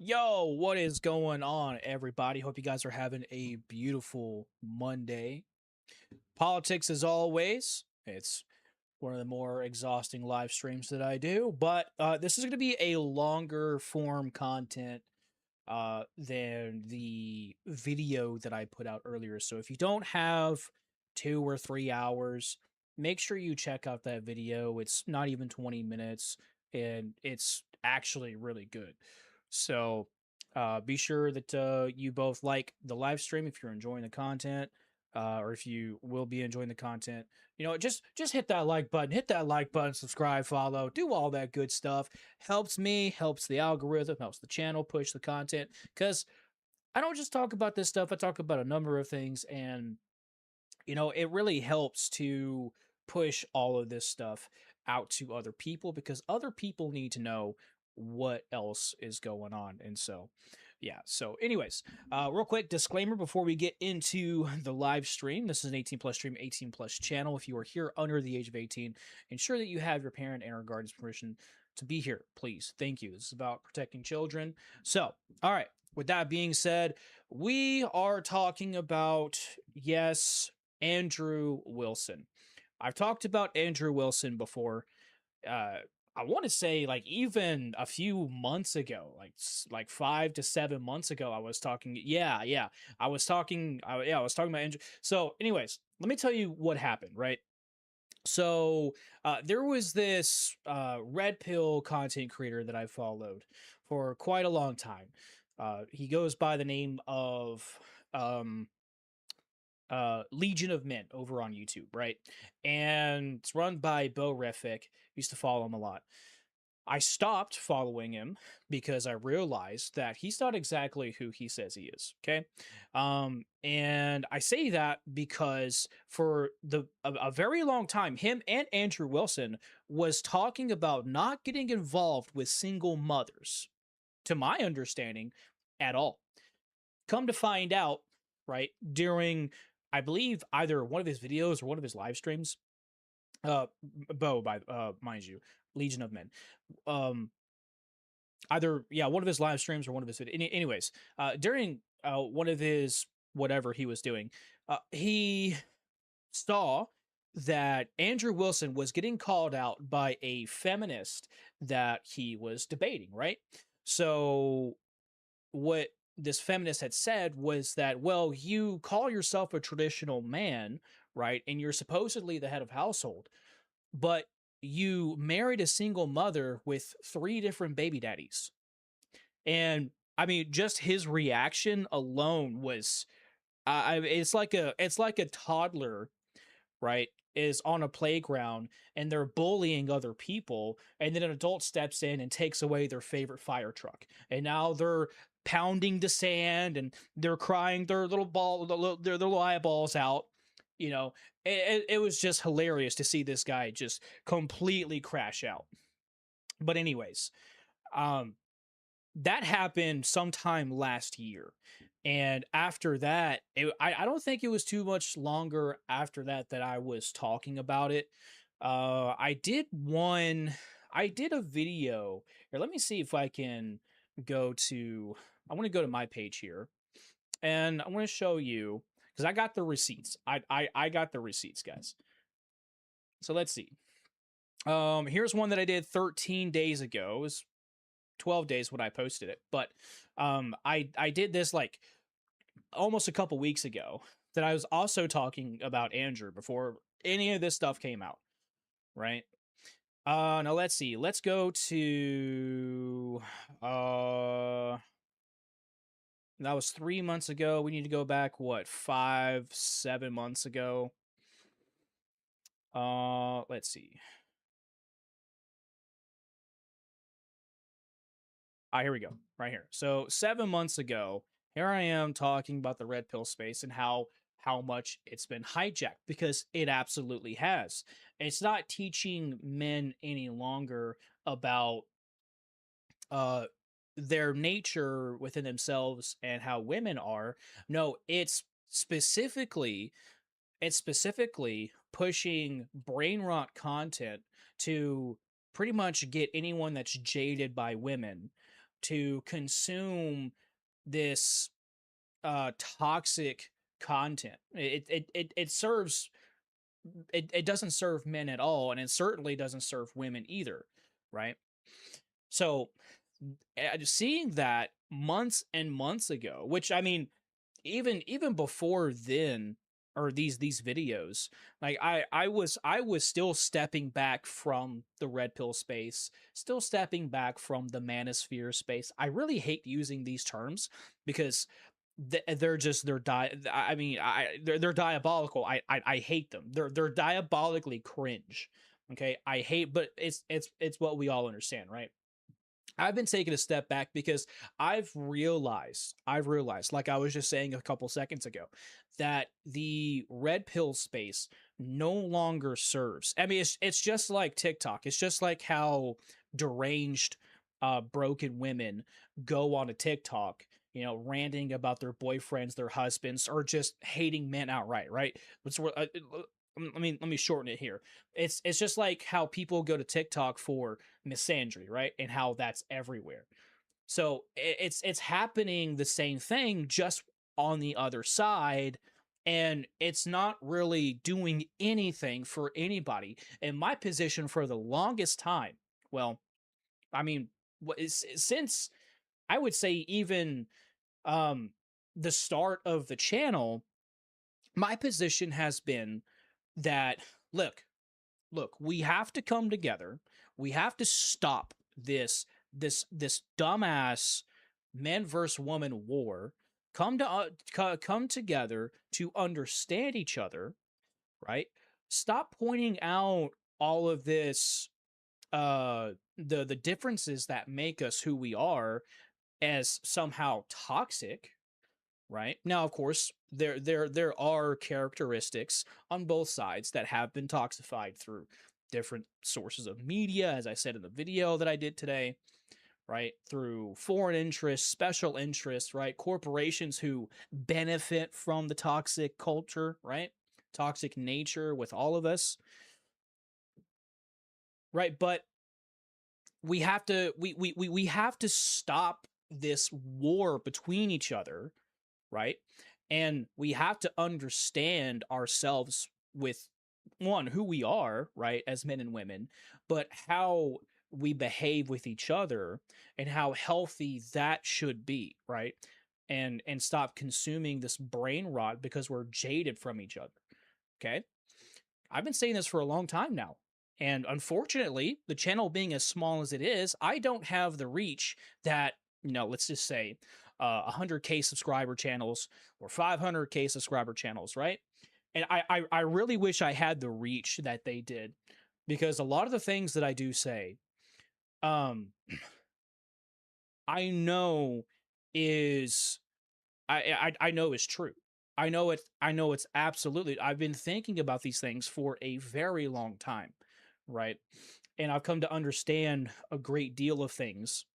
Yo, what is going on, everybody? Hope you guys are having a beautiful Monday. Politics, as always, it's one of the more exhausting live streams that I do, but this is going to be a longer form content than the video that I put out earlier. So if you don't have 2 or 3 hours, make sure you check out that video. It's not even 20 minutes and it's actually really good. So be sure that you both like the live stream if you're enjoying the content. Or if you will be enjoying the content, just hit that like button, subscribe, follow, do all that good stuff. Helps me, helps the algorithm, helps the channel push the content. Because I don't just talk about this stuff; I talk about a number of things, and it really helps to push all of this stuff out to other people because other people need to know what else is going on. And so, yeah. So, anyways, real quick disclaimer before we get into the live stream. This is an 18 plus stream, 18 plus channel. If you are here under the age of 18, ensure that you have your parent and or guardian's permission to be here, please. Thank you. This is about protecting children. So, all right. With that being said, we are talking about, yes, Andrew Wilson. I've talked about Andrew Wilson before. Uh, I want to say like even a few months ago, like 5 to 7 months ago, I was talking. Yeah, I was talking. I was talking about Andrew. So, anyways, let me tell you what happened. Right. So there was this red pill content creator that I followed for quite a long time. He goes by the name of um, Legion of Men over on YouTube, right? And it's run by Bo Refik. Used to follow him a lot. I stopped following him because I realized that he's not exactly who he says he is. Okay. And I say that because for a very long time, him and Andrew Wilson was talking about not getting involved with single mothers, to my understanding, at all. Come to find out, right, during I believe either one of his videos or one of his live streams, Bo, by mind you, Legion of Men. Um, Either one of his live streams or one of his anyways, during one of his whatever he was doing, he saw that Andrew Wilson was getting called out by a feminist that he was debating, right? So what this feminist had said was that, well, you call yourself a traditional man, right? And you're supposedly the head of household, but you married a single mother with three different baby daddies. And I mean, just his reaction alone was, it's like a toddler, right, is on a playground and they're bullying other people, and then an adult steps in and takes away their favorite fire truck, and now they're pounding the sand and they're crying their little their little eyeballs out. You know, it was just hilarious to see this guy just completely crash out. But anyways, um, that happened sometime last year. And after that, I don't think it was too much longer after that that I was talking about it. I did a video. Here, let me see if I can go to, I want to go to my page here and I want to show you because I got the receipts. I got the receipts, guys. So let's see. Here's one that I did 13 days ago. It was 12 days when I posted it. But I did this like almost a couple weeks ago that I was also talking about Andrew before any of this stuff came out, right? Now let's see. Let's go to that was 3 months ago. We need to go back what 5, 7 months ago. Let's see. Here we go. Right here. So 7 months ago, here I am talking about the red pill space and how much it's been hijacked because it absolutely has. It's not teaching men any longer about uh their nature within themselves and how women are. No, it's specifically pushing brain rot content to pretty much get anyone that's jaded by women to consume this toxic content. It serves it doesn't serve men at all, and it certainly doesn't serve women either, right? So seeing that months and months ago, which I mean, even before then, or these videos, like I was still stepping back from the red pill space, still stepping back from the manosphere space. I really hate using these terms because they're just I mean, they're diabolical. I hate them. They're diabolically cringe. Okay, I hate, but it's what we all understand, right? I've been taking a step back because I've realized, like I was just saying a couple seconds ago, that the red pill space no longer serves. I mean, it's just like TikTok. It's just like how deranged, broken women go on a TikTok, ranting about their boyfriends, their husbands, or just hating men outright. Right? Let me shorten it here. It's just like how people go to TikTok for misandry, right? And how that's everywhere. So it's happening the same thing, just on the other side, and it's not really doing anything for anybody. And my position for the longest time, well, I mean, since I would say even um the start of the channel, my position has been that look, we have to come together. We have to stop this dumbass man versus woman war. Come together to understand each other, right? Stop pointing out all of this, the differences that make us who we are as somehow toxic, right? Now, of course, there are characteristics on both sides that have been toxified through different sources of media, as I said in the video that I did today, right? Through foreign interests, special interests, right? Corporations who benefit from the toxic culture, right? Toxic nature with all of us, right? But we have to stop this war between each other, right? And we have to understand ourselves with one, who we are, right, as men and women, but how we behave with each other and how healthy that should be, right? And stop consuming this brain rot because we're jaded from each other. Okay? I've been saying this for a long time now. And unfortunately, the channel being as small as it is, I don't have the reach that, let's just say 100K subscriber channels or 500K subscriber channels, right? And I really wish I had the reach that they did, because a lot of the things that I do say, um, I know is I know is true. I know it's absolutely. I've been thinking about these things for a very long time, right? And I've come to understand a great deal of things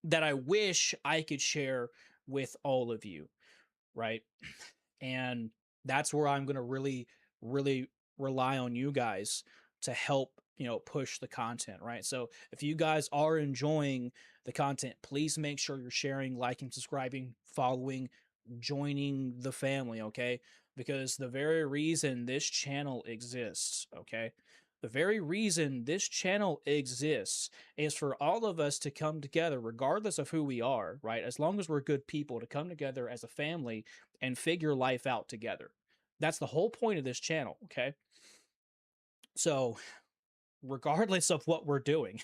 that I wish I could share with all of you, right? And that's where I'm going to really rely on you guys to help, push the content, right? So if you guys are enjoying the content, please make sure you're sharing, liking, subscribing, following, joining the family, okay? Because the very reason this channel exists, okay? The very reason this channel exists is for all of us to come together, regardless of who we are, right? As long as we're good people, to come together as a family and figure life out together. That's the whole point of this channel, okay? So, regardless of what we're doing,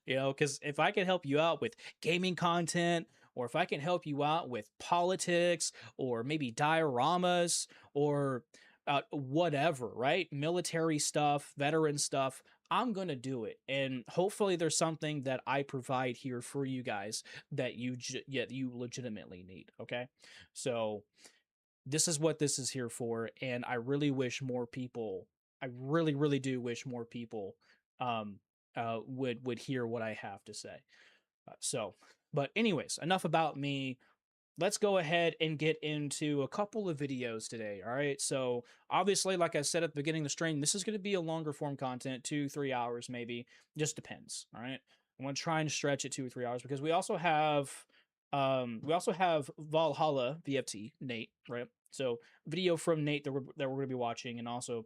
because if I can help you out with gaming content, or if I can help you out with politics, or maybe dioramas, or whatever, right? Military stuff, veteran stuff, I'm going to do it. And hopefully there's something that I provide here for you guys that you legitimately need, okay? So, this is what this is here for, and I really wish more people, I really do wish more people um would hear what I have to say. So, but anyways, enough about me. Let's go ahead and get into a couple of videos today. All right, so obviously, like I said at the beginning of the stream, this is going to be a longer form content, 2-3 hours maybe, just depends. All right, I'm gonna try and stretch it 2 or 3 hours because we also have Valhalla VFT Nate, right? So video from Nate that we're gonna be watching, and also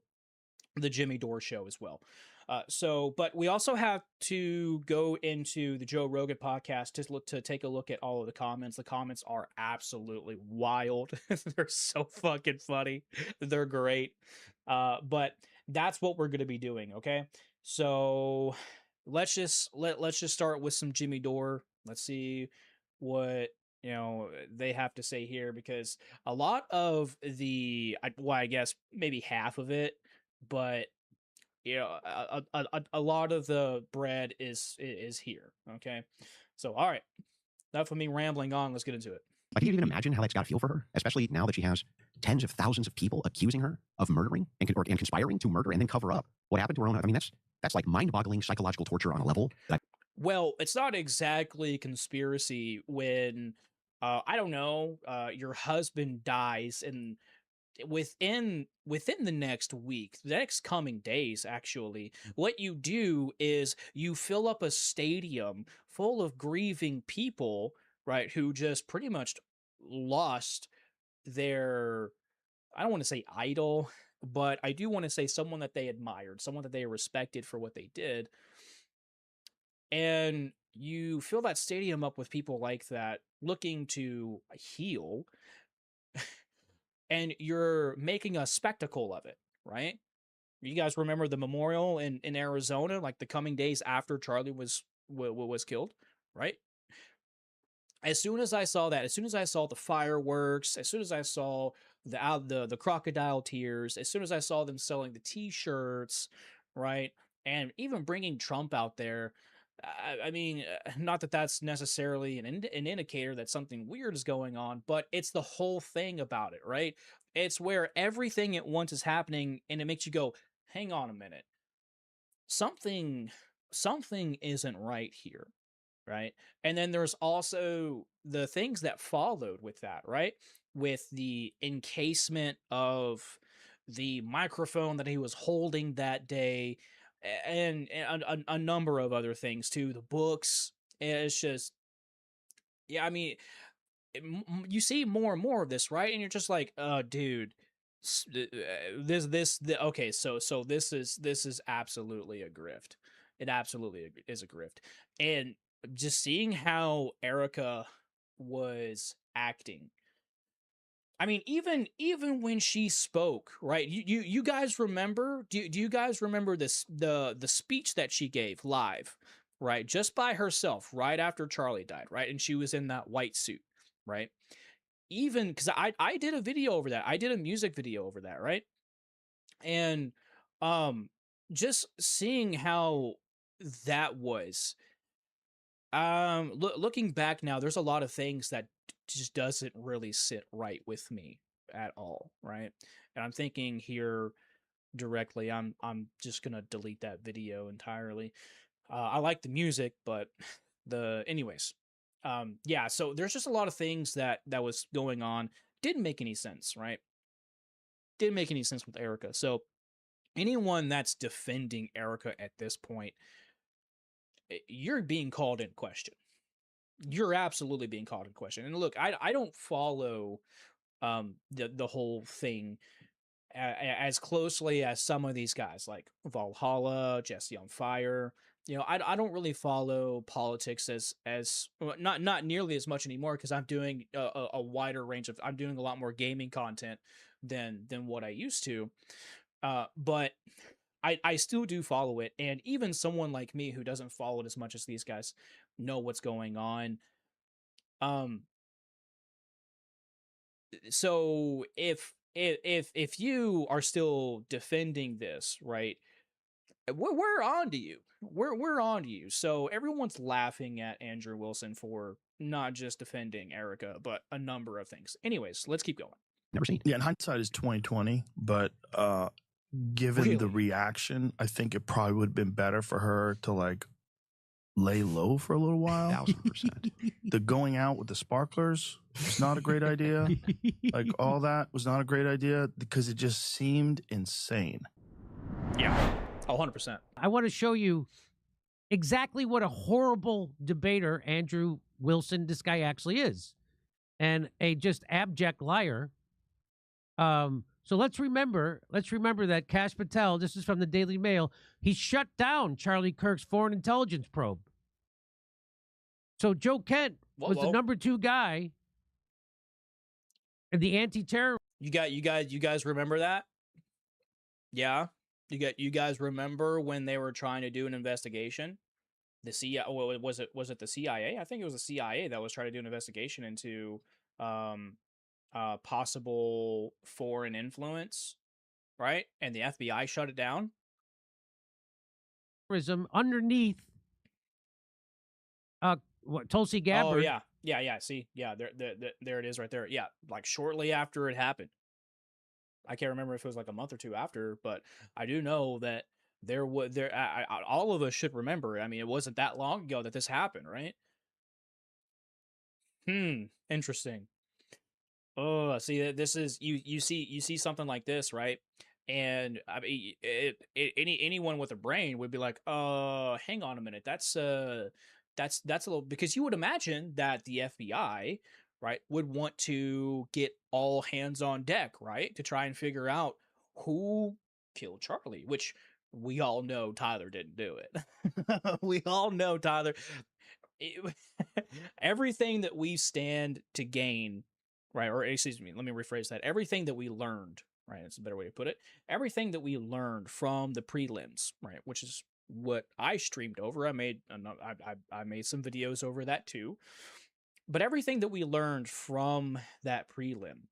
the Jimmy Dore show as well. But we also have to go into the Joe Rogan podcast to take a look at all of the comments. The comments are absolutely wild. They're so fucking funny. They're great. But that's what we're going to be doing. Okay, so let's just start with some Jimmy Dore. Let's see what they have to say here, because a lot of I guess maybe half of it, but a lot of the bread is here. Okay, so all right, enough of me rambling on. Let's get into it. I can't even imagine how that's got to feel for her, especially now that she has tens of thousands of people accusing her of murdering and conspiring to murder and then cover up what happened to her own. I mean, that's like mind-boggling psychological torture on a level that Well, it's not exactly conspiracy when I don't know, your husband dies, and within the next week, the next coming days actually, what you do is you fill up a stadium full of grieving people, right, who just pretty much lost their, I don't want to say idol, but I do want to say someone that they admired, someone that they respected for what they did. And you fill that stadium up with people like that looking to heal, and you're making a spectacle of it, right? You guys remember the memorial in Arizona, like the coming days after Charlie was killed, right? As soon as I saw that, as soon as I saw the fireworks, as soon as I saw the crocodile tears, as soon as I saw them selling the T-shirts, right, and even bringing Trump out there, I mean, not that that's necessarily an indicator that something weird is going on, but it's the whole thing about it, right? It's where everything at once is happening, and it makes you go, "Hang on a minute, something something isn't right here." Right? And then there's also the things that followed with that, right? With the encasement of the microphone that he was holding that day, and a number of other things too. The books. It's just, yeah, I mean, you see more and more of this, right? And you're just like, dude, okay, so this is absolutely a grift. It absolutely is a grift. And just seeing how Erica was acting, I mean, even when she spoke, right? You guys remember? Do you guys remember the speech that she gave live, right? Just by herself, right after Charlie died, right? And she was in that white suit, right? Even because I did a video over that. I did a music video over that, right? And um just seeing how that was, looking back now, there's a lot of things that just doesn't really sit right with me at all, right? And I'm thinking here directly, I'm just gonna delete that video entirely. I like the music, but anyways, yeah. So there's just a lot of things that was going on, didn't make any sense, right? Didn't make any sense with Erica. So anyone that's defending Erica at this point, you're being called in question. You're absolutely being called in question. And look, I don't follow the whole thing as closely as some of these guys like Valhalla, Jesse on Fire. I don't really follow politics as well, not nearly as much anymore, because I'm doing a wider range of, I'm doing a lot more gaming content than what I used to. But I still do follow it, and even someone like me who doesn't follow it as much as these guys know what's going on. Um, so if you are still defending this, right, we're on to you. We're on to you. So everyone's laughing at Andrew Wilson for not just defending Erica, but a number of things. Anyways, let's keep going. never seen. Yeah, in hindsight is 2020, but given Really? the reaction, I think it probably would have been better for her to like lay low for a little while. 1000%. The going out with the sparklers was not a great idea. Like all that was not a great idea because it just seemed insane. Yeah. 100%. I want to show you exactly what a horrible debater Andrew Wilson, this guy actually is, and a just abject liar. So let's remember that Kash Patel, this is from the Daily Mail, he shut down Charlie Kirk's foreign intelligence probe. So Joe Kent was the number 2 guy in the anti-terror. You guys remember that? Yeah. You guys remember when they were trying to do an investigation? The CIA, was it the CIA? I think it was the CIA that was trying to do an investigation into possible foreign influence, right? And the FBI shut it down. Underneath Tulsi Gabbard. Oh yeah. See, yeah, there it is right there. Yeah, like shortly after it happened. I can't remember if it was like a month or two after, but I do know that all of us should remember. I mean, it wasn't that long ago that this happened, right? Interesting. Oh, see, this is you see something like this, right? And I mean, anyone with a brain would be like, hang on a minute, that's a little, because you would imagine that the FBI, right, would want to get all hands on deck, right, to try and figure out who killed Charlie, which we all know Tyler didn't do it. We all know Tyler. Everything that we stand to gain, right, or excuse me, let me rephrase that. Everything that we learned, right, it's a better way to put it. Everything that we learned from the prelims, right, which is what I streamed over. I made some videos over that too. But everything that we learned from that prelim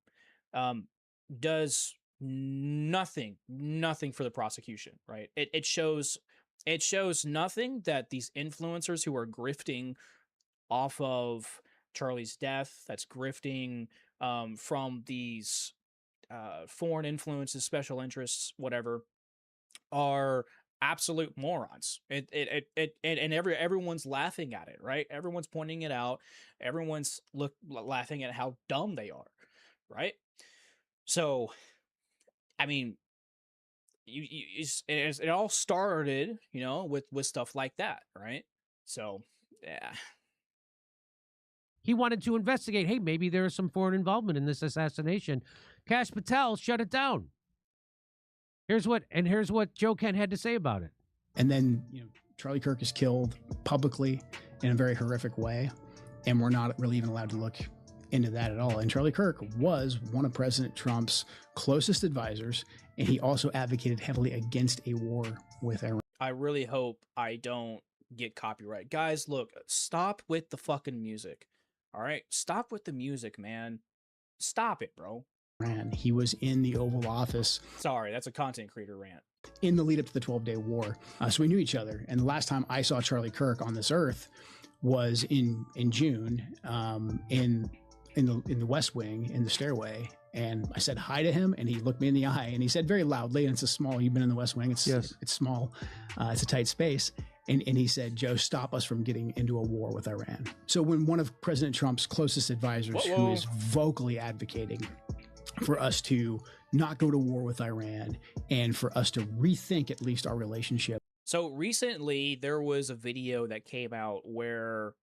does nothing for the prosecution, right? It shows nothing that these influencers who are grifting off of Charlie's death, that's grifting from these foreign influences, special interests, whatever, are absolute morons. And everyone's laughing at it, right? Everyone's pointing it out. Everyone's laughing at how dumb they are, right? So, I mean, it all started, you know, with stuff like that, right? So, yeah. He wanted to investigate. Hey, maybe there is some foreign involvement in this assassination. Kash Patel shut it down. Here's what Joe Kent had to say about it. And then, you know, Charlie Kirk is killed publicly in a very horrific way, and we're not really even allowed to look into that at all. And Charlie Kirk was one of President Trump's closest advisors, and he also advocated heavily against a war with Iran. I really hope I don't get copyright. Guys, look, stop with the fucking music. All right? Stop with the music, man. Stop it, bro. He was in the Oval Office. Sorry, that's a content creator rant. In the lead up to the 12-day war. So we knew each other. And the last time I saw Charlie Kirk on this earth was in June in the West Wing, in the stairway. And I said hi to him, and he looked me in the eye, and he said very loudly, and it's a small, you've been in the West Wing, it's small, it's a tight space. And he said, Joe, stop us from getting into a war with Iran. So when one of President Trump's closest advisors, who is vocally advocating for us to not go to war with Iran and for us to rethink at least our relationship. So recently there was a video that came out where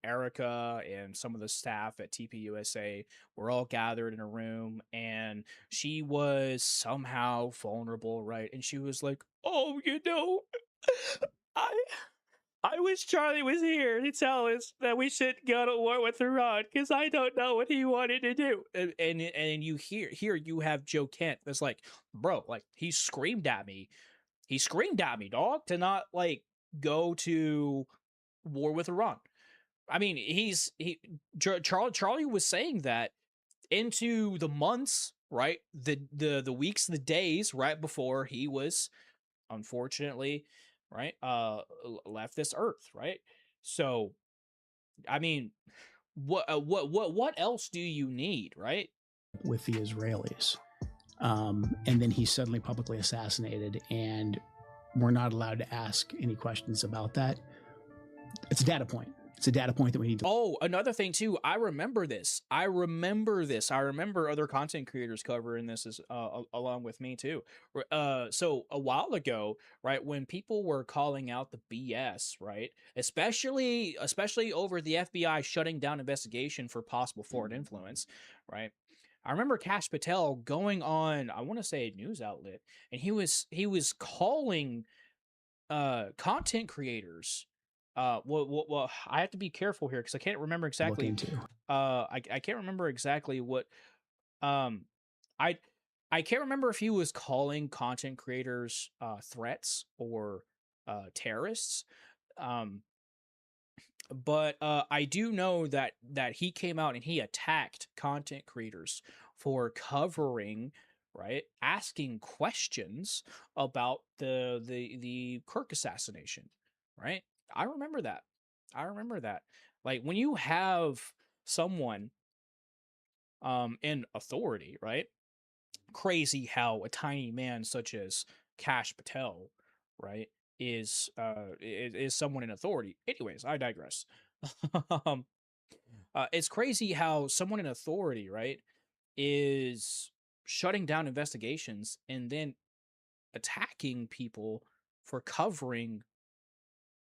Erica and some of the staff at TPUSA were all gathered in a room, and she was somehow vulnerable, right? And she was like, oh, you know, I wish Charlie was here to tell us that we shouldn't go to war with Iran, because I don't know what he wanted to do. And you here you have Joe Kent that's like, bro, like, he screamed at me, dog, to not like go to war with Iran. I mean, Charlie was saying that into the months, right, the weeks, the days right before he was, unfortunately, right, left this earth, right? So, I mean, what else do you need, right? With the Israelis. And then he's suddenly publicly assassinated, and we're not allowed to ask any questions about that. It's a data point. It's a data point that we need to. Oh, another thing too. I remember this. I remember other content creators covering this along with me too. So a while ago, right, when people were calling out the BS, right, especially over the FBI shutting down investigation for possible foreign influence, right. I remember Kash Patel going on, I want to say a news outlet, and he was calling content creators. Well, I have to be careful here because I can't remember Look exactly. into. I can't remember exactly what. Um, I I can't remember if he was calling content creators threats or terrorists. Um, but I do know that he came out and he attacked content creators for covering, right, asking questions about the Kirk assassination, right. I remember that. I remember that. Like when you have someone in authority, right? Crazy how a tiny man such as Kash Patel, right, is someone in authority. Anyways, I digress. um, it's crazy how someone in authority, right, is shutting down investigations and then attacking people for covering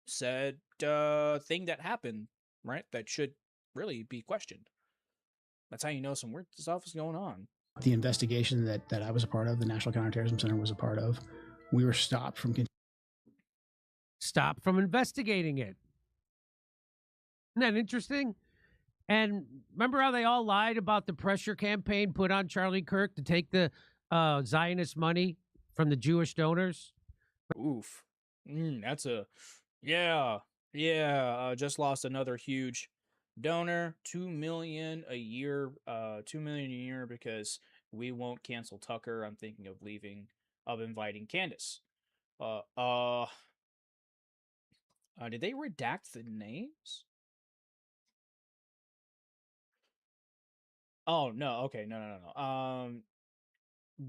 said thing that happened, right? That should really be questioned. That's how you know some weird stuff is going on. The investigation that I was a part of, the National Counterterrorism Center was a part of, we were stopped from investigating it. Isn't that interesting? And remember how they all lied about the pressure campaign put on Charlie Kirk to take the Zionist money from the Jewish donors? Oof. That's a yeah. Just lost another huge donor. 2 million a year. 2 million a year because we won't cancel Tucker. I'm thinking of inviting Candace. Uh uh did they redact the names? Oh no, okay, no.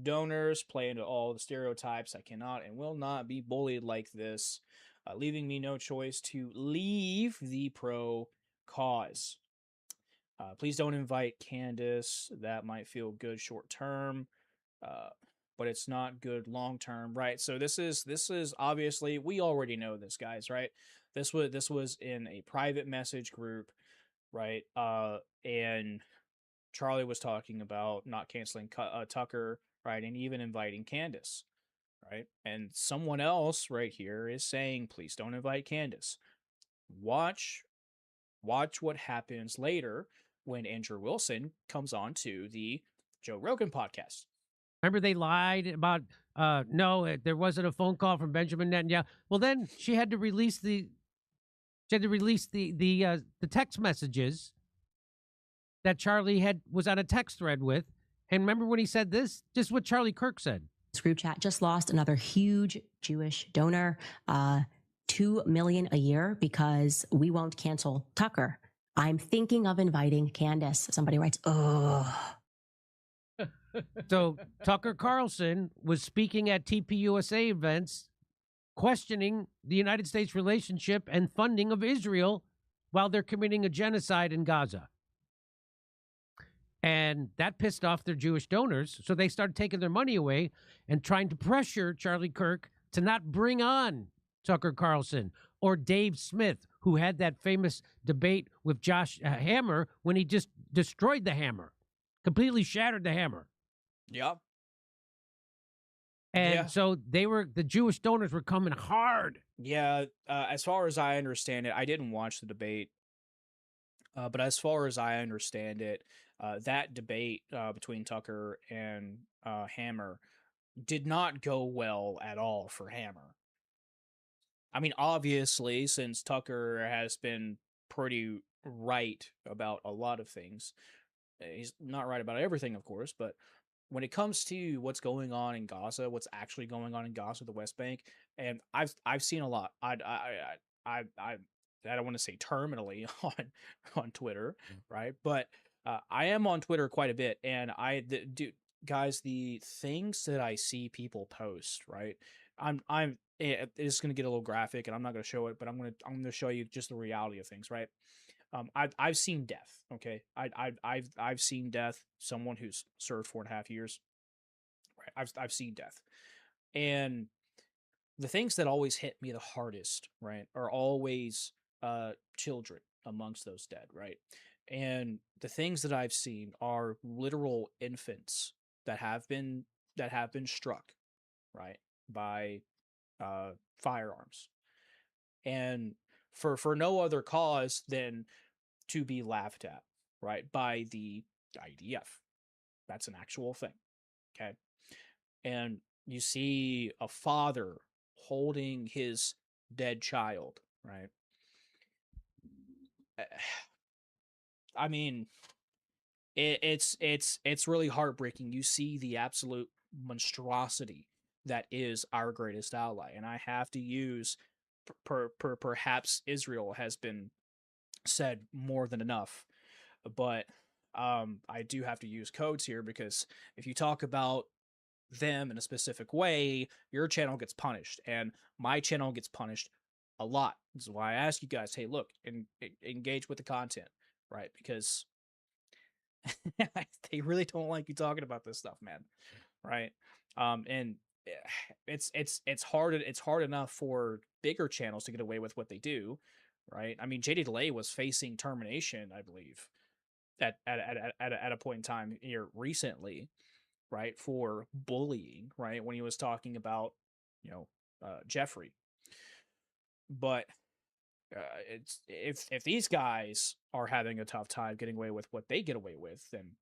Donors play into all the stereotypes. I cannot and will not be bullied like this, leaving me no choice to leave the pro cause. Please don't invite Candace. That might feel good short term, uh, but it's not good long term, right? So this is obviously we already know this, guys, right? This was in a private message group, right? And Charlie was talking about not canceling Tucker, right, and even inviting Candace, right? And someone else right here is saying, please don't invite Candace. Watch what happens later when Andrew Wilson comes on to the Joe Rogan podcast. Remember they lied about no, there wasn't a phone call from Benjamin Netanyahu. Well, then she had to release the text messages that Charlie was on a text thread with. And remember when he said this? Just what Charlie Kirk said. This group chat just lost another huge Jewish donor, 2 million a year because we won't cancel Tucker. I'm thinking of inviting Candace. Somebody writes, oh. So Tucker Carlson was speaking at TPUSA events, questioning the United States relationship and funding of Israel while they're committing a genocide in Gaza. And that pissed off their Jewish donors. So they started taking their money away and trying to pressure Charlie Kirk to not bring on Tucker Carlson or Dave Smith, who had that famous debate with Josh Hammer when he just destroyed the hammer, completely shattered the hammer. Yeah. And so the Jewish donors were coming hard. Yeah. As far as I understand it, I didn't watch the debate. But as far as I understand it, that debate between Tucker and Hammer did not go well at all for Hammer. I mean, obviously, since Tucker has been pretty right about a lot of things, he's not right about everything, of course, but when it comes to what's going on in Gaza, what's actually going on in Gaza, the West Bank, and I've seen a lot. I don't want to say terminally on Twitter, right? But I am on Twitter quite a bit, and guys, the things that I see people post, right? It's going to get a little graphic, and I'm not going to show it, but I'm going to show you just the reality of things, right? I've seen death. Okay, I've seen death. Someone who's served 4.5 years, right? I've seen death, and the things that always hit me the hardest, right, are always children amongst those dead, right? And the things that I've seen are literal infants that have been struck, right, by firearms, and for no other cause than to be laughed at, right, by the IDF. That's an actual thing. Okay. And you see a father holding his dead child, right? I mean, it's really heartbreaking. You see the absolute monstrosity that is our greatest ally, and I have to use perhaps Israel has been said more than enough, but I do have to use codes here because if you talk about them in a specific way, your channel gets punished, and my channel gets punished a lot. This is why I ask you guys, hey, look, engage with the content, right? Because they really don't like you talking about this stuff, man, right? And it's hard enough for bigger channels to get away with what they do, right? I mean, JD Delay was facing termination, I believe, at a point in time here recently, right, for bullying, right, when he was talking about, you know, Jeffrey. But it's if these guys are having a tough time getting away with what they get away with, then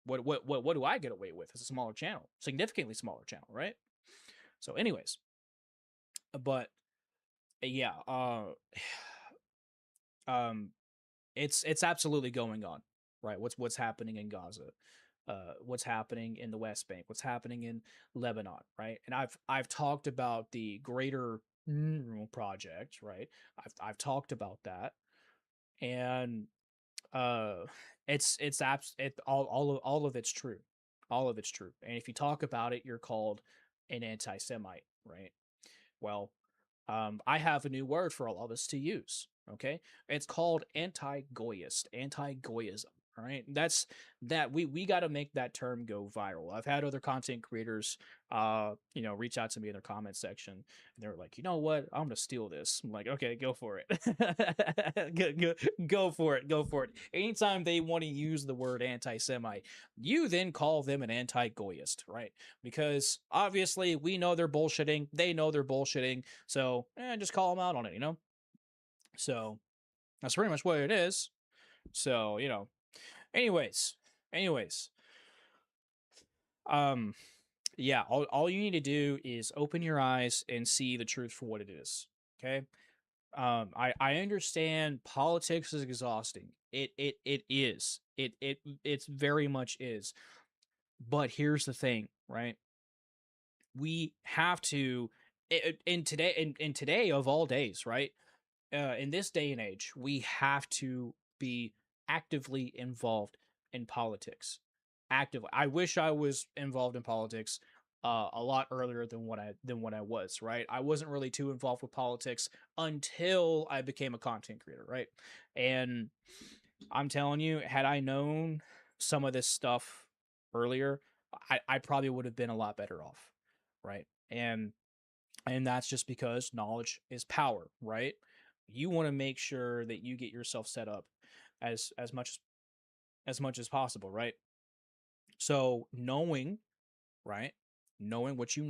what do I get away with as a smaller channel, significantly smaller channel, right? So, anyways, but yeah, um, it's absolutely going on, right? What's happening in Gaza, what's happening in the West Bank, what's happening in Lebanon, right? And I've talked about the greater project, right? I've talked about that, and uh, all of it's true, all of it's true. And if you talk about it, you're called an anti-Semite, right? Well, I have a new word for all of us to use. Okay, it's called anti-Goyist, anti-Goyism. All right, that's that we got to make that term go viral. I've had other content creators, reach out to me in their comment section, and they're like, you know what, I'm gonna steal this. I'm like, okay, go for it, go for it, go for it. Anytime they want to use the word anti-Semite, you then call them an anti-Goyist, right? Because obviously we know they're bullshitting, they know they're bullshitting, so just call them out on it, So that's pretty much what it is. So, anyways, anyways, um, yeah, all you need to do is open your eyes and see the truth for what it is. Okay. I understand politics is exhausting. It is. It's very much is. But here's the thing, right? We have to in today of all days, right? In this day and age, we have to be actively involved in politics. Actively, I wish I was involved in politics a lot earlier than what I was. Right, I wasn't really too involved with politics until I became a content creator. Right, and I'm telling you, had I known some of this stuff earlier, I probably would have been a lot better off. Right, and that's just because knowledge is power, right? You want to make sure that you get yourself set up as much as possible, right? So right, knowing what you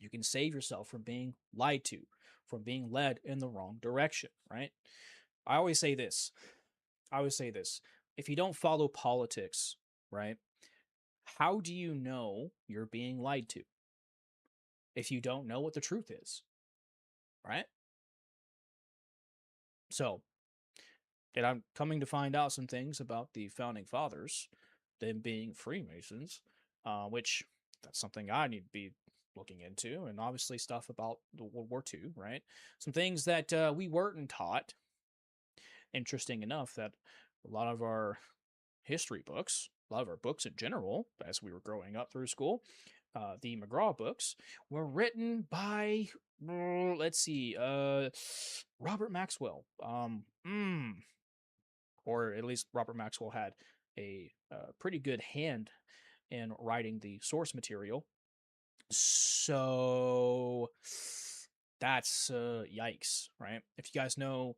can save yourself from being lied to, from being led in the wrong direction, right? I always say this. I always say this. If you don't follow politics, right, how do you know you're being lied to if you don't know what the truth is, right? So, and I'm coming to find out some things about the founding fathers, them being Freemasons, which that's something I need to be looking into, and obviously stuff about the World War II, right? Some things that we weren't taught. Interesting enough that a lot of our history books, a lot of our books in general, as we were growing up through school, the McGraw books were written by, let's see, Robert Maxwell. Or at least Robert Maxwell had a pretty good hand in writing the source material. So that's yikes, right? If you guys know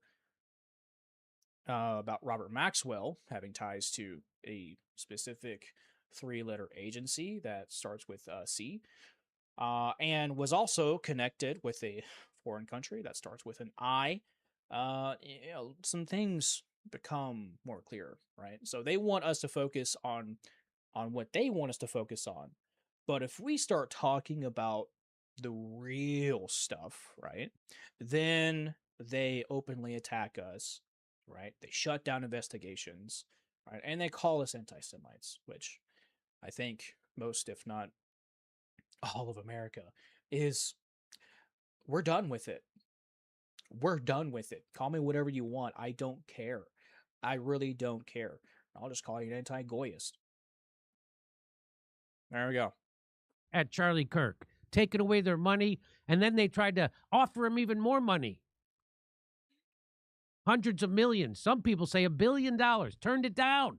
about Robert Maxwell having ties to a specific 3-letter agency that starts with C, and was also connected with a foreign country that starts with an I, some things become more clear, right? So they want us to focus on what they want us to focus on. But if we start talking about the real stuff, right, then they openly attack us, right? They shut down investigations, right? And they call us anti-Semites, which I think most, if not all of America, is we're done with it. We're done with it. Call me whatever you want. I don't care. I really don't care. I'll just call you an anti-Goyist. There we go. At Charlie Kirk, taking away their money, and then they tried to offer him even more money. Hundreds of millions. Some people say $1 billion. Turned it down.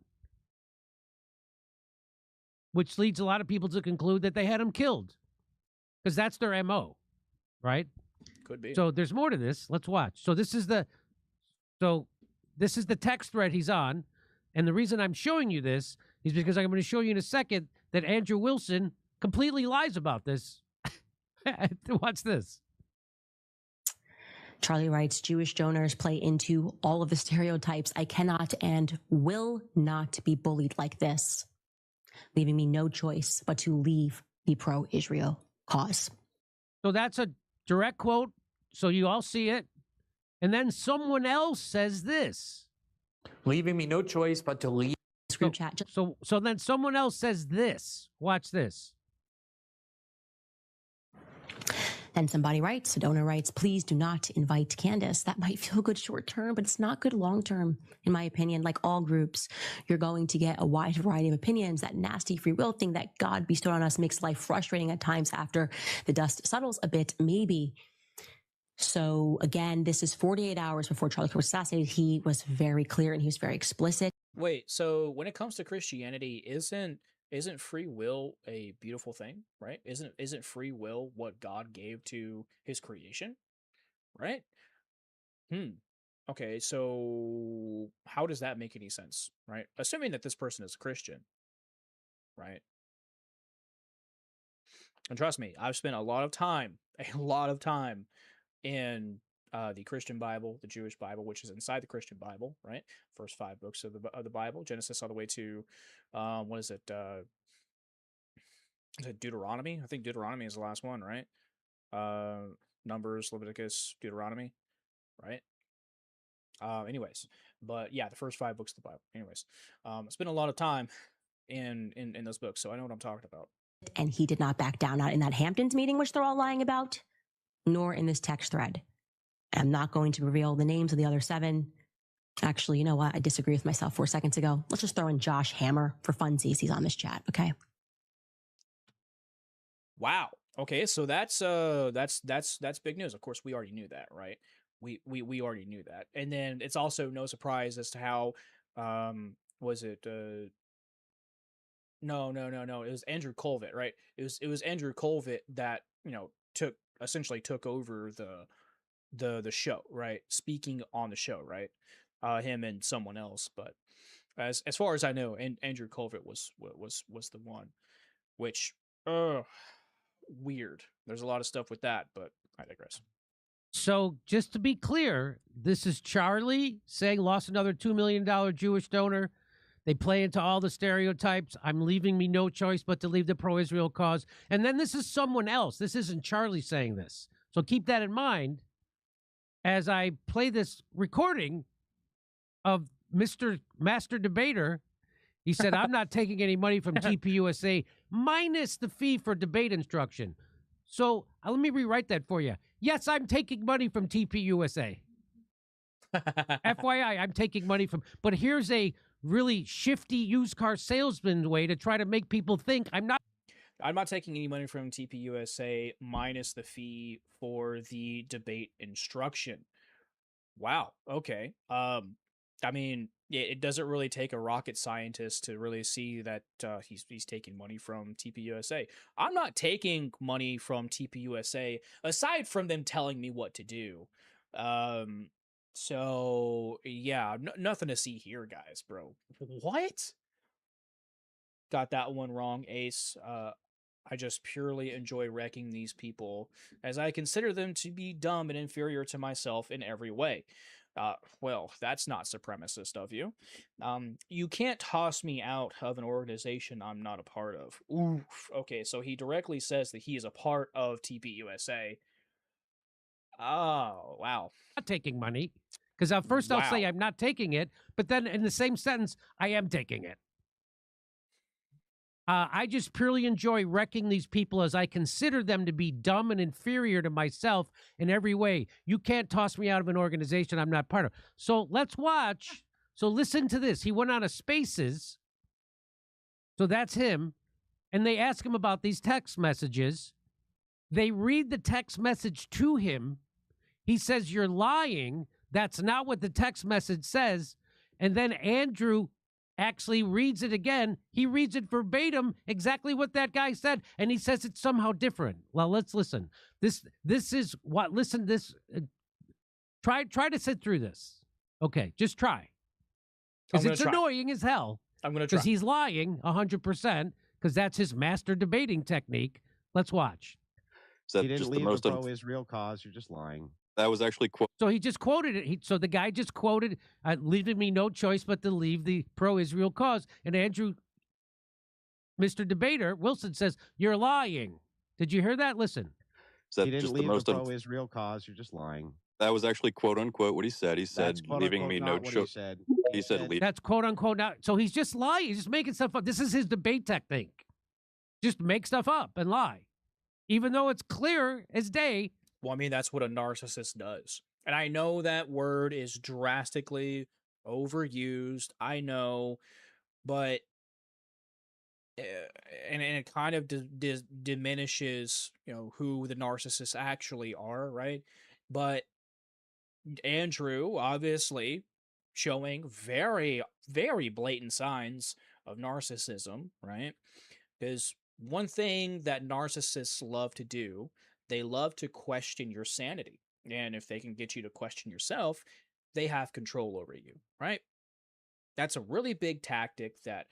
Which leads a lot of people to conclude that they had him killed. Because that's their MO, right? Could be. So there's more to this. Let's watch. So this is the text thread he's on. And the reason I'm showing you this is because I'm going to show you in a second that Andrew Wilson completely lies about this. Watch this. Charlie writes, Jewish donors play into all of the stereotypes. I cannot and will not be bullied like this, leaving me no choice but to leave the pro-Israel cause. So that's a direct quote. So you all see it. And then someone else says this. Leaving me no choice but to leave. Group chat. So then someone else says this. Watch this. And somebody writes, a donor writes, please do not invite Candace. That might feel good short term, but it's not good long term, in my opinion. Like all groups, you're going to get a wide variety of opinions. That nasty free will thing that God bestowed on us makes life frustrating at times after the dust settles a bit, maybe. So again, this is 48 hours before Charlie Kirk was assassinated. He was very clear and he was very explicit. Wait, so when it comes to Christianity, isn't free will a beautiful thing, right? Isn't free will what God gave to his creation, right? Okay, so how does that make any sense, right? Assuming that this person is a Christian, right? And trust me, I've spent a lot of time in the Christian Bible, the Jewish Bible, which is inside the Christian Bible, right? First 5 books of the Bible, Genesis all the way to what is it? Is it Deuteronomy? I think Deuteronomy is the last one, right? Numbers, Leviticus, Deuteronomy, right? Anyways, but yeah, the first 5 books of the Bible. Anyways, I spent a lot of time in those books, so I know what I'm talking about. And he did not back down, not in that Hamptons meeting, which they're all lying about, nor in this text thread. I'm not going to reveal the names of the other 7. Actually, you know what? I disagree with myself 4 seconds ago. Let's just throw in Josh Hammer for funsies. He's on this chat, okay? Wow. Okay, so that's big news. Of course, we already knew that, right? We already knew that. And then it's also no surprise as to how was it no, it was Andrew Colvett, right? It was Andrew Colvett that, essentially took over the show, right? Speaking on the show, right? Him and someone else, but as far as I know, Andrew Colvett was the one, which weird. There's a lot of stuff with that, but I digress. So just to be clear, this is Charlie saying lost another $2 million Jewish donor. They play into all the stereotypes. I'm leaving me no choice but to leave the pro-Israel cause. And then this is someone else. This isn't Charlie saying this. So keep that in mind as I play this recording of Mr. Master Debater. He said, I'm not taking any money from TPUSA minus the fee for debate instruction. So let me rewrite that for you. Yes, I'm taking money from TPUSA. FYI, I'm taking money from, but here's a really shifty used car salesman way to try to make people think I'm not. I'm not taking any money from TPUSA minus the fee for the debate instruction. Wow. Okay. I mean, it doesn't really take a rocket scientist to really see that he's taking money from TPUSA. I'm not taking money from TPUSA aside from them telling me what to do. So yeah, nothing to see here, guys, bro. What? Got that one wrong, Ace. I just purely enjoy wrecking these people, as I consider them to be dumb and inferior to myself in every way. Well, that's not supremacist of you. You can't toss me out of an organization I'm not a part of. Oof. Okay, so he directly says that he is a part of TPUSA. Oh, wow. Not taking money. Because first I'll say Wow. I'm not taking it, but then in the same sentence, I am taking it. I just purely enjoy wrecking these people as I consider them to be dumb and inferior to myself in every way. You can't toss me out of an organization I'm not part of. So let's watch. So listen to this. He went on a Spaces. So that's him. And they ask him about these text messages. They read the text message to him. He says, "You're lying. That's not what the text message says." And then Andrew actually reads it again. He reads it verbatim, exactly what that guy said, and he says it's somehow different. Well, let's listen. This is what. Listen, this. Try to sit through this. Okay, just try, because it's annoying as hell. I'm gonna try because he's lying 100%. Because that's his master debating technique. Let's watch. You didn't leave the pro-Israel cause. You're just lying. That was actually So he just quoted it. So the guy just quoted, leaving me no choice but to leave the pro-Israel cause. And Andrew, Mr. Debater, Wilson says, "You're lying." Did you hear that? Listen. You didn't leave the pro-Israel cause. You're just lying. That was actually quote unquote what he said. He said, leaving me no choice. He said, that's quote unquote. Not, so he's just lying. He's just making stuff up. This is his debate technique. Just make stuff up and lie, even though it's clear as day. Well, I mean, that's what a narcissist does. And I know that word is drastically overused. I know, but and it kind of diminishes, who the narcissists actually are, right? But Andrew, obviously, showing very, very blatant signs of narcissism, right? Because one thing that narcissists love to do, they love to question your sanity. And if they can get you to question yourself, they have control over you, right? That's a really big tactic that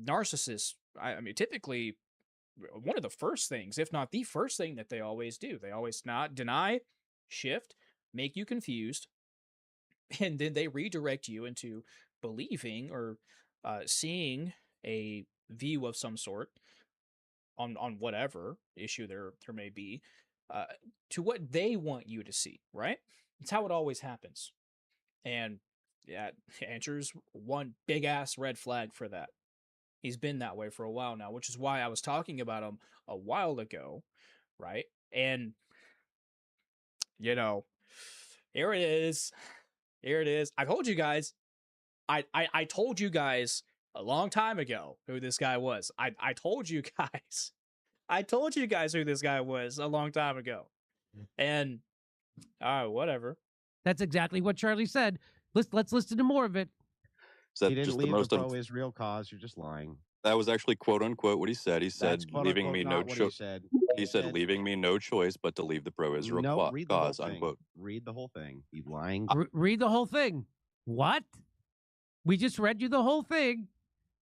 narcissists, I mean, typically one of the first things, if not the first thing that they always do, they always not deny, shift, make you confused, and then they redirect you into believing or seeing a view of some sort on whatever issue there may be, to what they want you to see, right? It's how it always happens. And yeah, Andrew's one big ass red flag for that. He's been that way for a while now, which is why I was talking about him a while ago, right? And here it is. Here it is. I told you guys. I told you guys a long time ago who this guy was. I told you guys. I told you guys who this guy was a long time ago. And whatever. That's exactly what Charlie said. Let's listen to more of it. You didn't leave the pro-Israel cause. You're just lying. That was actually quote unquote what he said. He said, leaving me no choice. He said, leaving me no choice but to leave the pro-Israel cause, unquote. Read the whole thing. You lying. Read the whole thing. What? We just read you the whole thing,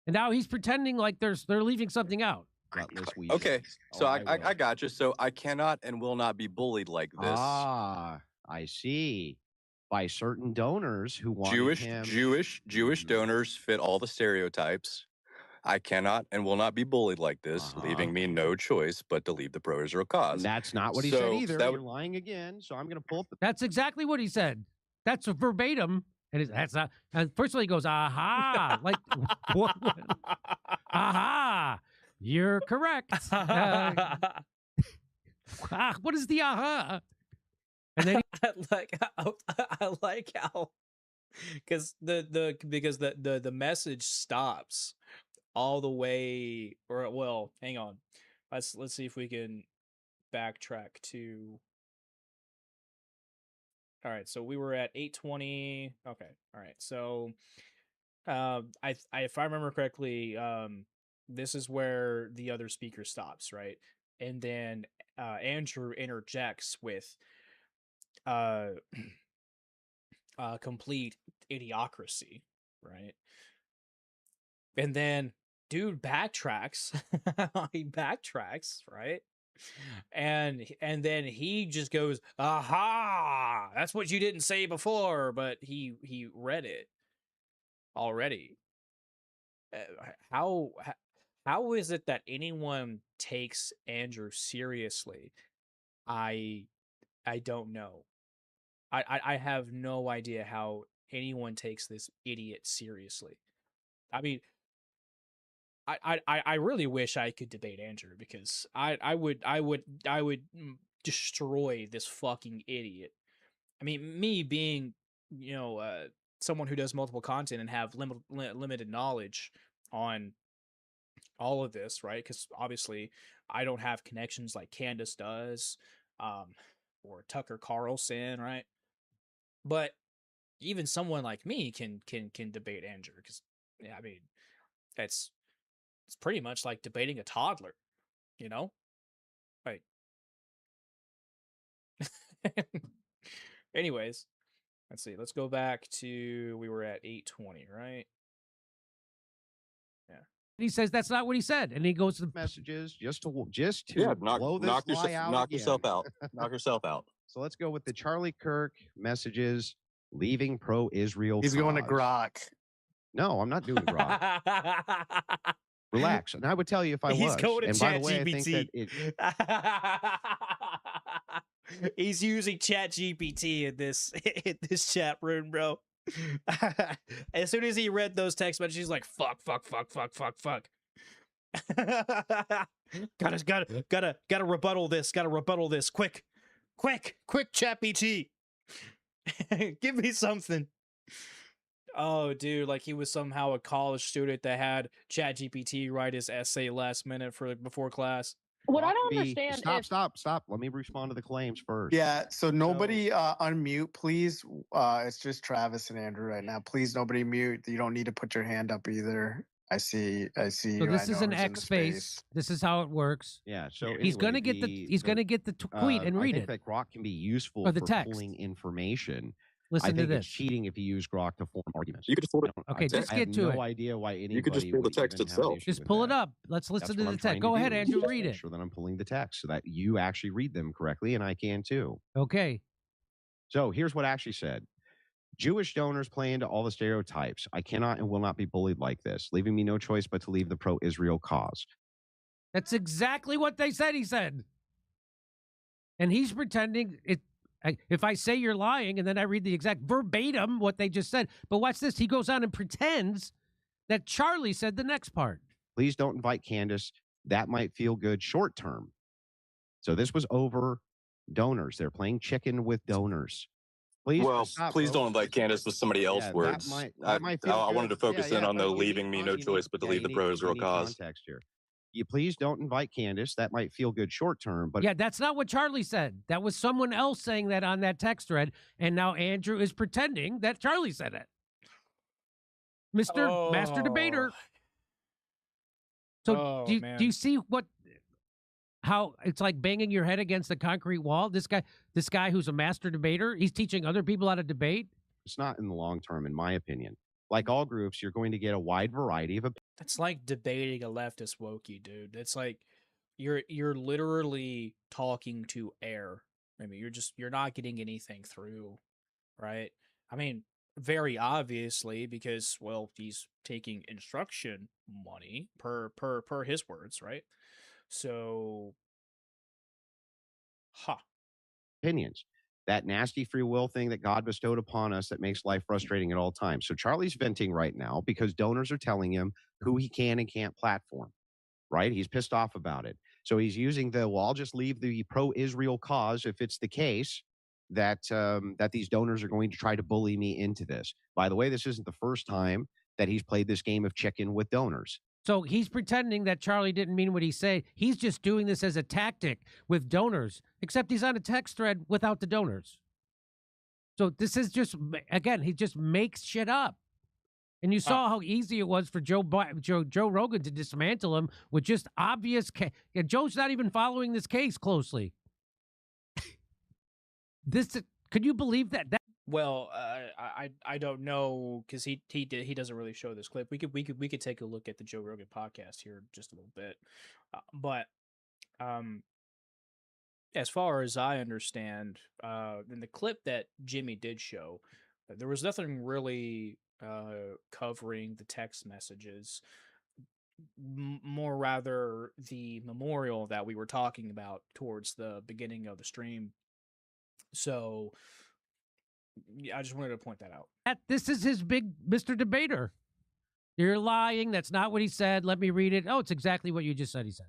and now he's pretending like they're leaving something out. Okay, so I got you. So I cannot and will not be bullied like this. Ah, I see. By certain donors who want Jewish donors fit all the stereotypes. I cannot and will not be bullied like this, leaving me no choice but to leave the pro-Israel cause. That's not what he said either. You're lying again. So I'm going to pull up. That's exactly what he said. That's a verbatim. And that's not. And first of all, he goes, "Aha!" Like, what? Aha! You're correct. What is the aha? And then I like how because the message stops all the way, or well, hang on. let's see if we can backtrack to. All right, so we were at 8:20. Okay, all right. So, if I remember correctly, this is where the other speaker stops, right? And then Andrew interjects with uh, complete idiocracy, right? And then dude backtracks. He backtracks, right? And then he just goes, "Aha! That's what you didn't say before," but he read it already. How how is it that anyone takes Andrew seriously? I I don't know. I have no idea how anyone takes this idiot seriously. I mean, I really wish I could debate Andrew because I would destroy this fucking idiot. I mean, me being, you know, someone who does multiple content and have limited knowledge on all of this, right? Because obviously I don't have connections like Candace does, um, or Tucker Carlson, right? But even someone like me can debate Andrew because, yeah, I mean, that's it's pretty much like debating a toddler, you know? Like, anyways, let's see. Let's go back to we were at 8:20, right? Yeah. He says that's not what he said, and he goes to Messages just to Yeah, blow this lie out knock again. yourself out. Knock yourself out. So let's go with the Charlie Kirk messages leaving pro-Israel. He's going to cause. Grok. No, I'm not doing Grok. Relax. And I would tell you if I was. He's going to and by the way, I think ChatGPT. that He's using ChatGPT in this chat room, bro. As soon as he read those text messages, he's like, fuck. gotta rebuttal this. Quick, ChatGPT. Give me something. Oh, dude, like he was somehow a college student that had ChatGPT write his essay last minute before class. What I don't understand Stop. Let me respond to the claims first. Yeah, so nobody unmute, please. It's just Travis and Andrew right now. Please, nobody mute. You don't need to put your hand up either. I see So you. this I is know an who's in the X space. space. This is how it works. Yeah. So He's gonna get the tweet and read I think it. that Grok can be useful Or the for text. pulling information. Listen I think to it's this. cheating if you use Grok to form arguments. You could just pull it. Okay, just I get have to no it. idea why anybody You could just pull the would text even have an itself. issue Just with pull that. it up. Let's listen That's to what the I'm trying text. to Go ahead, do, is Andrew, just read make it. sure that I'm pulling the text so that you actually read them correctly, and I can too. Okay. So here's what Ashley said. Jewish donors play into all the stereotypes. I cannot and will not be bullied like this, leaving me no choice but to leave the pro-Israel cause. That's exactly what they said he said. And he's pretending it. If I say you're lying and then I read the exact verbatim what they just said, but watch this. He goes on and pretends that Charlie said the next part. Please don't invite Candace. That might feel good short term. So this was over donors. They're playing chicken with donors. Please, please don't invite Candace with somebody else's words. That might feel I wanted to good. focus in on the leaving me no choice but to leave the pro-Israel cause. Context here. You please don't invite Candace. That might feel good short term, but yeah, that's not what Charlie said. That was someone else saying that on that text thread, and now Andrew is pretending that Charlie said it. Mr. Master Debater. So do you see how it's like banging your head against the concrete wall? This guy who's a master debater, he's teaching other people how to debate. It's not in the long term, in my opinion. Like all groups, you're going to get a wide variety of opinions. It's like debating a leftist wokey, dude. It's like you're literally talking to air. I mean, you're not getting anything through, right? I mean, very obviously because, well, he's taking instruction money per his words, right? So, opinions. That nasty free will thing that God bestowed upon us that makes life frustrating at all times. So Charlie's venting right now because donors are telling him who he can and can't platform, right? He's pissed off about it. So he's using well, I'll just leave the pro-Israel cause if it's the case that that these donors are going to try to bully me into this. By the way, this isn't the first time that he's played this game of chicken with donors. So he's pretending that Charlie didn't mean what he said. He's just doing this as a tactic with donors, except he's on a text thread without the donors. So this is just, again, he just makes shit up. And you saw how easy it was for Joe Rogan to dismantle him with just obvious. Joe's not even following this case closely. Could you believe that? Well, I don't know, because he doesn't really show this clip. We could take a look at the Joe Rogan podcast here in just a little bit, but as far as I understand, in the clip that Jimmy did show, there was nothing really covering the text messages. More rather the memorial that we were talking about towards the beginning of the stream. So I just wanted to point that out. This is his big Mr. Debater. You're lying. That's not what he said. Let me read it. Oh, it's exactly what you just said he said.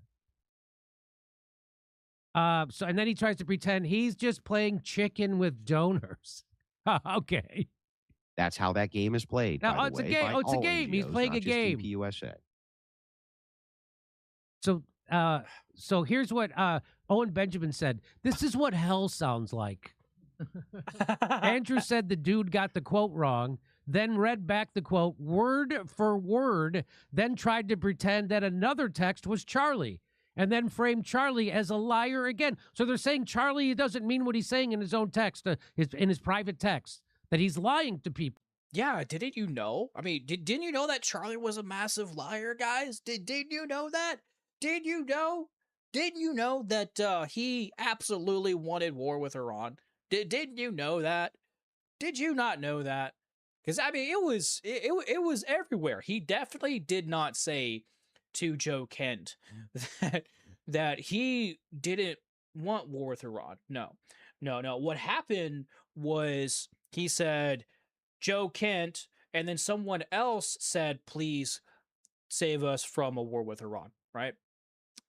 And then he tries to pretend he's just playing chicken with donors. Okay. That's how that game is played. No, by the it's a way, game. by Oh, it's a all game. He's NGOs, playing not a just game. TPUSA. So here's what Owen Benjamin said. This is what hell sounds like. Andrew said the dude got the quote wrong, then read back the quote word for word, then tried to pretend that another text was Charlie, and then framed Charlie as a liar again. So they're saying Charlie doesn't mean what he's saying in his own text, in his private text, that he's lying to people. Yeah, didn't you know? I mean, didn't you know that Charlie was a massive liar, guys? Didn't you know that? Did you know? Didn't you know that he absolutely wanted war with Iran? Didn't you know that? Did you not know that? Because I mean, it was everywhere. He definitely did not say to Joe Kent that he didn't want war with Iran. No. What happened was he said Joe Kent, and then someone else said, "Please save us from a war with Iran." Right?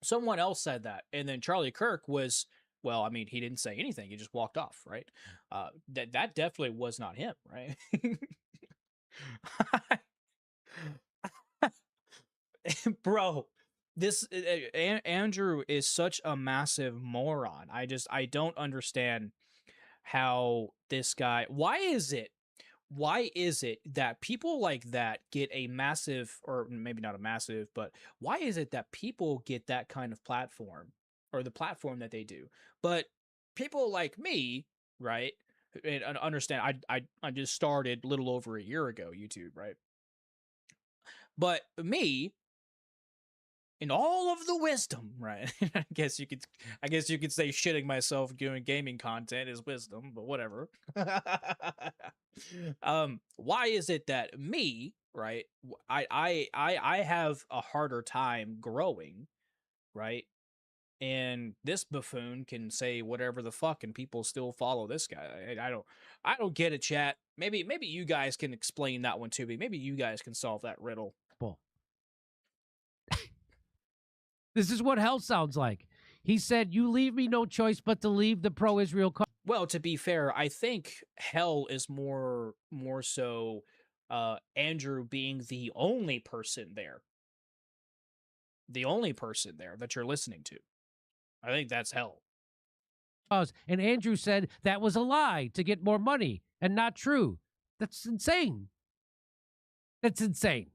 Someone else said that, and then Charlie Kirk was, well, I mean, he didn't say anything. He just walked off, right? That definitely was not him, right? Bro, this Andrew is such a massive moron. I don't understand how this guy. Why is it that people like that get a massive, or maybe not a massive, but why is it that people get that kind of platform, or the platform that they do, but people like me, right? And understand, I just started a little over a year ago YouTube, right? But me, in all of the wisdom, right? I guess you could say shitting myself doing gaming content is wisdom, but whatever. Why is it that me, right? I have a harder time growing, right? And this buffoon can say whatever the fuck, and people still follow this guy. I don't get it, chat. Maybe you guys can explain that one to me. Maybe you guys can solve that riddle. This is what hell sounds like. He said, "You leave me no choice but to leave the pro-Israel." Well, to be fair, I think hell is more so Andrew being the only person there. The only person there that you're listening to. I think that's hell. And Andrew said that was a lie to get more money and not true. That's insane. That's insane.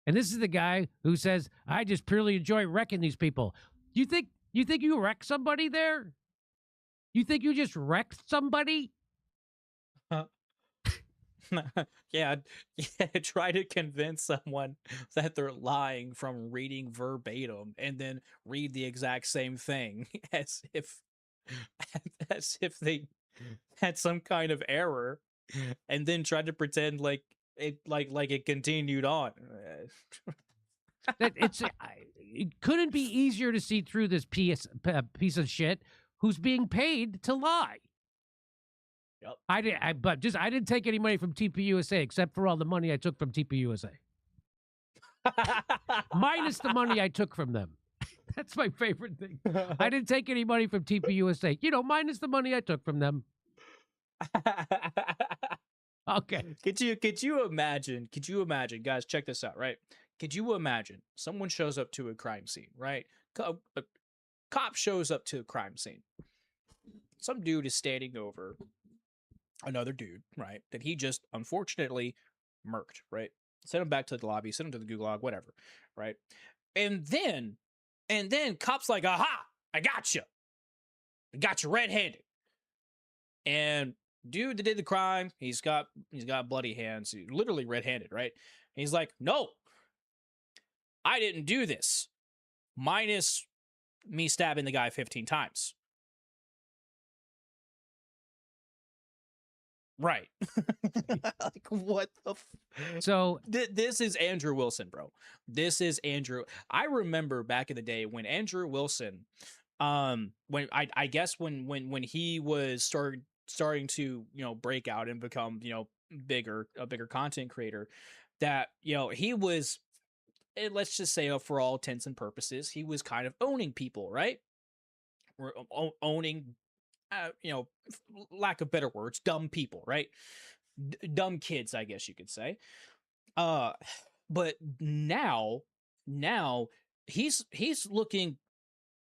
And this is the guy who says, "I just purely enjoy wrecking these people." You think you wreck somebody there? You think you just wrecked somebody? Yeah, try to convince someone that they're lying from reading verbatim and then read the exact same thing as if they had some kind of error, and then try to pretend like it continued on. It couldn't be easier to see through this piece of shit who's being paid to lie. Yep. I didn't take any money from TPUSA except for all the money I took from TPUSA. Minus the money I took from them. That's my favorite thing. I didn't take any money from TPUSA. Minus the money I took from them. Okay. Could you imagine, guys, check this out, right? Could you imagine someone shows up to a crime scene, right? A cop shows up to a crime scene. Some dude is standing over another dude, right? That he just unfortunately murked, right? Send him back to the lobby, send him to the gulag, whatever, right? And then cops like, aha, I got you red-handed. And dude that did the crime, he's got bloody hands, literally red-handed, right? And he's like, no, I didn't do this, minus me stabbing the guy 15 times. Right. Like, what the So this is Andrew Wilson, bro. This is Andrew. I remember back in the day when Andrew Wilson, when I guess when he was starting to, you know, break out and become, you know, a bigger content creator, that, you know, he was, let's just say, for all intents and purposes, he was kind of owning people, right? Or owning, you know, lack of better words, dumb people, right? Dumb kids, I guess you could say. But now he's looking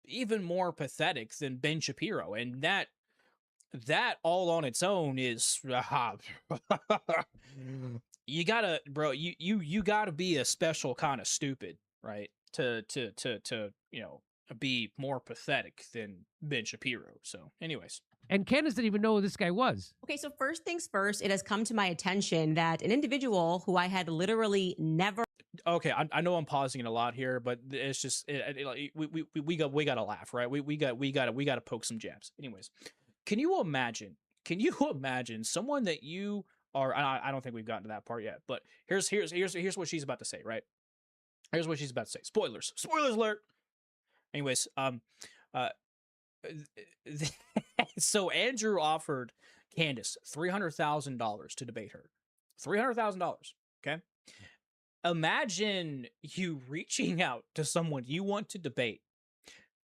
even more pathetic than Ben Shapiro, and that all on its own is you gotta, bro, you gotta be a special kind of stupid, right? To you know, be more pathetic than Ben Shapiro. So, anyways. and Candace didn't even know who this guy was. Okay, so first things first, it has come to my attention that an individual who I had literally never. Okay, I know I'm pausing it a lot here, but it's just we got to laugh, right? We got to poke some jabs. Anyways, can you imagine someone that you are? I don't think we've gotten to that part yet, but here's what she's about to say, right? Here's what she's about to say. Spoilers alert. Anyways, so Andrew offered Candace $300,000 to debate her. $300,000. Okay. Imagine you reaching out to someone you want to debate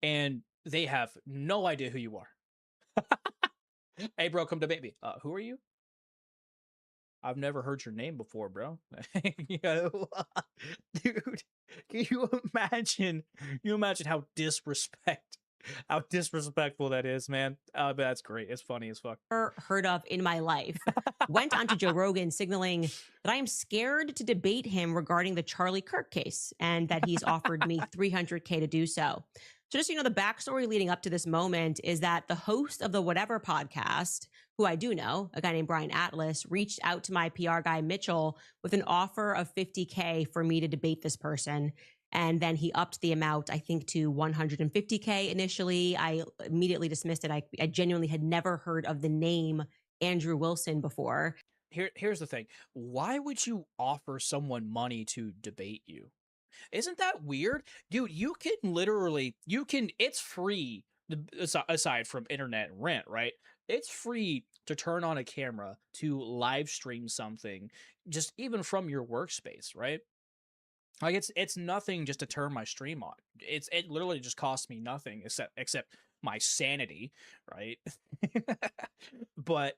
and they have no idea who you are. Hey, bro, come debate me. Who are you? I've never heard your name before, bro. You know, dude, can you imagine how disrespectful that is, man? But that's great. It's funny as fuck. Heard of in my life. Went onto Joe Rogan signaling that I am scared to debate him regarding the Charlie Kirk case and that he's offered me $300K to do so. So just, you know, the backstory leading up to this moment is that the host of the Whatever podcast, who I do know, a guy named Brian Atlas, reached out to my PR guy, Mitchell, with an offer of $50K for me to debate this person. And then he upped the amount, I think, to $150K initially. I immediately dismissed it. I genuinely had never heard of the name Andrew Wilson before. Here's the thing. Why would you offer someone money to debate you? Isn't that weird? Dude, it's free, aside from internet rent, right? It's free to turn on a camera to live stream something, just even from your workspace, right? Like it's nothing just to turn my stream on. It literally just costs me nothing except my sanity, right? But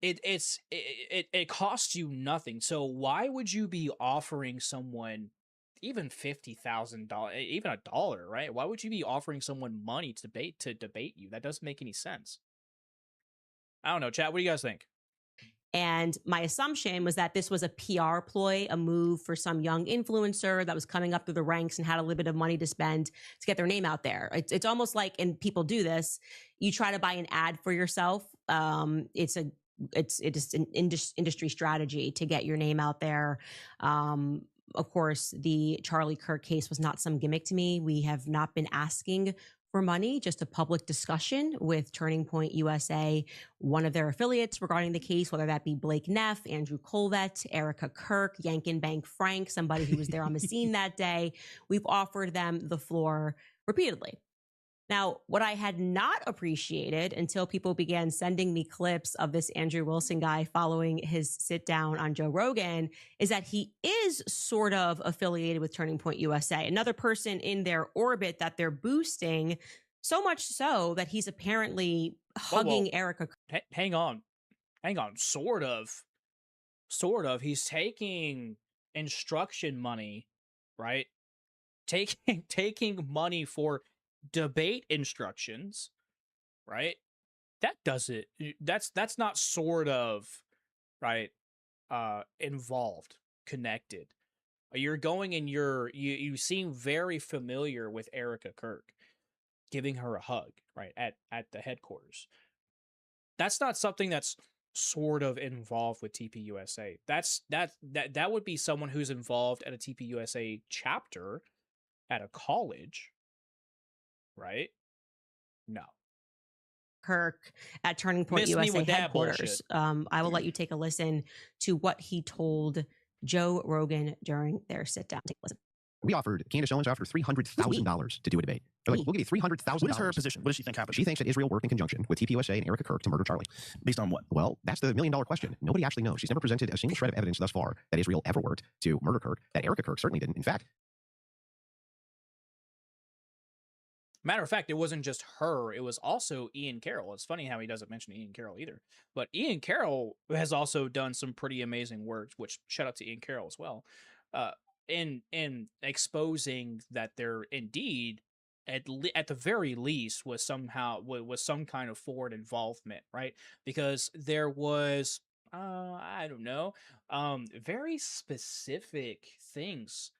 it costs you nothing. So why would you be offering someone even $50,000, even $1, right? Why would you be offering someone money to debate you? That doesn't make any sense. I don't know, chat. What do you guys think? And my assumption was that this was a PR ploy, a move for some young influencer that was coming up through the ranks and had a little bit of money to spend to get their name out there. It's almost like, and people do this, you try to buy an ad for yourself. It's an industry strategy to get your name out there. Of course, the Charlie Kirk case was not some gimmick to me. We have not been asking for money, just a public discussion with Turning Point USA, one of their affiliates regarding the case, whether that be Blake Neff, Andrew Colvett, Erica Kirk, Yankin Bank Frank, somebody who was there on the scene that day. We've offered them the floor repeatedly. Now, what I had not appreciated until people began sending me clips of this Andrew Wilson guy following his sit down on Joe Rogan is that he is sort of affiliated with Turning Point USA, another person in their orbit that they're boosting, so much so that he's apparently hugging Erica. Hang on. Sort of. He's taking instruction money right? Taking money for debate instructions, right? That doesn't that's not sort of, right, involved, connected. You're going and you seem very familiar with Erica Kirk, giving her a hug, right, at the headquarters. That's not something that's sort of involved with TPUSA. That would be someone who's involved at a TPUSA chapter at a college, right? No. Kirk at Turning Point Miss me USA with that headquarters. I will let you take a listen to what he told Joe Rogan during their sit down. Take a listen. We offered, Candace Owens offered $300,000 to do a debate. They're like, we'll give you $300,000. What is her position? What does she think happened? She thinks that Israel worked in conjunction with TPUSA and Erica Kirk to murder Charlie. Based on what? Well, that's the million-dollar question. Nobody actually knows. She's never presented a single shred of evidence thus far that Israel ever worked to murder Kirk, that Erica Kirk certainly didn't. In fact, Matter of fact, it wasn't just her, it was also Ian Carroll. It's funny how he doesn't mention Ian Carroll either. But Ian Carroll has also done some pretty amazing work, which shout out to Ian Carroll as well, in exposing that there indeed, at the very least, was some kind of forward involvement, right? Because there was, I don't know, very specific things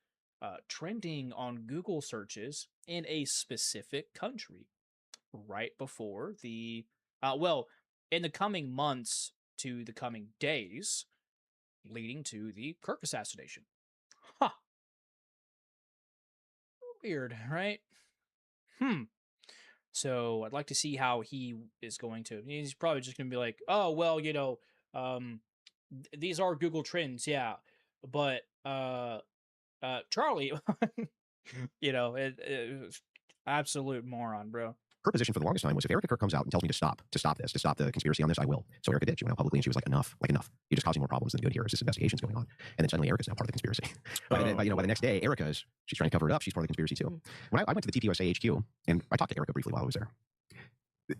trending on Google searches in a specific country right before the, in the coming months to the coming days leading to the Kirk assassination. Huh. Weird, right? So I'd like to see how he is going to. He's probably just going to be like, oh, well, these are Google Trends, yeah, but Charlie, it was absolute moron, bro. her position for the longest time was, if Erica Kirk comes out and tells me to stop this, to stop the conspiracy on this, I will. So Erica did. She went out publicly and she was like, enough. You're just causing more problems than good here as this investigation's going on. And then suddenly Erica's now part of the conspiracy. By the next day, she's trying to cover it up. She's part of the conspiracy too. When I went to the TPUSA HQ and I talked to Erica briefly while I was there,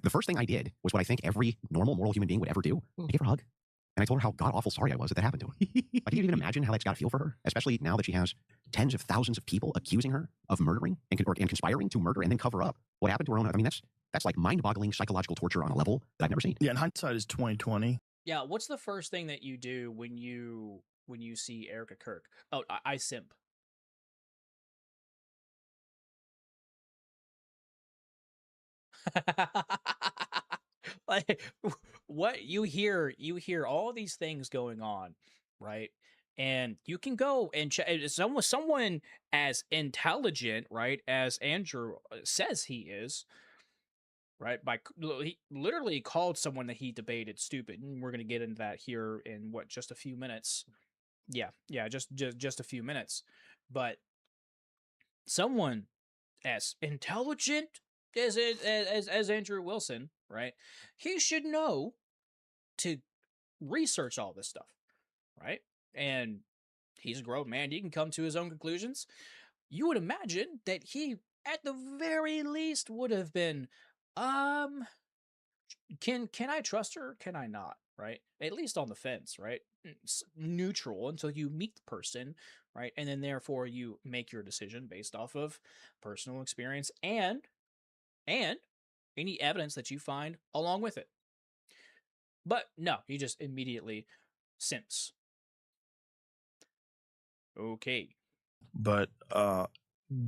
the first thing I did was what I think every normal, moral human being would ever do. I gave her a hug. And I told her how god-awful sorry I was that happened to her. Like, can you even imagine how that's got to feel for her? Especially now that she has tens of thousands of people accusing her of murdering and conspiring to murder and then cover up what happened to her own. I mean, that's like mind-boggling psychological torture on a level that I've never seen. Yeah, and hindsight is 2020. Yeah, what's the first thing that you do when you see Erica Kirk? Oh, I simp. Like, what you hear all these things going on, right? And you can go and someone as intelligent, right, as Andrew says he is, right? He literally called someone that he debated stupid, and we're gonna get into that here in just a few minutes. Yeah, just a few minutes, but someone as intelligent as Andrew Wilson, right? He should know to research all this stuff, right? And he's a grown man. He can come to his own conclusions. You would imagine that he, at the very least, would have been, can I trust her? Can I not? Right? At least on the fence, right? Neutral until you meet the person, right? And then therefore you make your decision based off of personal experience and any evidence that you find along with it. But no, he just immediately simps. Okay. But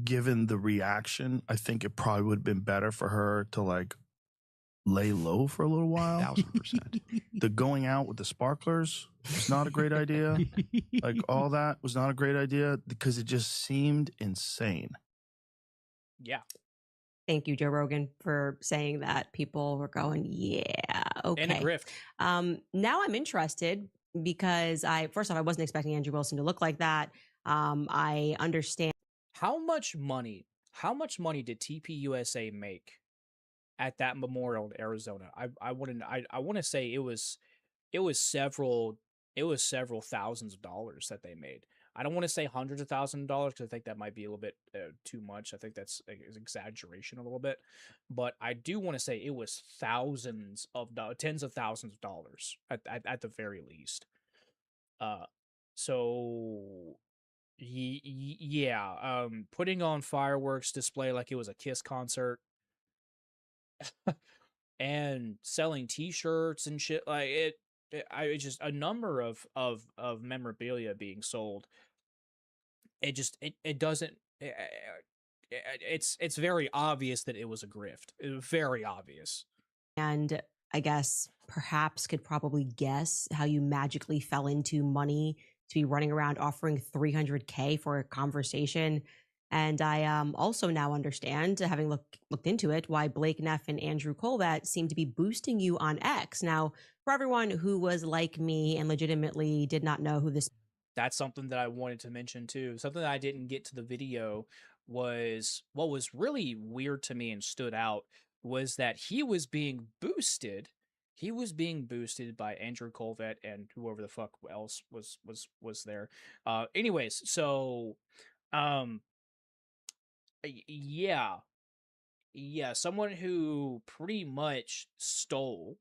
given the reaction, I think it probably would have been better for her to like lay low for a little while. 1000%. The going out with the sparklers was not a great idea. Like, all that was not a great idea because it just seemed insane. Yeah. Thank you, Joe Rogan, for saying that. People were going, yeah, okay. And a grift. Now I'm interested because first off, I wasn't expecting Andrew Wilson to look like that. I understand. How much money did TPUSA make at that memorial in Arizona? I want to say it was several thousands of dollars that they made. I don't want to say hundreds of thousands of dollars because I think that might be a little bit too much. I think that's an exaggeration a little bit, but I do want to say it was tens of thousands of dollars at the very least. So Yeah, putting on fireworks display like it was a Kiss concert and selling T-shirts and shit like it's just a number of memorabilia being sold. It doesn't. It's very obvious that it was a grift. It was very obvious. And I guess perhaps could probably guess how you magically fell into money to be running around offering 300K for a conversation. And I also now understand, having looked into it, why Blake Neff and Andrew Colvat seem to be boosting you on X. Now, for everyone who was like me and legitimately did not know who this That's something that I wanted to mention too. Something that I didn't get to the video was what was really weird to me and stood out was that he was being boosted. He was being boosted by Andrew Colvet and whoever the fuck else was there. Anyways, so um yeah, someone who pretty much stole,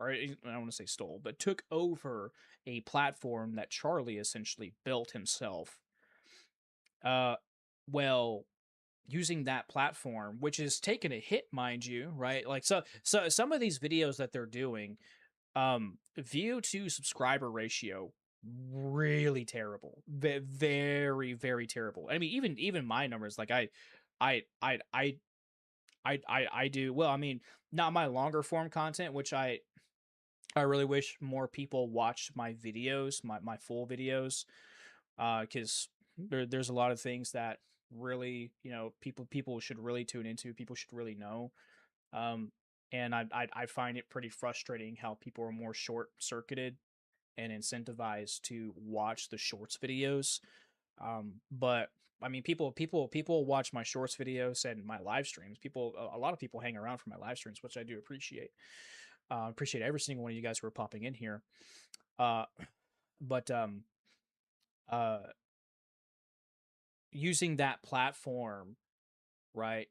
or I don't want to say stole, but took over a platform that Charlie essentially built himself. Uh, well, using that platform, which is taking a hit, mind you, right? Like so some of these videos that they're doing, view to subscriber ratio really terrible, very very terrible. I mean, even my numbers, like I I I I do well. I mean, not my longer form content, which I really wish more people watched my videos, my full videos, because there's a lot of things that really, people should really tune into. People should really know. Um, and I find it pretty frustrating how people are more short circuited and incentivized to watch the shorts videos. But I mean, people watch my shorts videos and my live streams. A lot of people hang around for my live streams, which I do appreciate. Appreciate every single one of you guys who are popping in here. Uh, but uh, using that platform, right,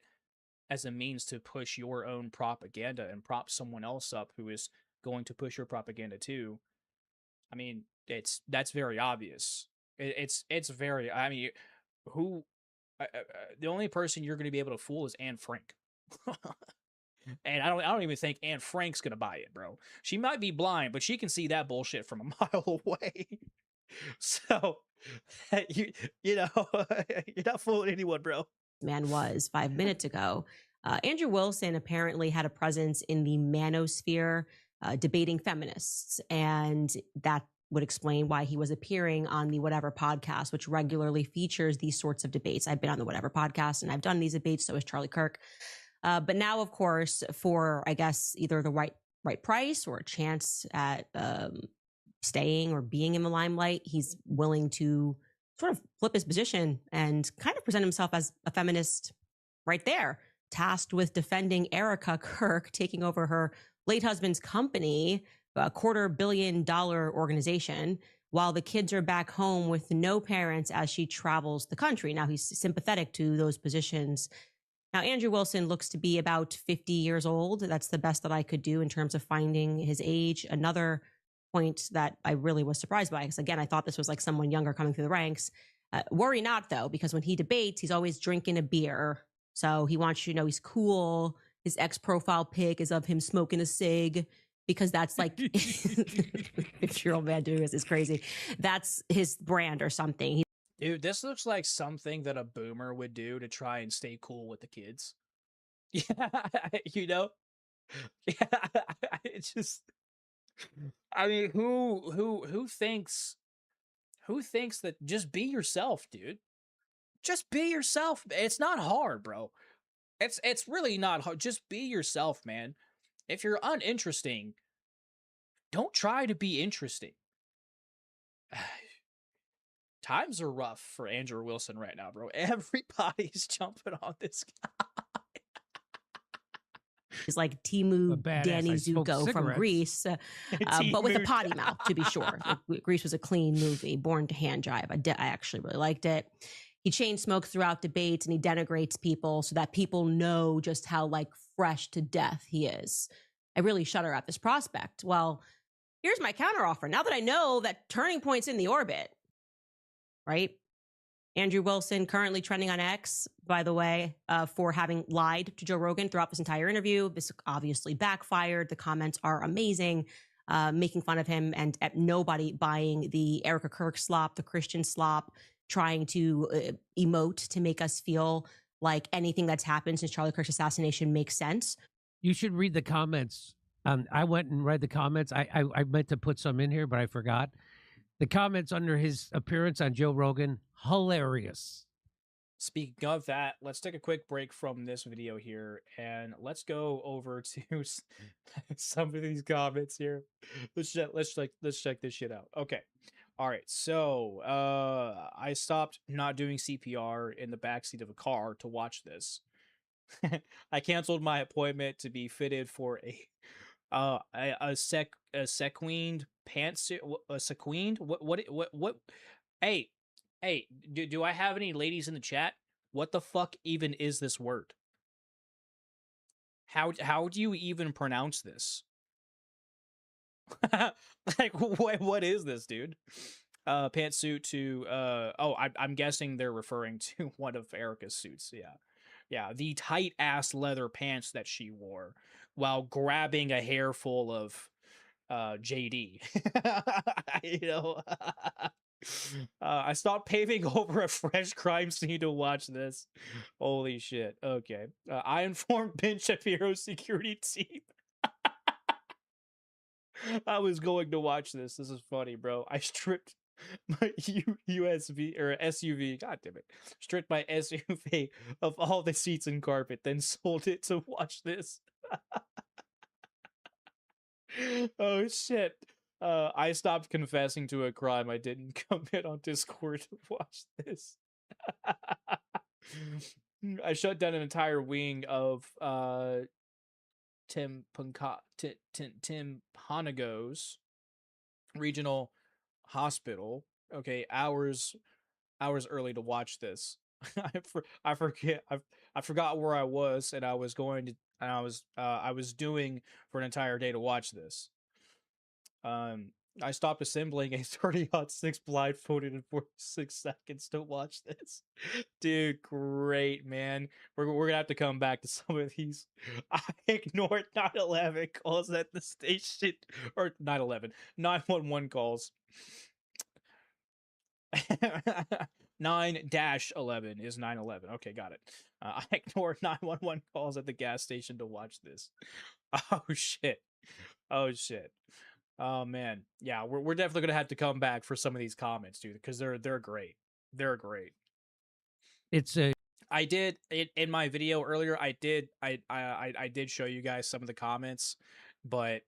as a means to push your own propaganda and prop someone else up who is going to push your propaganda too. I mean, that's very obvious. It's very. I mean, who the only person you're going to be able to fool is Anne Frank. And I don't even think Anne Frank's going to buy it, bro. She might be blind, but she can see that bullshit from a mile away. So you know, you're not fooling anyone, bro. man was 5 minutes ago. Andrew Wilson apparently had a presence in the manosphere debating feminists, and that would explain why he was appearing on the Whatever podcast, which regularly features these sorts of debates. I've been on the Whatever podcast and I've done these debates, so has Charlie Kirk. But now, of course, for, I guess, either the right price or a chance at staying or being in the limelight, he's willing to sort of flip his position and kind of present himself as a feminist right there, tasked with defending Erica Kirk, taking over her late husband's company, a $250 million organization, while the kids are back home with no parents as she travels the country. Now, he's sympathetic to those positions. Now, Andrew Wilson looks to be about 50 years old. That's the best that I could do in terms of finding his age. Another point that I really was surprised by, because again, I thought this was like someone younger coming through the ranks. Worry not, though, because when he debates, he's always drinking a beer. So he wants you to know he's cool. His ex-profile pic is of him smoking a cig, because that's like 50-year-old man doing this is crazy. That's his brand or something. Dude, this looks like something that a boomer would do to try and stay cool with the kids. Yeah, you know? Yeah, it's just, I mean, who thinks that just be yourself, dude? Just be yourself. It's not hard, bro. It's really not hard. Just be yourself, man. If you're uninteresting, don't try to be interesting. Times are rough for Andrew Wilson right now, bro. Everybody's jumping on this guy. He's like Timu Danny Zuko from Greece, but with a potty mouth, to be sure. Greece was a clean movie, Born to Hand Drive. I actually really liked it. He chain smokes throughout debates and he denigrates people so that people know just how like fresh to death he is. I really shudder at this prospect. Well, here's my counteroffer. Now that I know that Turning Point's in the orbit, right? Andrew Wilson, currently trending on X, by the way, for having lied to Joe Rogan throughout this entire interview. This obviously backfired. The comments are amazing, making fun of him, and nobody buying the Erica Kirk slop, the Christian slop, trying to emote to make us feel like anything that's happened since Charlie Kirk's assassination makes sense. You should read the comments. I went and read the comments. I meant to put some in here, but I forgot. The comments under his appearance on Joe Rogan, hilarious. Speaking of that, let's take a quick break from this video here and let's go over to some of these comments here. Let's check this shit out. Okay. All right. So, I stopped not doing CPR in the backseat of a car to watch this. I canceled my appointment to be fitted for a sequined pantsuit. A sequined? What? Hey, do I have any ladies in the chat? What the fuck even is this word? How do you even pronounce this? Like, what is this, dude? Pantsuit to I'm guessing they're referring to one of Erica's suits. Yeah, the tight ass leather pants that she wore while grabbing a hair full of JD. You know, I stopped paving over a fresh crime scene to watch this. Holy shit. Okay. I informed Ben Shapiro's security team. I was going to watch this. This is funny, bro. I stripped my USB or SUV. God damn it. Stripped my SUV of all the seats and carpet, then sold it to watch this. Oh shit. I stopped confessing to a crime I didn't commit on Discord to watch this. I shut down an entire wing of Tim Hanago's regional hospital. Okay, hours early to watch this. I forgot where I was, and I was doing for an entire day to watch this. I stopped assembling a 30-06 blindfolded in 46 seconds to watch this. Dude, great, man. We're gonna have to come back to some of these. I ignored 911 calls at the station, or 911, 911 calls. 9-11 is 911. Okay, got it. I ignored 911 calls at the gas station to watch this. Oh shit. Oh shit. Oh man. Yeah, we're definitely gonna have to come back for some of these comments, dude, because they're great. They're great. I did it in my video earlier. I did show you guys some of the comments, but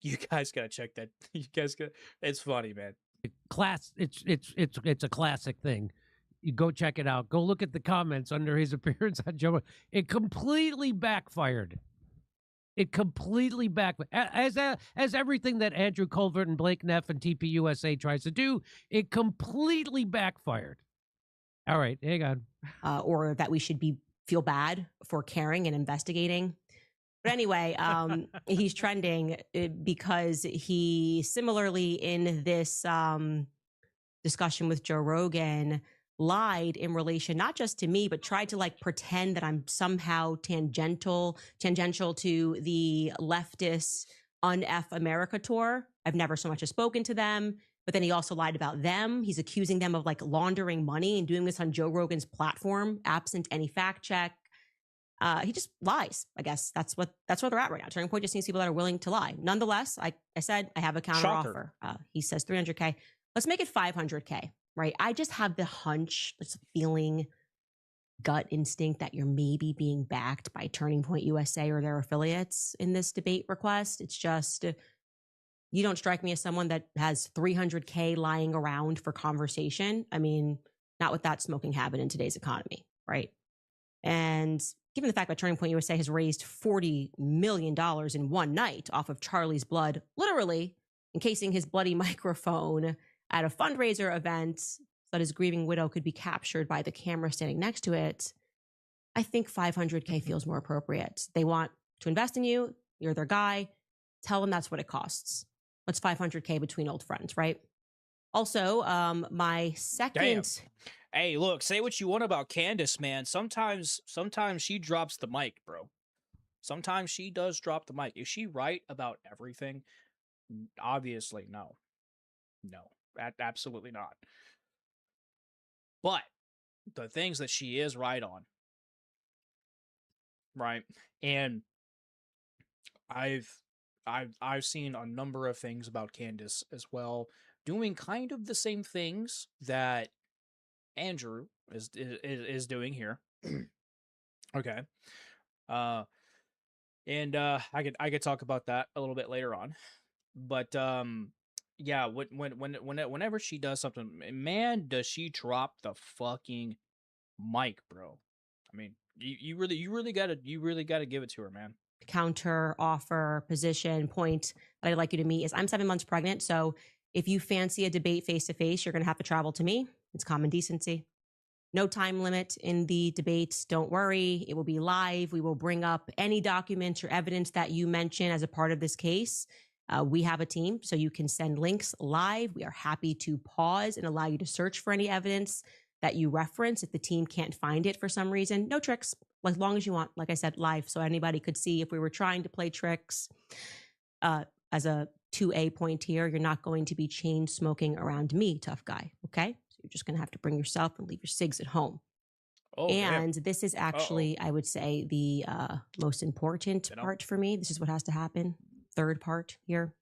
you guys gotta check that. You guys got. It's funny, man. It's a classic thing. You go check it out. Go look at the comments under his appearance on Joe. It completely backfired. It completely backfired. As everything that Andrew Colvert and Blake Neff and TPUSA tries to do, it completely backfired. All right, hang on. Or that we should feel bad for caring and investigating. But anyway, he's trending because he similarly in this discussion with Joe Rogan lied in relation not just to me, but tried to like pretend that I'm somehow tangential to the leftist Un-F America tour. I've never so much as spoken to them, but then he also lied about them. He's accusing them of like laundering money and doing this on Joe Rogan's platform, absent any fact check. He just lies. I guess that's where they're at right now. Turning Point just needs people that are willing to lie. Nonetheless, I said I have a counter offer. He says 300K. Let's make it 500K. Right? I just have the hunch, this feeling, gut instinct that you're maybe being backed by Turning Point USA or their affiliates in this debate request. It's just, you don't strike me as someone that has 300K lying around for conversation. I mean, not with that smoking habit in today's economy, right? And given the fact that Turning Point USA has raised $40 million in one night off of Charlie's blood, literally encasing his bloody microphone at a fundraiser event so that his grieving widow could be captured by the camera standing next to it, I think 500K feels more appropriate. They want to invest in you. You're their guy. Tell them that's what it costs. What's 500K between old friends, right? Also, my second... Hey, look, say what you want about Candace, man. Sometimes she drops the mic, bro. Sometimes she does drop the mic. Is she right about everything? Obviously, no. No, absolutely not. But the things that she is right on, right? And I've I've seen a number of things about Candace as well, doing kind of the same things that Andrew is doing here. Okay. Uh I could talk about that a little bit later on. But yeah, whenever she does something, man, does she drop the fucking mic, bro. I mean, you really gotta give it to her, man. Counter offer position point that I'd like you to meet is I'm 7 months pregnant. So if you fancy a debate face to face, you're going to have to travel to me. It's common decency. No time limit in the debates. Don't worry. It will be live. We will bring up any documents or evidence that you mention as a part of this case. We have a team, so you can send links live. We are happy to pause and allow you to search for any evidence that you reference if the team can't find it for some reason. No tricks, as long as you want. Like I said, live, so anybody could see if we were trying to play tricks. As a 2A point here, you're not going to be chain smoking around me, tough guy, okay? So you're just going to have to bring yourself and leave your cigs at home. Oh, and this is actually, I would say, the most important part for me. This is what has to happen. Third part here.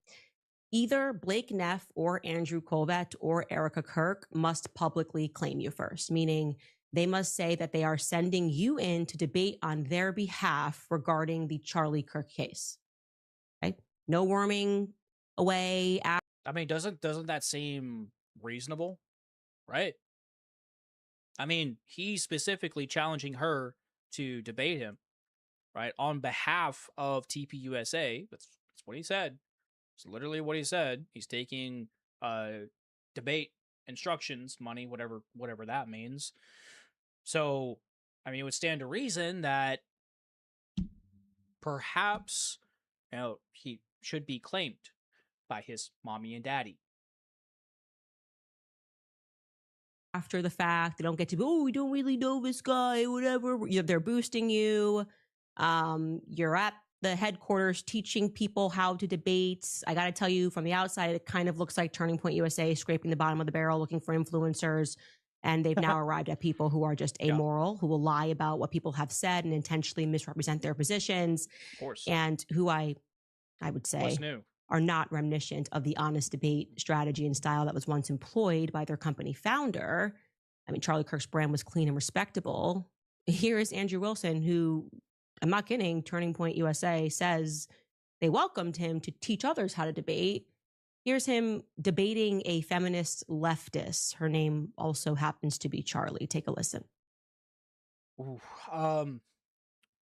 Either Blake Neff or Andrew Colvett or Erica Kirk must publicly claim you first, meaning they must say that they are sending you in to debate on their behalf regarding the Charlie Kirk case. Okay? No worming away. I mean, doesn't that seem reasonable? Right? I mean, he's specifically challenging her to debate him, right? On behalf of TPUSA. That's what he said. It's literally what he said. He's taking debate instructions, money, whatever that means. So, I mean, it would stand to reason that perhaps, he should be claimed by his mommy and daddy. After the fact, they don't get to be, oh, we don't really know this guy, whatever. They're boosting you. You're at the headquarters teaching people how to debate. I got to tell you, from the outside, it kind of looks like Turning Point USA scraping the bottom of the barrel looking for influencers. And they've now arrived at people who are just amoral, who will lie about what people have said and intentionally misrepresent their positions. Of course. And who I would say are not reminiscent of the honest debate strategy and style that was once employed by their company founder. I mean, Charlie Kirk's brand was clean and respectable. Here is Andrew Wilson, who, I'm not kidding, Turning Point USA says they welcomed him to teach others how to debate. Here's him debating a feminist leftist. Her name also happens to be Charlie. Take a listen. Ooh,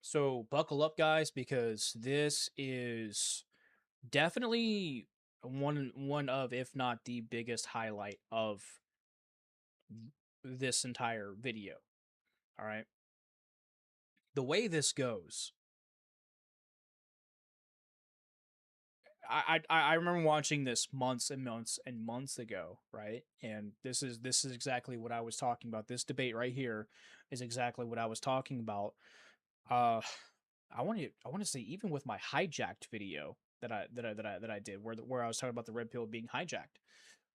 so buckle up, guys, because this is definitely one of, if not the biggest highlight of this entire video. All right. The way this goes, I remember watching this months and months and months ago, right? And this is exactly what I was talking about. This debate right here is exactly what I was talking about. I want to say, even with my hijacked video that I did, where I was talking about the red pill being hijacked,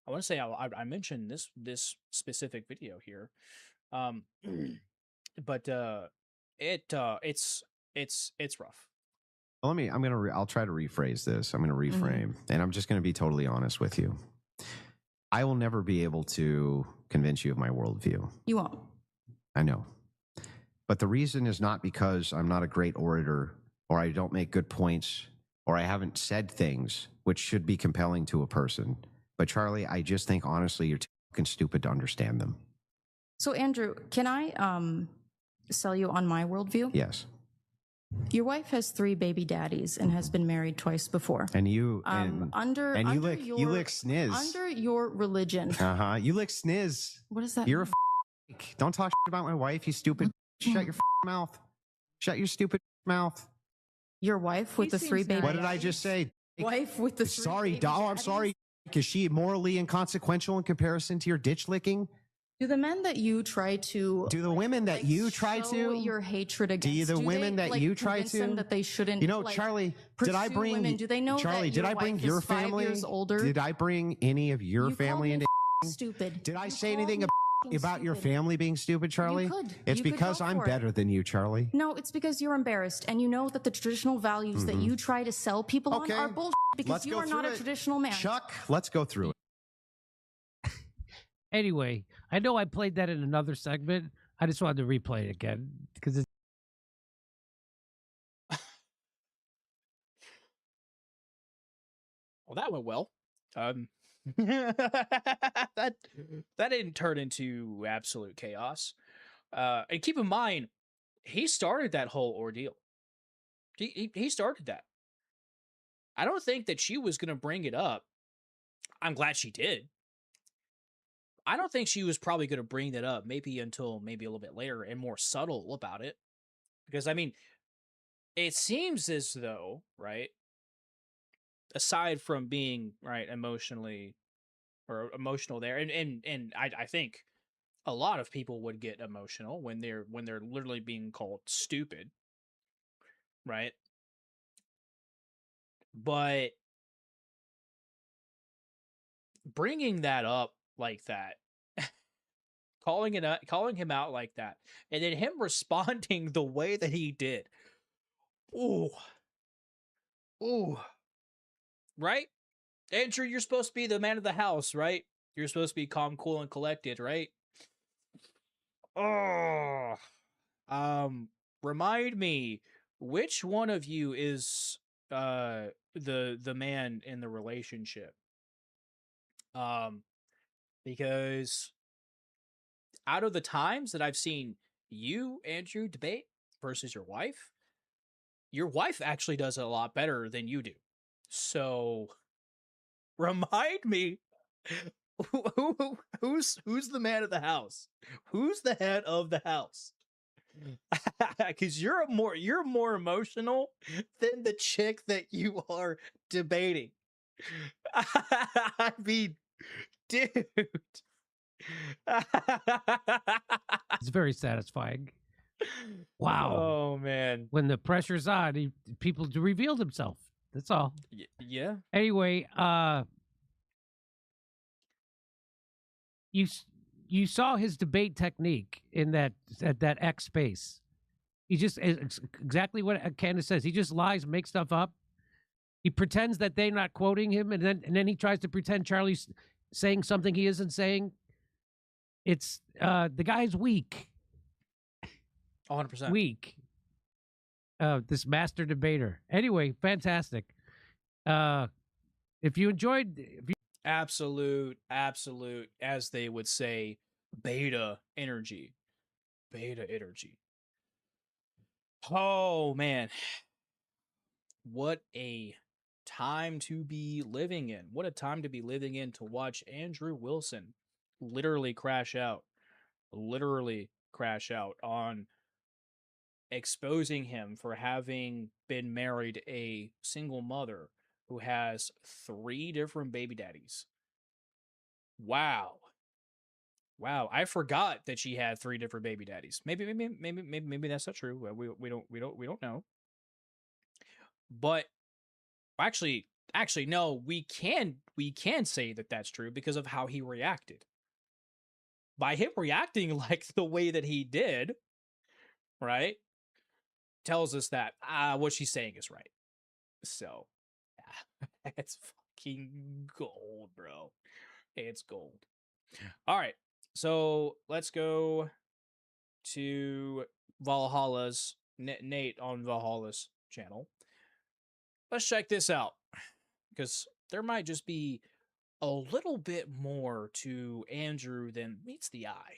I want to say I mentioned this specific video here, but it's rough. Well, I'll try to rephrase this. I'm going to reframe, and I'm just going to be totally honest with you. I will never be able to convince you of my worldview. You won't. I know. But the reason is not because I'm not a great orator, or I don't make good points, or I haven't said things which should be compelling to a person. But Charlie, I just think, honestly, you're too fucking stupid to understand them. So, Andrew, can I sell you on my worldview? Yes. Your wife has 3 baby daddies and has been married twice before. And you you lick sniz under your religion. You lick sniz. What does that? You're a don't talk about my wife. You stupid. Shut your mouth. Shut your stupid mouth. Your wife with the 3 baby. What did I just say? Wife with the 3 sorry, baby doll. I'm sorry. Is she morally inconsequential in comparison to your ditch licking? Do the men that you try to Do the women that you try show to? your hatred against? Do the women they, that you try convince them to? that they shouldn't? You know, like, Charlie, did I pursue bring women? Do they know Charlie? that Did your I bring wife your is 5 family? years older? Did I bring any of your You called family me into? stupid. Did I You say called anything me about your stupid. family being stupid, Charlie? could. It's You could because go I'm for it. better than you, Charlie. No, it's because you're embarrassed and you know that the traditional values that you try to sell people Okay. on are bullshit because Let's you go are not through a it. traditional man. Chuck, let's go through it. Anyway, I know I played that in another segment. I just wanted to replay it again because it's Well, that went well. That didn't turn into absolute chaos. And keep in mind, he started that whole ordeal. He started that. I don't think that she was going to bring it up. I'm glad she did. I don't think she was probably going to bring that up maybe until maybe a little bit later and more subtle about it. Because, I mean, it seems as though, right, aside from being, right, emotionally or emotional there, and I think a lot of people would get emotional when they're literally being called stupid, right? But bringing that up like that, calling him out like that, and then him responding the way that he did, ooh, right? Andrew, you're supposed to be the man of the house, right? You're supposed to be calm, cool, and collected, right? Oh, remind me, which one of you is the man in the relationship? Because out of the times that I've seen you, Andrew, debate versus your wife actually does it a lot better than you do. So remind me who's the man of the house? Who's the head of the house? Because you're more emotional than the chick that you are debating. I mean, dude. it's very satisfying. Wow. Oh man. When the pressure's on, people to reveal themselves. That's all. Yeah. Anyway, you saw his debate technique in that X space. He just exactly what Candace says. He just lies, makes stuff up. He pretends that they're not quoting him, and then he tries to pretend Charlie's saying something he isn't saying. It's the guy's weak. 100%. Weak. This master debater. Anyway, fantastic. If you enjoyed, Absolute, as they would say, beta energy. Beta energy. Oh man. What a time to be living in. What a time to be living in to watch Andrew Wilson literally crash out on exposing him for having been married a single mother who has 3 different baby daddies. Wow. I forgot that she had 3 different baby daddies. Maybe that's not true. We don't know. But actually no, we can say that that's true because of how he reacted. By him reacting like the way that he did, right? Tells us that what she's saying is right. So, yeah, it's fucking gold, bro. It's gold. All right. So, let's go to Valhalla's Nate on Valhalla's channel. Let's check this out because there might just be a little bit more to Andrew than meets the eye.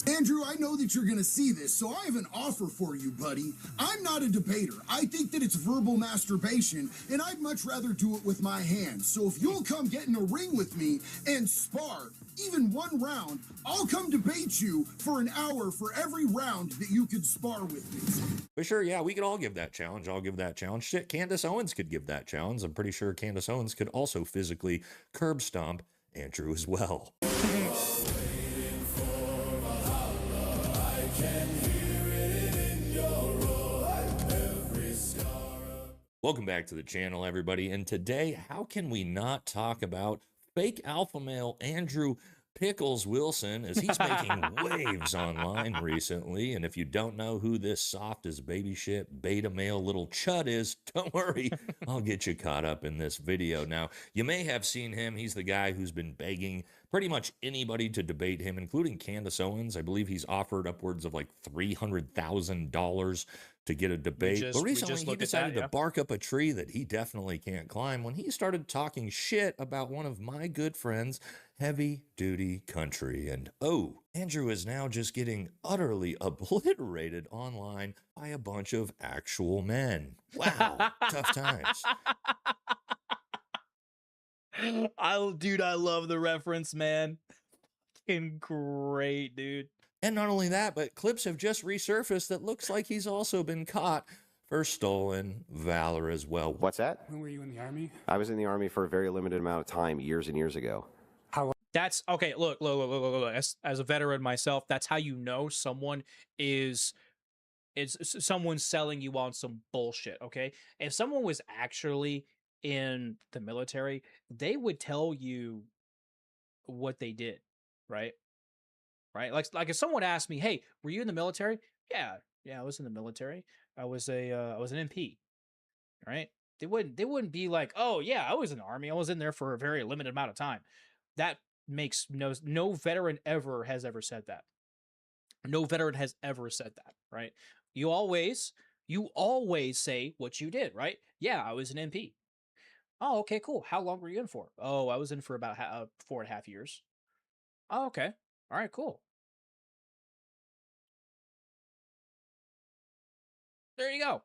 Andrew, I know that you're going to see this, so I have an offer for you, buddy. I'm not a debater. I think that it's verbal masturbation, and I'd much rather do it with my hands. So if you'll come get in a ring with me and spar, even 1 round, I'll come debate you for an hour for every round that you could spar with me. But sure, yeah, we could all give that challenge. I'll give that challenge. Shit, Candace Owens could give that challenge. I'm pretty sure Candace Owens could also physically curb stomp Andrew as well. Welcome back to the channel, everybody. And today, how can we not talk about fake alpha male Andrew Pickles Wilson, as he's making waves online recently? And if you don't know who this soft as baby shit beta male little chud is, don't worry, I'll get you caught up in this video. Now, you may have seen him. He's the guy who's been begging pretty much anybody to debate him, including Candace Owens. I believe he's offered upwards of like $300,000 to get a debate. But recently he decided to bark up a tree that he definitely can't climb when he started talking shit about one of my good friends, Heavy Duty Country. And oh, Andrew is now just getting utterly obliterated online by a bunch of actual men. Wow, tough times. Dude, I love the reference, man. Fucking great, dude. And not only that, but clips have just resurfaced that looks like he's also been caught for stolen valor as well. What's that? When were you in the Army? I was in the Army for a very limited amount of time, years and years ago. That's okay. Look. As a veteran myself, that's how you know someone is someone selling you on some bullshit. Okay, if someone was actually in the military, they would tell you what they did, right? Right? Like if someone asked me, "Hey, were you in the military?" Yeah, I was in the military. I was an MP, right? They wouldn't be like, "Oh yeah, I was in the Army. I was in there for a very limited amount of time." That makes no veteran has ever said that. No veteran has ever said that, right? You always say what you did, right? Yeah, I was an MP. Oh, okay, cool. How long were you in for? Oh, I was in for about 4.5 years. Oh, okay. All right, cool. There you go.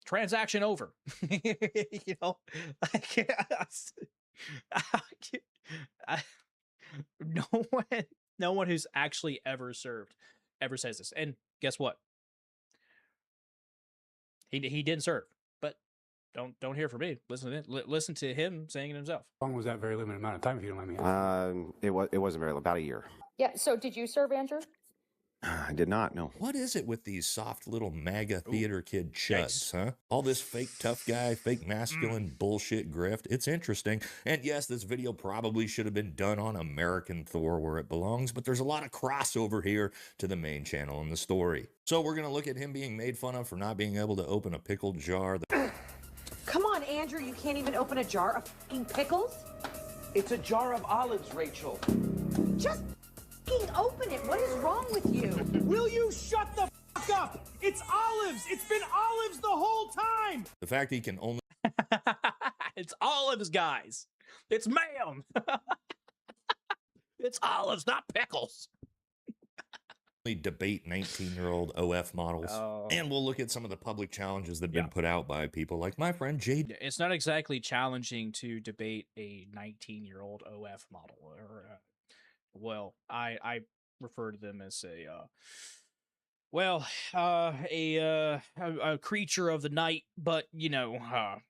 Transaction over. You know, no one who's actually ever served ever says this. And guess what? He didn't serve, but don't hear from me. Listen to him saying it himself. How long was that very limited amount of time, if you don't mind me asking? It wasn't very long, about a year. Yeah, so did you serve, Andrew? I did not, no. What is it with these soft little MAGA theater kid chuds, huh? All this fake tough guy, fake masculine bullshit grift. It's interesting. And yes, this video probably should have been done on American Thor where it belongs, but there's a lot of crossover here to the main channel in the story. So we're going to look at him being made fun of for not being able to open a pickled jar. Come on, Andrew, you can't even open a jar of fucking pickles? It's a jar of olives, Rachel. Just open it. What is wrong with you? Will you shut the fuck up? It's olives. It's been olives the whole time. The fact he can only... It's olives, guys. It's ma'am. It's olives, not pickles. Debate 19-year-old OF models. And we'll look at some of the public challenges that have been put out by people like my friend Jade. It's not exactly challenging to debate a 19-year-old OF model. Well, I refer to them as a creature of the night, but you know, I'm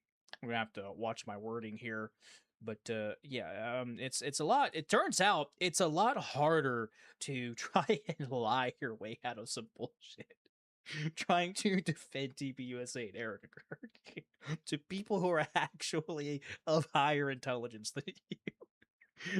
gonna have to watch my wording here. But it's a lot. It turns out it's a lot harder to try and lie your way out of some bullshit. Trying to defend TPUSA and Erica Kirk to people who are actually of higher intelligence than you.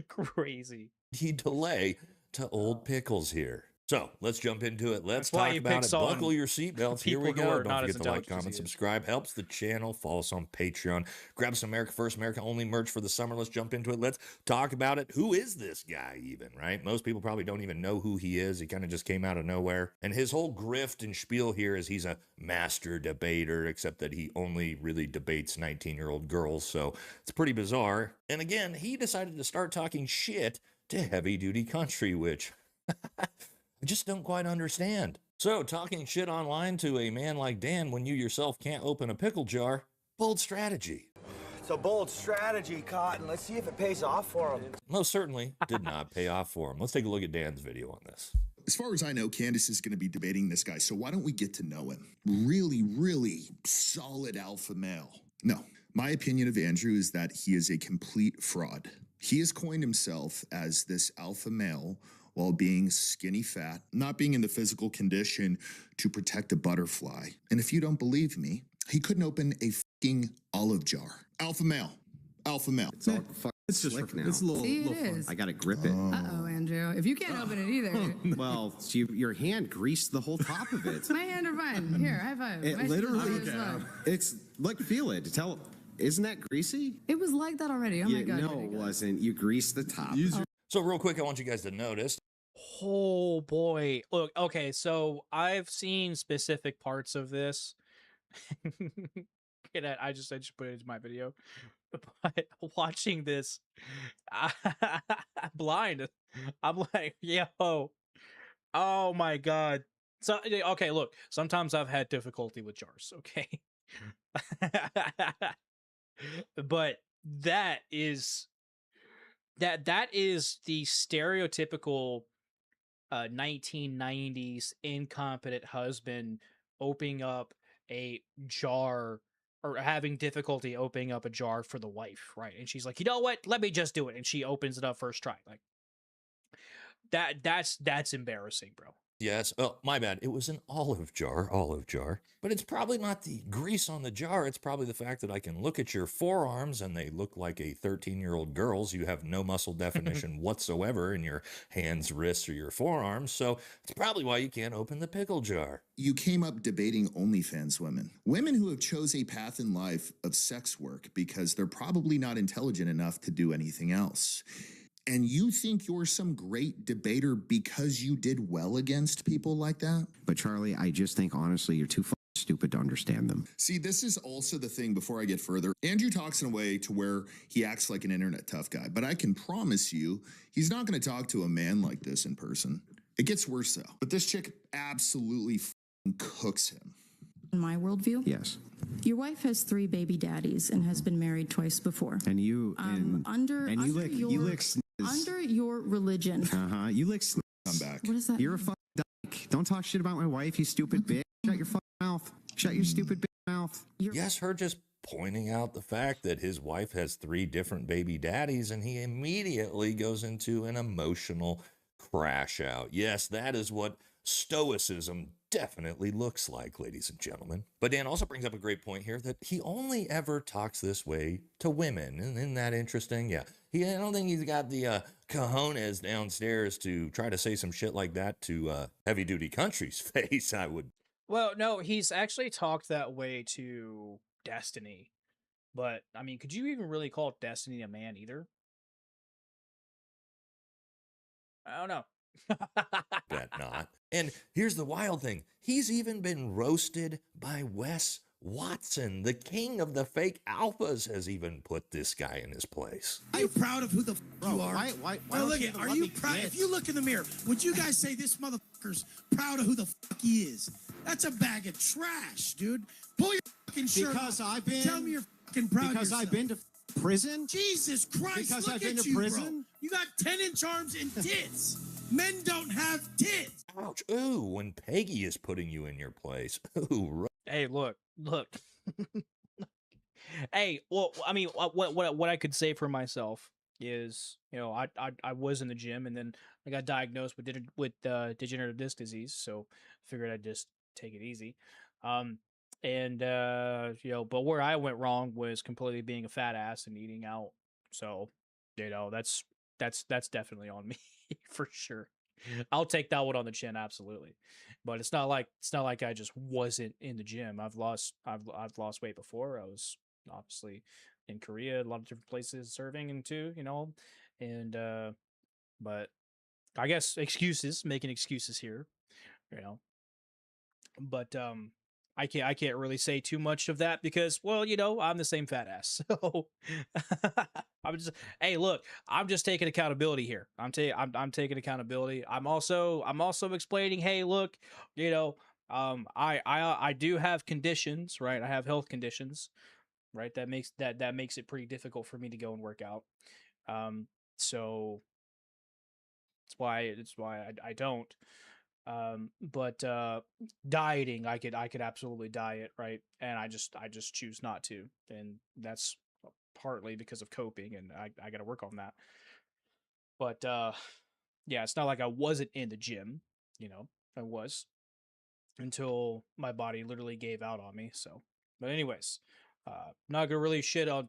Crazy. He delay to old pickles here. So let's jump into it. Let's That's why talk you about pick it. on Buckle your seatbelts. Here we people who go. are Don't not as forget to like, intelligent as comment, he is. subscribe. Helps the channel. Follow us on Patreon. Grab some America First, America Only merch for the summer. Let's jump into it. Let's talk about it. Who is this guy even, right? Most people probably don't even know who he is. He kind of just came out of nowhere. And his whole grift and spiel here is he's a master debater, except that he only really debates 19-year-old girls. So it's pretty bizarre. And again, he decided to start talking shit to Heavy Duty Country, which... I just don't quite understand. So, talking shit online to a man like Dan when you yourself can't open a pickle jar, bold strategy. It's a bold strategy, Cotton. Let's see if it pays off for him. Most certainly did not pay off for him. Let's take a look at Dan's video on this. As far as I know, Candace is going to be debating this guy, so why don't we get to know him? Really, really solid alpha male. No, my opinion of Andrew is that he is a complete fraud. He has coined himself as this alpha male while being skinny fat, not being in the physical condition to protect a butterfly. And if you don't believe me, he couldn't open a fucking olive jar. Alpha male. Alpha male. It's all fucking slick now. It's a little, See, it little fun. I gotta grip it. Uh-oh, Andrew. If you can't open it either. Well, your hand greased the whole top of it. My hand are fine. Here, high five. It My literally, shoes are slow. it's look, feel it. Isn't that greasy? It was like that already. Oh my God. No, it wasn't. You greased the top. So real quick, I want you guys to notice. Oh boy. Look, okay, so I've seen specific parts of this. And I just put it into my video. But watching this, I'm blind. I'm like, yo, oh my God. So okay, look, sometimes I've had difficulty with jars, okay? But that is the stereotypical 1990s incompetent husband opening up a jar or having difficulty opening up a jar for the wife, right? And she's like, you know what? Let me just do it. And she opens it up first try. Like that's embarrassing, bro. Yes. Oh, my bad. It was an olive jar. But it's probably not the grease on the jar. It's probably the fact that I can look at your forearms and they look like a 13-year-old girl's. You have no muscle definition whatsoever in your hands, wrists, or your forearms. So it's probably why you can't open the pickle jar. You came up debating OnlyFans women. Women who have chose a path in life of sex work because they're probably not intelligent enough to do anything else. And you think you're some great debater because you did well against people like that? But Charlie, I just think honestly, you're too stupid to understand them. See, this is also the thing before I get further. Andrew talks in a way to where he acts like an internet tough guy, but I can promise you he's not going to talk to a man like this in person. It gets worse though. But this chick absolutely cooks him. In my worldview? Yes. Your wife has 3 baby daddies and has been married twice before. And you under your religion. You lick. Come back. What is that? You're a fucking dyke. Don't talk shit about my wife, you stupid bitch. Shut your fucking mouth. Shut your stupid bitch mouth. Yes, her just pointing out the fact that his wife has 3 different baby daddies, and he immediately goes into an emotional crash out. Yes, that is what stoicism definitely looks like, ladies and gentlemen. But Dan also brings up a great point here that he only ever talks this way to women. Isn't that interesting? Yeah. I don't think he's got the cojones downstairs to try to say some shit like that to Heavy Duty Country's face, I would. Well, no, he's actually talked that way to Destiny. But, I mean, could you even really call Destiny a man either? I don't know. Bet not. And here's the wild thing. He's even been roasted by Wes Watson. The king of the fake alphas has even put this guy in his place. Are you proud of who the you are? Why look at, are you proud? If you look in the mirror, would you guys say this motherfucker's proud of who the fuck he is? That's a bag of trash, dude. Pull your fucking shirt Because off. I've been. Tell me you're fucking proud Because of yourself. I've been to prison. Jesus Christ, Because look I've been at to you, prison. bro. You got 10-inch arms and tits. Men don't have tits. Ouch. Ooh, when Peggy is putting you in your place. Ooh. Hey, look. Hey, well, I mean, what I could say for myself is, you know, I was in the gym and then I got diagnosed with degenerative disc disease, so I figured I'd just take it easy. You know, but where I went wrong was completely being a fat ass and eating out. So, you know, that's definitely on me for sure. I'll take that one on the chin, absolutely. But it's not like I just wasn't in the gym. I've lost weight before. I was obviously in Korea, a lot of different places serving and too, you know, and but I guess making excuses here, you know. But I can't really say too much of that because, well, you know, I'm the same fat ass. So hey, look, I'm just taking accountability here. I'm taking accountability. I'm also explaining, hey, look, you know, I do have conditions, right? I have health conditions, right? That makes it pretty difficult for me to go and work out. So it's why I don't. But dieting, I could absolutely diet, right? And I just choose not to, and that's partly because of coping, and I got to work on that. But yeah, it's not like I wasn't in the gym, you know, I was until my body literally gave out on me. So, but anyways, not gonna really shit on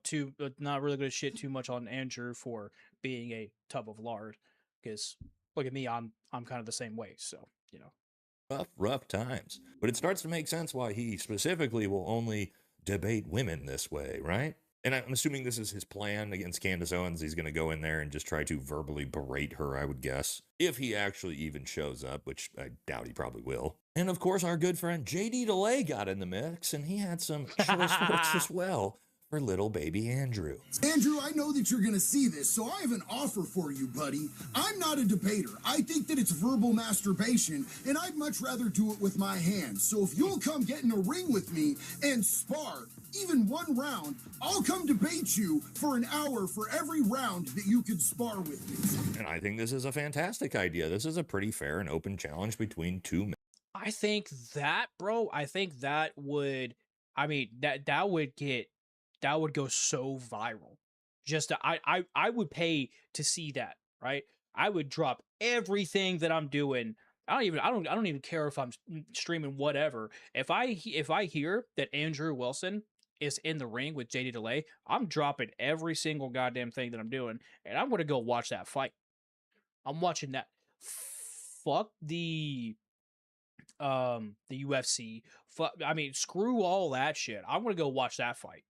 not really gonna shit too much on Andrew for being a tub of lard, because look at me, I'm kind of the same way. So, you know, rough times. But it starts to make sense why he specifically will only debate women this way, right? And I'm assuming this is his plan against Candace Owens. He's going to go in there and just try to verbally berate her, I would guess, if he actually even shows up, which I doubt he probably will. And of course, our good friend JD DeLay got in the mix, and he had some choice words as well for little baby Andrew. Andrew, I know that you're going to see this, so I have an offer for you, buddy. I'm not a debater. I think that it's verbal masturbation, and I'd much rather do it with my hands. So if you'll come get in a ring with me and spar, even one round, I'll come debate you for an hour for every round that you could spar with me. And I think this is a fantastic idea. This is a pretty fair and open challenge between two men. I think that, bro, I think that would, I mean, that would go so viral. Just I would pay to see that, right? I would drop everything that I'm doing. I don't even care if I'm streaming whatever. If I hear that Andrew Wilson is in the ring with JD DeLay, I'm dropping every single goddamn thing that I'm doing, and I'm gonna go watch that fight. I'm watching that. Fuck the UFC. I mean, screw all that shit. I'm gonna go watch that fight.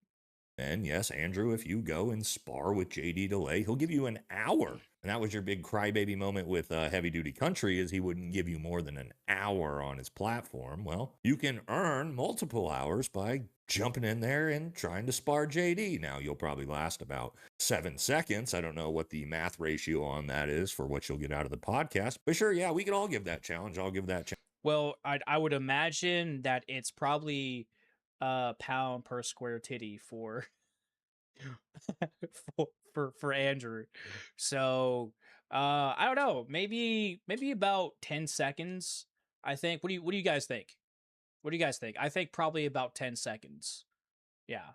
And yes, Andrew, if you go and spar with JD DeLay, he'll give you an hour. And that was your big crybaby moment with Heavy Duty Country, is he wouldn't give you more than an hour on his platform. Well, you can earn multiple hours by jumping in there and trying to spar JD. Now, you'll probably last about 7 seconds. I don't know what the math ratio on that is for what you'll get out of the podcast. But sure, yeah, we could all give that challenge. I'll give that challenge. Well, I would imagine that it's probably pound per square titty for for Andrew. So I don't know, maybe about 10 seconds. I think. What do you guys think? What do you guys think? I think probably about 10 seconds. Yeah.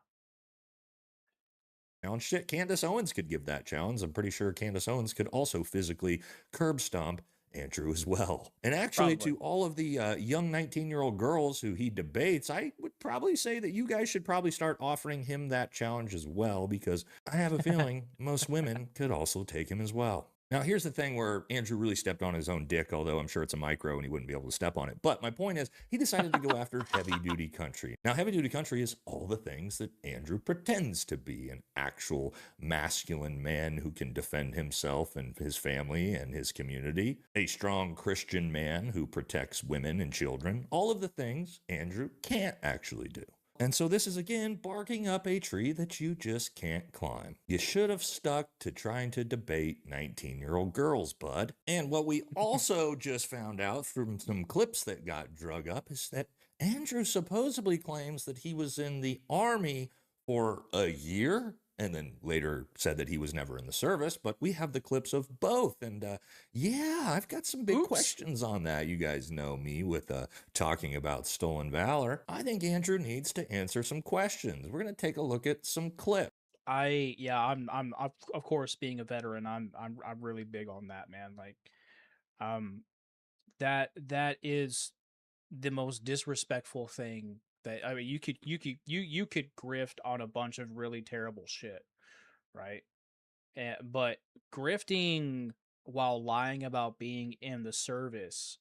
Shit, Candace Owens could give that challenge. I'm pretty sure Candace Owens could also physically curb stomp Andrew as well. And actually, to all of the young 19-year-old girls who he debates, I would probably say that you guys should probably start offering him that challenge as well, because I have a feeling most women could also take him as well. Now, here's the thing where Andrew really stepped on his own dick, although I'm sure it's a micro and he wouldn't be able to step on it. But my point is, he decided to go after Heavy Duty Country. Now, Heavy Duty Country is all the things that Andrew pretends to be: an actual masculine man who can defend himself and his family and his community, a strong Christian man who protects women and children, all of the things Andrew can't actually do. And so this is, again, barking up a tree that you just can't climb. You should have stuck to trying to debate 19-year-old girls, bud. And what we also just found out from some clips that got drug up is that Andrew supposedly claims that he was in the Army for a year, and then later said that he was never in the service. But we have the clips of both. And yeah, I've got some big questions on that. You guys know me with talking about stolen valor. I think Andrew needs to answer some questions. We're going to take a look at some clips. I'm of course, being a veteran, I'm really big on that, man. Like, that is the most disrespectful thing that, I mean, you could grift on a bunch of really terrible shit, right? But grifting while lying about being in the service,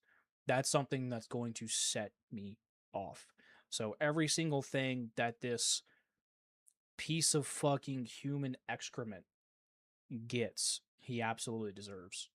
that's something that's going to set me off. So every single thing that this piece of fucking human excrement gets, he absolutely deserves.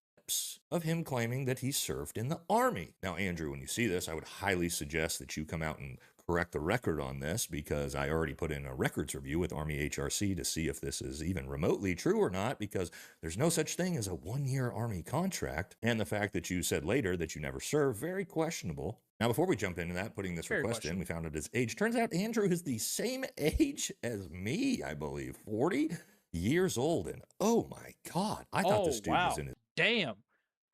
Of him claiming that he served in the Army. Now, Andrew, when you see this, I would highly suggest that you come out and correct the record on this, because I already put in a records review with Army HRC to see if this is even remotely true or not, because there's no such thing as a 1-year Army contract. And the fact that you said later that you never served, very questionable. Now, before we jump into that, putting this request in, we found out his age. Turns out Andrew is the same age as me, I believe, 40 years old. And oh my God, I thought this dude was in his... Damn.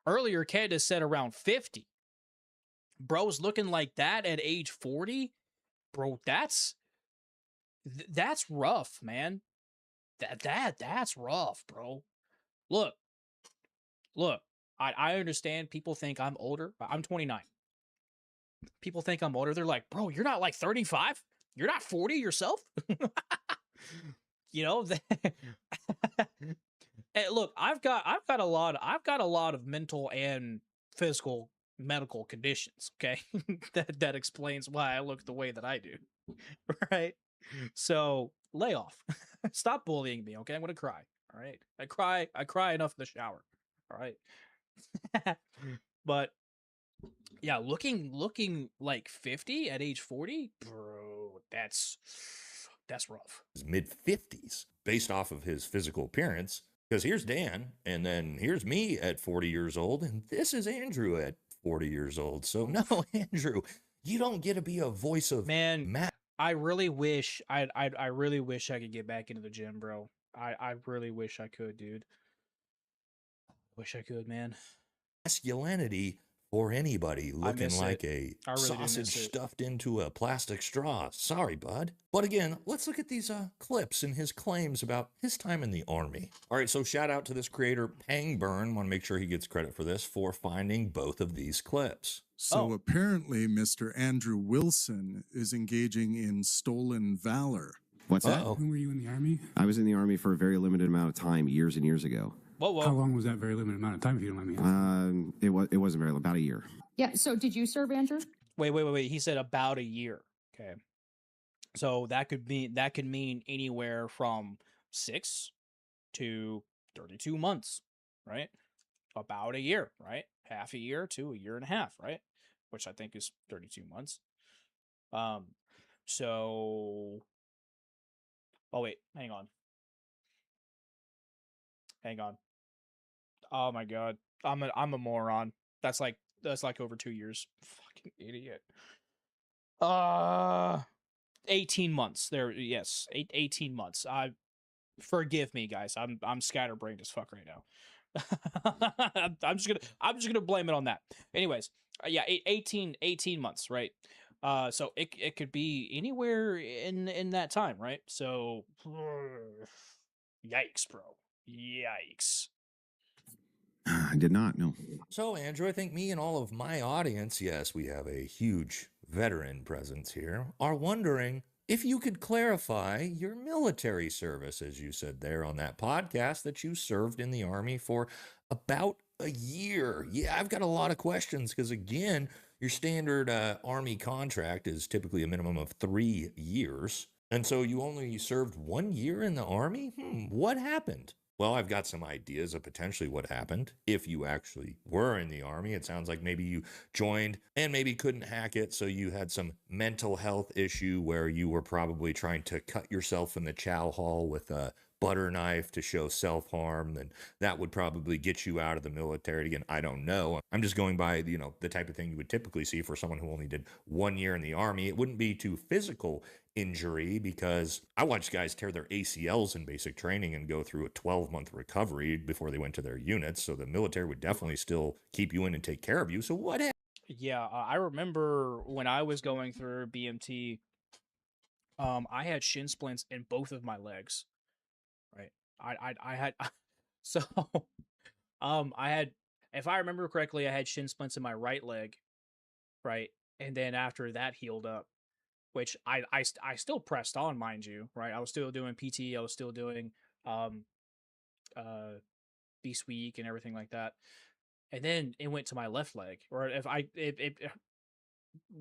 Earlier, Candace said around 50. Bro's looking like that at age 40? Bro, that's rough, man. That's rough, bro. Look. I understand people think I'm older. I'm 29. People think I'm older. They're like, bro, you're not like 35. You're not 40 yourself. You know, hey, look, I've got a lot of mental and physical medical conditions. Okay, that explains why I look the way that I do. Right. So lay off. Stop bullying me. Okay, I'm gonna cry. All right, I cry enough in the shower. All right. But yeah, looking like 50 at age 40, bro, that's rough. His mid 50s based off of his physical appearance. Because here's Dan, and then here's me at 40 years old, and this is Andrew at 40 years old. So no, Andrew, you don't get to be a voice of Man, I really wish I really wish I could get back into the gym, bro. I really wish I could, dude. Wish I could, man. masculinity for anybody looking miss like it. a I really do miss sausage it. stuffed into a plastic straw. Sorry, bud. But again, let's look at these clips and his claims about his time in the Army. All right, so shout out to this creator, Pangburn. Want to make sure he gets credit for this, for finding both of these clips. So apparently, Mr. Andrew Wilson is engaging in stolen valor. What's that? When were you in the Army? I was in the Army for a very limited amount of time, years and years ago. Whoa. How long was that very limited amount of time, if you don't mind me asking? It wasn't very long, about a year. Yeah. So did you serve, Andrew? Wait. He said about a year. Okay. So that could mean anywhere from 6 to 32 months, right? About a year, right? Half a year to a year and a half, right? Which I think is 32 months. So oh wait, hang on. Oh my god. I'm a moron. That's like over 2 years. Fucking idiot. 18 months. There, yes. 18 months. Forgive me, guys. I'm scatterbrained as fuck right now. I'm just gonna blame it on that. Anyways, yeah, 18 months, right? So it could be anywhere in that time, right? So yikes, bro. Yikes. I did not know. So, Andrew, I think me and all of my audience, yes, we have a huge veteran presence here, are wondering if you could clarify your military service, as you said there on that podcast, that you served in the Army for about a year. Yeah, I've got a lot of questions because, again, your standard Army contract is typically a minimum of 3 years. And so you only served 1 year in the Army? What happened? Well, I've got some ideas of potentially what happened if you actually were in the Army. It sounds like maybe you joined and maybe couldn't hack it, so you had some mental health issue where you were probably trying to cut yourself in the chow hall with a butter knife to show self-harm, then that would probably get you out of the military. Again, I don't know. I'm just going by, the type of thing you would typically see for someone who only did 1 year in the Army. It wouldn't be too physical injury because I watched guys tear their ACLs in basic training and go through a 12-month recovery before they went to their units. So the military would definitely still keep you in and take care of you. So what happened? Yeah, I remember when I was going through BMT, I had shin splints in both of my legs. Right. I had so I had, if I remember correctly, I had shin splints in my right leg, right? And then after that healed up, which I still pressed on, mind you, right? I was still doing PT, I was still doing Beast Week and everything like that. And then it went to my left leg, or if it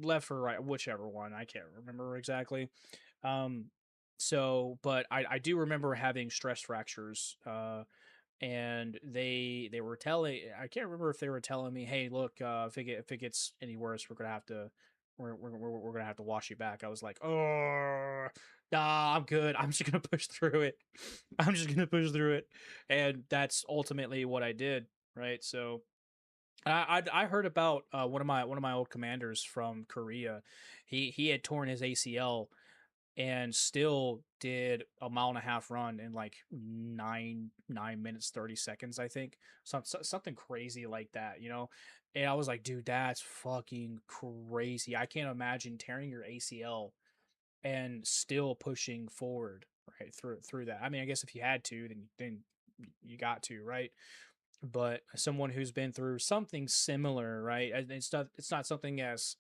left or right, whichever one, I can't remember exactly. So, but I do remember having stress fractures, and they were telling, I can't remember if they were telling me, hey, look, if it gets any worse, we're gonna have to wash you back. I was like, oh, nah, I'm good. I'm just gonna push through it. I'm just gonna push through it, and that's ultimately what I did, right? So I heard about one of my old commanders from Korea. He had torn his ACL and still did a 1.5 mile run in like 9 minutes 30 seconds, I think. Something crazy like that, you know. And I was like, dude, that's fucking crazy. I can't imagine tearing your ACL and still pushing forward right through that. I mean, I guess if you had to, then you got to, right? but someone who's been through something similar, right? And it's not something as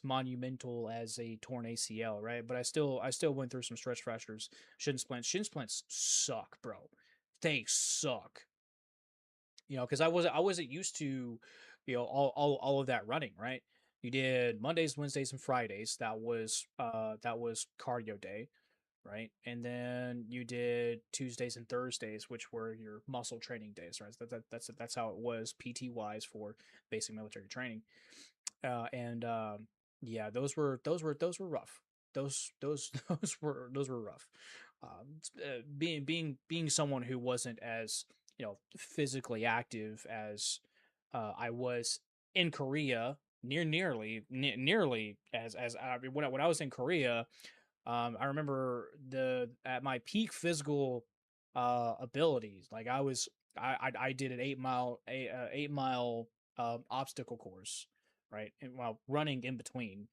monumental as a torn ACL, right? But I still went through some stress fractures, shin splints. Shin splints suck, bro. They suck. Because I wasn't used to, all of that running, right? You did Mondays, Wednesdays, and Fridays. That was cardio day, right? And then you did Tuesdays and Thursdays, which were your muscle training days, right? That's how it was PT wise for basic military training. And yeah, those were rough. Those were rough. Being someone who wasn't as physically active as I was in Korea, nearly as when I was in Korea. I remember at my peak physical abilities, like I did an 8 mile obstacle course, right, and while running in between.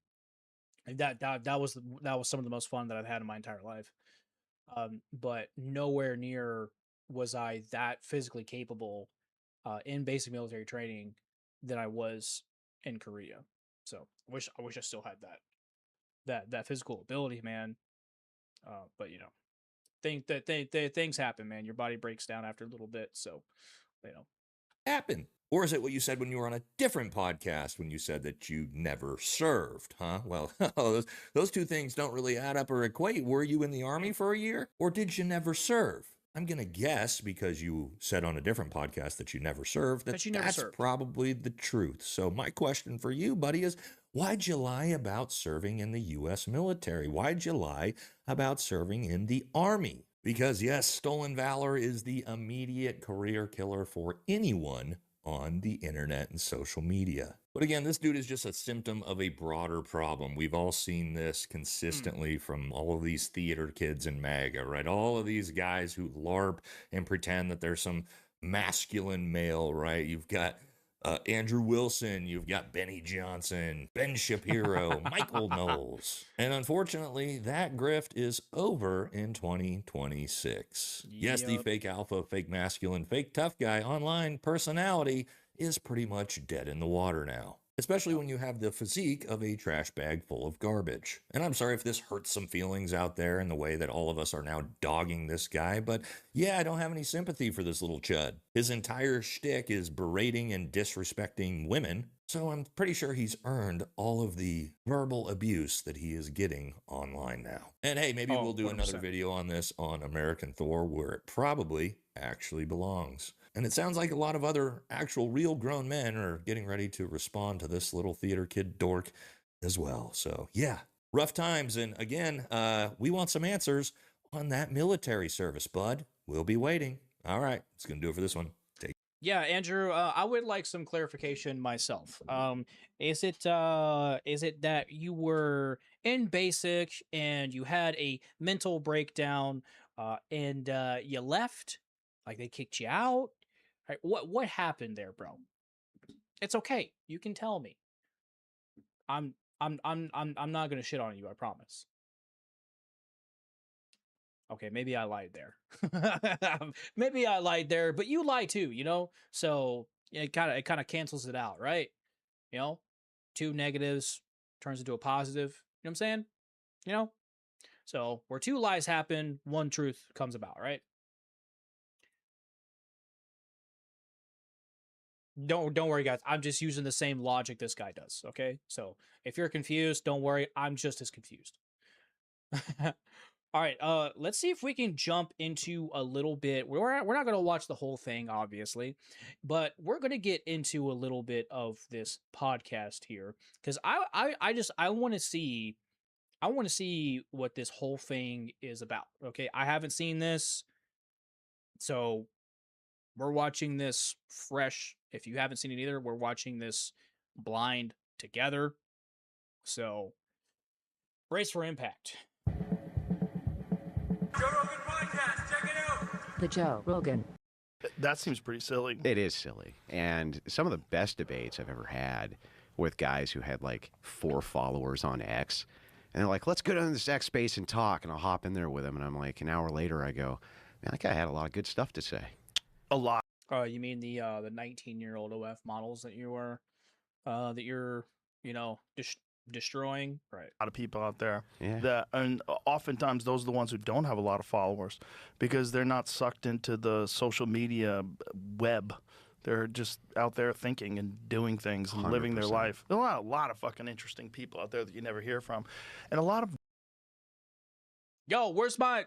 And that was some of the most fun that I've had in my entire life. But nowhere near was I that physically capable in basic military training than I was in Korea. So I wish I still had that physical ability, man. But things happen, man. Your body breaks down after a little bit, so you know. Happen. Or is it what you said when you were on a different podcast when you said that you never served, huh? Well, those two things don't really add up or equate. Were you in the Army for a year, or did you never serve? I'm going to guess, because you said on a different podcast that you never served, that's probably the truth. So my question for you, buddy, is why'd you lie about serving in the U.S. military? Why'd you lie about serving in the Army? Because yes, stolen valor is the immediate career killer for anyone on the internet and social media. But again, this dude is just a symptom of a broader problem. We've all seen this consistently from all of these theater kids in MAGA, right? All of these guys who LARP and pretend that they're some masculine male, right? You've got Andrew Wilson, you've got Benny Johnson, Ben Shapiro, Michael Knowles. And unfortunately, that grift is over in 2026. Yep. Yes, the fake alpha, fake masculine, fake tough guy online personality is pretty much dead in the water now. Especially when you have the physique of a trash bag full of garbage. And I'm sorry if this hurts some feelings out there in the way that all of us are now dogging this guy, but yeah, I don't have any sympathy for this little chud. His entire shtick is berating and disrespecting women, so I'm pretty sure he's earned all of the verbal abuse that he is getting online now. And hey, maybe we'll do 100%. Another video on this on American Thor where it probably actually belongs. And it sounds like a lot of other actual real grown men are getting ready to respond to this little theater kid dork as well. So yeah, rough times. And again, we want some answers on that military service, bud. We'll be waiting. All right, that's going to do it for this one. Yeah, Andrew, I would like some clarification myself. Is it that you were in basic and you had a mental breakdown and you left? Like they kicked you out? Right, what happened there, bro? It's okay. You can tell me. I'm not gonna shit on you. I promise. Okay, maybe I lied there. Maybe I lied there, but you lie too, So it kind of cancels it out, right? Two negatives turns into a positive. You know what I'm saying? So where two lies happen, one truth comes about, right? Don't worry, guys. I'm just using the same logic this guy does. Okay, so if you're confused, don't worry. I'm just as confused. All right. Let's see if we can jump into a little bit. We're not gonna watch the whole thing, obviously, but we're gonna get into a little bit of this podcast here because I want to see what this whole thing is about. Okay, I haven't seen this, so we're watching this fresh. If you haven't seen it either, we're watching this blind together. So, brace for impact. Joe Rogan podcast, check it out. The Joe Rogan. That seems pretty silly. It is silly. And some of the best debates I've ever had with guys who had like 4 followers on X. And they're like, let's go down to this X space and talk. And I'll hop in there with them. And I'm like, an hour later, I go, man, that guy had a lot of good stuff to say. A lot. You mean the 19-year-old OF models that you're destroying, right? A lot of people out there Yeah. that, and oftentimes those are the ones who don't have a lot of followers because they're not sucked into the social media web. They're just out there thinking and doing things and living their 100%. life. There are a lot of fucking interesting people out there that you never hear from, and a lot of Yo, where's my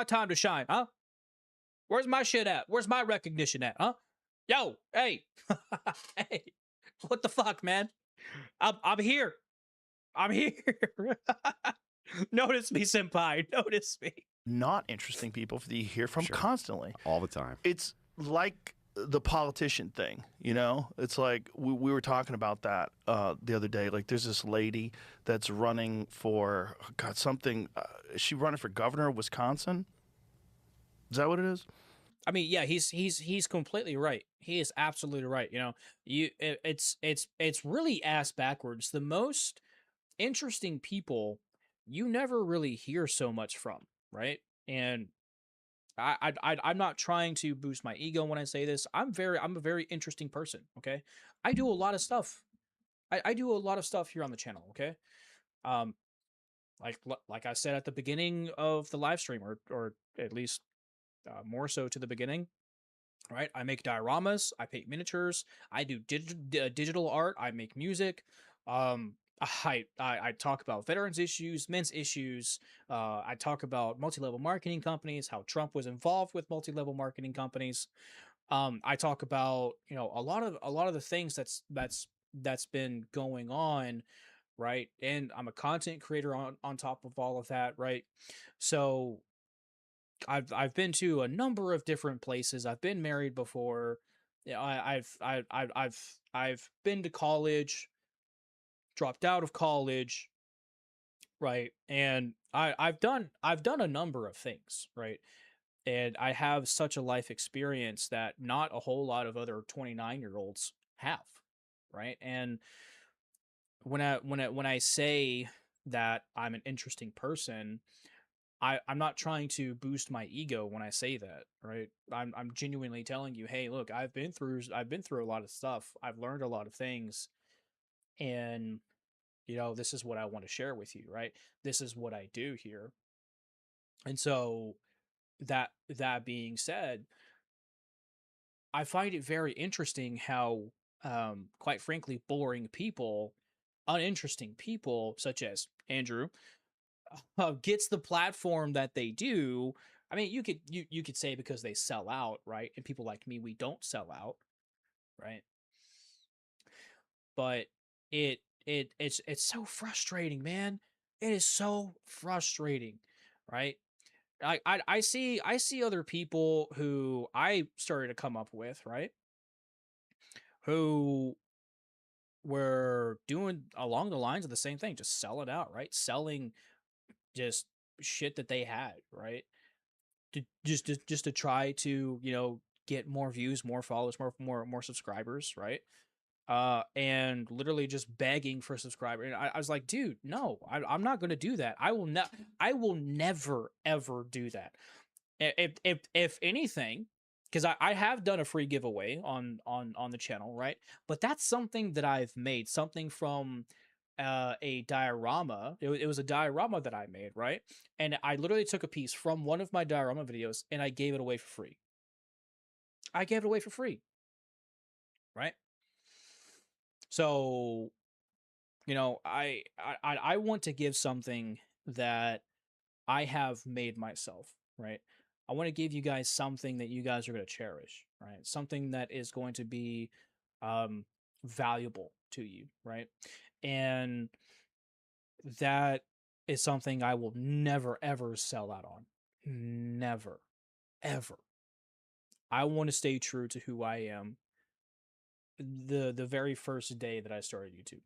time to shine, huh? Where's my shit at? Where's my recognition at, huh? Yo, hey, hey, what the fuck, man? I'm here. I'm here. Notice me, senpai. Notice me. not interesting people that you hear from constantly. All the time. It's like the politician thing, you know? It's like we were talking about that the other day. Like there's this lady that's running for, God, something. Is she running for governor of Wisconsin? Is that what it is? I mean, yeah, he's completely right. He is absolutely right. You know, it's really ass backwards. The most interesting people you never really hear so much from, right? And I'm not trying to boost my ego when I say this. I'm a very interesting person. Okay, I do a lot of stuff. I do a lot of stuff here on the channel. Okay, um, like I said at the beginning of the live stream, or at least more so to the beginning. Right, I make dioramas, I paint miniatures, I do digital art, I make music. I talk about veterans issues, men's issues. I talk about multi-level marketing companies, how Trump was involved with multi-level marketing companies. I talk about a lot of the things that's been going on, right? And I'm a content creator on top of all of that, right? So I've been to a number of different places. I've been married before. Yeah, I've been to college, dropped out of college, right? And I've done a number of things, right? And I have such a life experience that not a whole lot of other 29-year-olds have, right? And when I say that I'm an interesting person, I'm not trying to boost my ego when I say that, right? I'm genuinely telling you, hey, look, I've been through a lot of stuff. I've learned a lot of things, and this is what I want to share with you, right? This is what I do here. And so that being said, I find it very interesting how quite frankly boring people, uninteresting people such as Andrew gets the platform that they do. I mean, you could say because they sell out, right? And people like me, we don't sell out, right? But it's so frustrating, man. It is so frustrating, right? I see other people who I started to come up with, right? Who were doing along the lines of the same thing, just sell it out, right? Selling just shit that they had, right? Just to try to get more views, more followers, more subscribers, right? And literally just begging for subscriber. And I was like, dude, no, I'm not going to do that. I will never ever do that. If anything, because I have done a free giveaway on the channel, right? But that's something that I've made, something from a diorama. It was a diorama that I made, right? And I literally took a piece from one of my diorama videos and I gave it away for free. I gave it away for free, right? So, I want to give something that I have made myself, right? I want to give you guys something that you guys are going to cherish, right? Something that is going to be valuable to you, right? And that is something I will never ever sell out on. Never, ever. I want to stay true to who I am. The very first day that I started YouTube,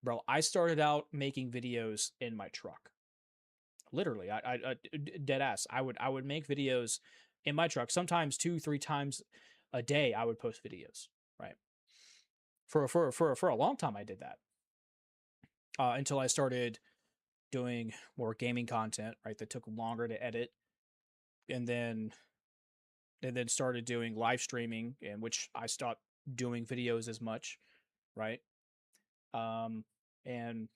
bro, I started out making videos in my truck. Literally, I dead ass. I would make videos in my truck. Sometimes 2-3 times a day, I would post videos. Right. For a long time, I did that until I started doing more gaming content. Right, that took longer to edit, and then and then started doing live streaming, in which I stopped doing videos as much, right? And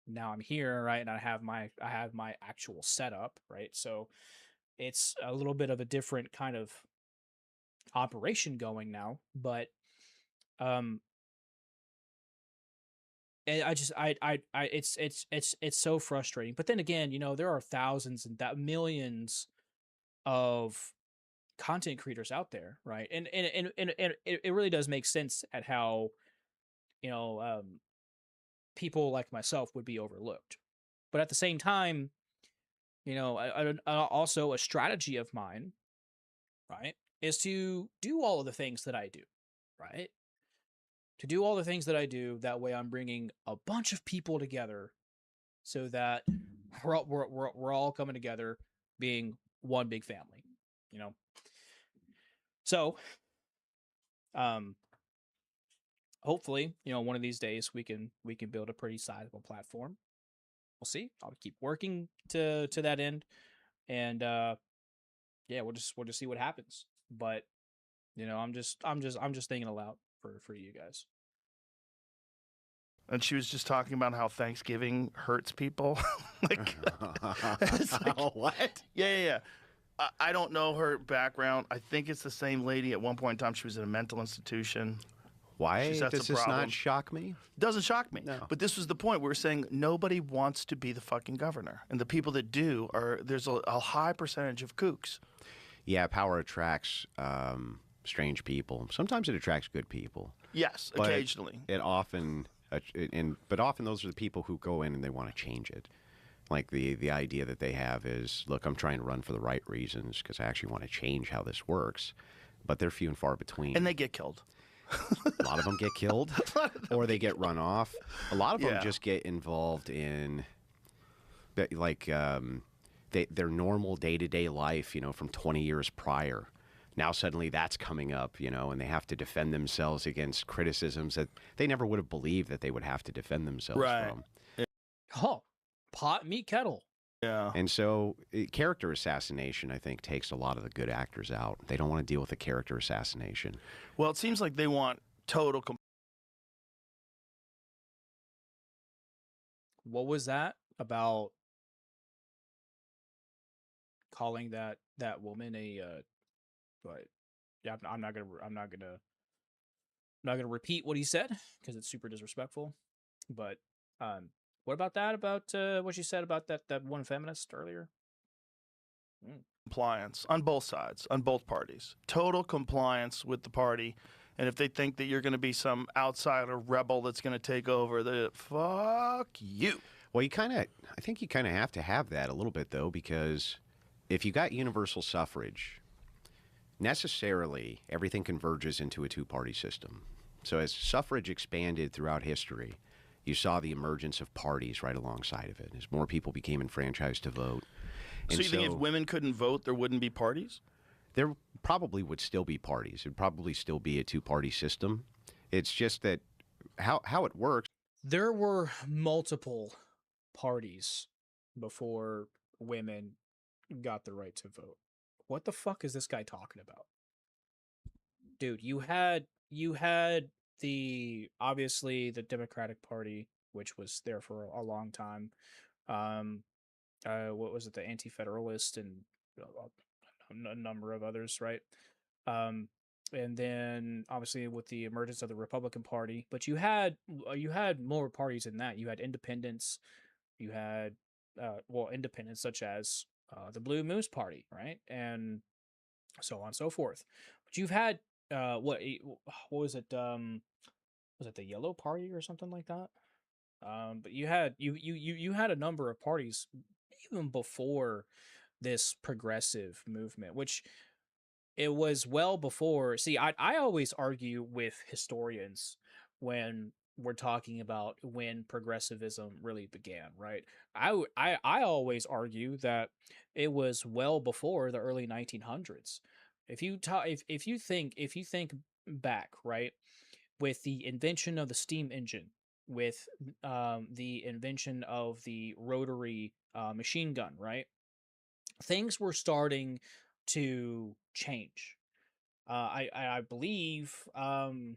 now I'm here, right? And I have my actual setup, right? So it's a little bit of a different kind of operation going now, but um and it's so frustrating. But then again, there are thousands and millions of content creators out there, right? And it really does make sense at how you know um people like myself would be overlooked. But at the same time, also a strategy of mine, right, is to do all of the things that I do, right? To do all the things that I do. That way, I'm bringing a bunch of people together, so that we're all coming together, being one big family, you know. So, hopefully, one of these days we can build a pretty sizable platform. We'll see. I'll keep working to that end, and yeah, we'll just see what happens. But I'm just thinking aloud for you guys. And she was just talking about how Thanksgiving hurts people. What? Yeah. I don't know her background. I think it's the same lady. At one point in time, she was in a mental institution. Why She said does some this not problems. shock me? Doesn't shock me. No. But this was the point. We were saying nobody wants to be the fucking governor. And the people that do there's a high percentage of kooks. Yeah, power attracts strange people. Sometimes it attracts good people. Yes, But occasionally. It often, but often those are the people who go in and they want to change it. Like the idea that they have is, look, I'm trying to run for the right reasons because I actually want to change how this works. But they're few and far between. And they get killed. A lot of them get killed, or they get run off. A lot of them Yeah. just get involved in, their normal day-to-day life, from 20 years prior. Now suddenly that's coming up, and they have to defend themselves against criticisms that they never would have believed that they would have to defend themselves Right. from. Oh, pot, meat, kettle. Yeah. And so character assassination, I think, takes a lot of the good actors out. They don't want to deal with a character assassination. Well, it seems like they want total. What was that about? Calling that woman a but yeah, I'm not gonna repeat what he said because it's super disrespectful. But what about that? About what you said about that one feminist earlier? Compliance on both sides, on both parties. Total compliance with the party. And if they think that you're going to be some outsider rebel that's going to take over, fuck you. Well, I think you kind of have to have that a little bit, though, because if you got universal suffrage, necessarily everything converges into a two-party system. So as suffrage expanded throughout history, you saw the emergence of parties right alongside of it as more people became enfranchised to vote. So you think if women couldn't vote, there wouldn't be parties? There probably would still be parties. It would probably still be a two-party system. It's just that how it works. There were multiple parties before women got the right to vote. What the fuck is this guy talking about? Dude, you had obviously the Democratic Party, which was there for a long time. What was it? The Anti-Federalist and a number of others, right? And then obviously with the emergence of the Republican Party, but you had more parties than that. You had independents, you had independents such as the Blue Moose Party, right, and so on and so forth. But you've had what was it? Was it the Yellow Party or something like that? But you had a number of parties even before this progressive movement, which it was well before. See, I always argue with historians when we're talking about when progressivism really began, right? I always argue that it was well before the early 1900s. If you think back, right, with the invention of the steam engine, with the invention of the rotary machine gun, right? Things were starting to change. I believe some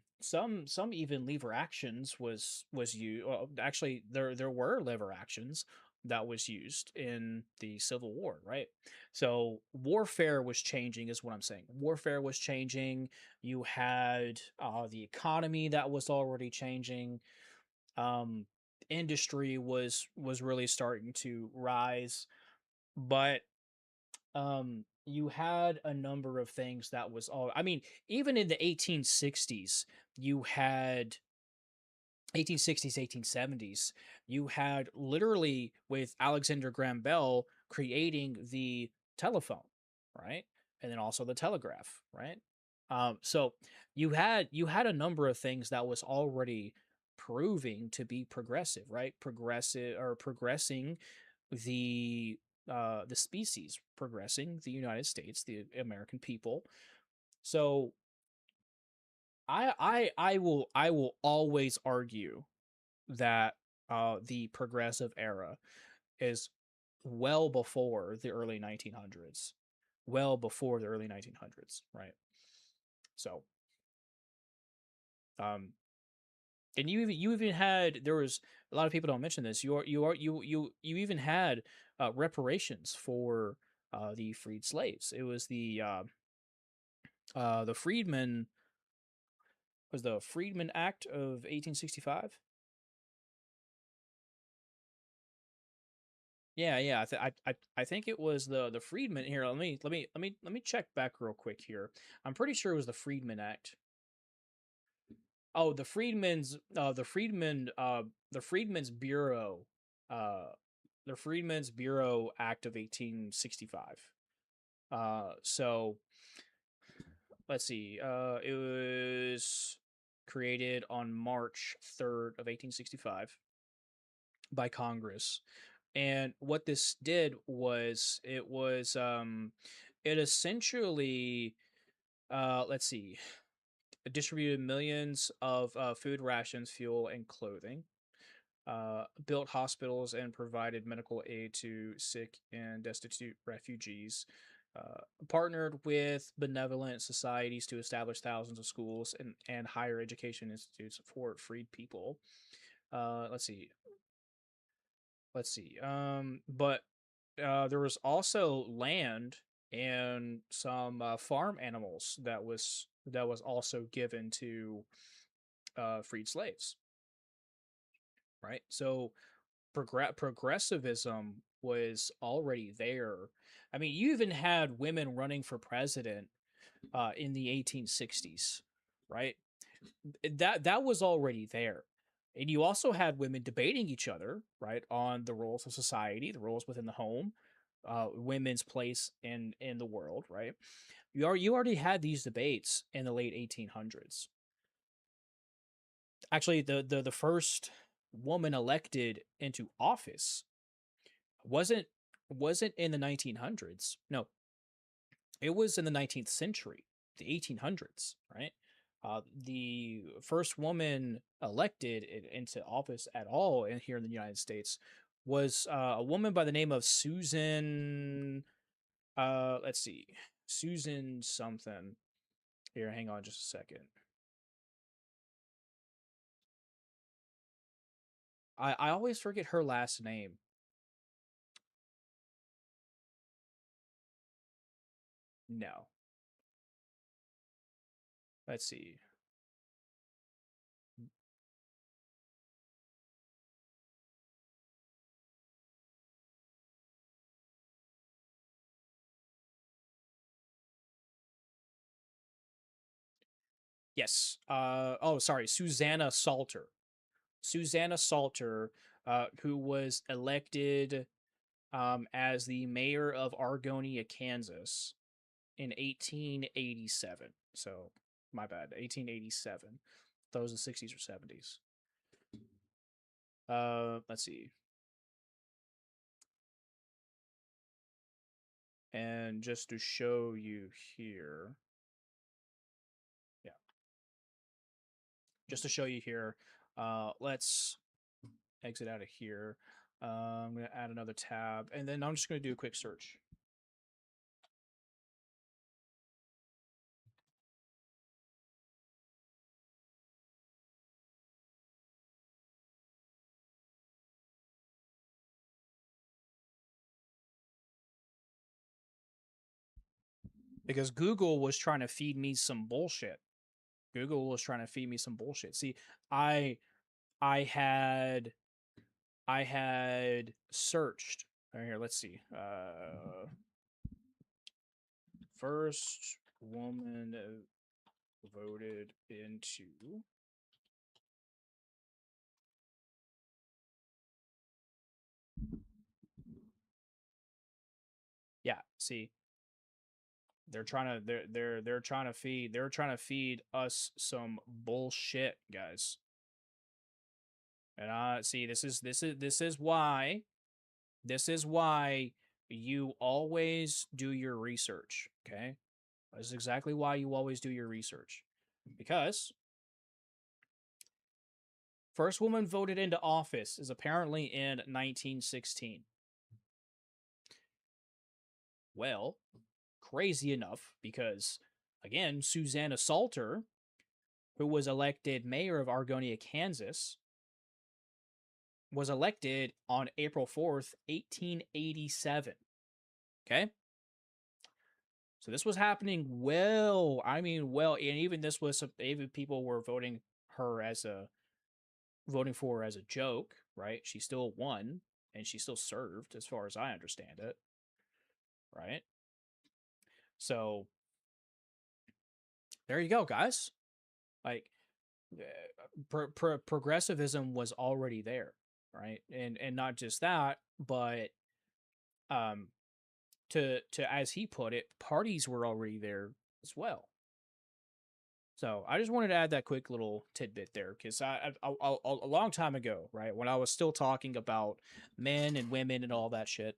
even lever actions was used. Well, actually, there were lever actions that was used in the Civil War, right? So warfare was changing, is what I'm saying. Warfare was changing. You had the economy that was already changing. Um, Industry was really starting to rise, but you had a number of things that was all, I mean, even in the 1860s, you had 1860s, 1870s, you had literally with Alexander Graham Bell creating the telephone, right? And then also the telegraph, right? So you had a number of things that was already proving to be progressive, right? Progressive or progressing the species, progressing the United States, the American people. So I will always argue that the progressive era is well before the early 1900s, well before the early 1900s, right? So um and you even had, there was a lot of people don't mention this, you even had reparations for the freed slaves. It was the freedmen, was the Freedmen Act of 1865. Yeah, yeah. I think it was the Freedmen. Here, let me check back real quick here. I'm pretty sure it was the Freedmen Act. Oh, the Freedmen's Bureau, uh, the Freedmen's Bureau Act of 1865. So let's see. It was created on March 3rd of 1865 by Congress. And what this did was it essentially let's see, distributed millions of food rations, fuel, and clothing, built hospitals, and provided medical aid to sick and destitute refugees, partnered with benevolent societies to establish thousands of schools and higher education institutes for freed people. Let's see. But there was also land and some farm animals that was also given to freed slaves, right? So progressivism was already there. I mean, you even had women running for president in the 1860s, right? That was already there. And you also had women debating each other, right, on the roles of society, the roles within the home, women's place in the world, right? You already had these debates in the late 1800s. Actually, the first woman elected into office wasn't wasn't in the 1900s. No, it was in the 19th century, the 1800s, right? The first woman elected into office at all in here in the United States was a woman by the name of Susan. Let's see, Susan something. Here, hang on just a second. I always forget her last name. No, let's see. Yes. Oh, sorry, Susanna Salter. Susanna Salter, who was elected as the mayor of Argonia, Kansas in 1887. So, my bad, 1887. That was the 60s or 70s. Let's see. And just to show you here, yeah, just to show you here, let's exit out of here. I'm going to add another tab, and then I'm just going to do a quick search. because Google was trying to feed me some bullshit. Google was trying to feed me some bullshit. See, I I had searched. Right here, let's see. First woman voted into yeah, see. They're trying to they're trying to feed us some bullshit, guys. And see, this is why you always do your research, okay? This is exactly why you always do your research. Because first woman voted into office is apparently in 1916. Well, crazy enough, because again, Susanna Salter, who was elected mayor of Argonia, Kansas, was elected on April 4th, 1887. Okay? So this was happening well, I mean, well, and even this was, even people were voting for her as a joke, right? She still won and she still served, as far as I understand it, right? So there you go, guys. Like, progressivism was already there, right? And not just that, but um to as he put it, parties were already there as well. So I just wanted to add that quick little tidbit there, because a long time ago, right, when I was still talking about men and women and all that shit,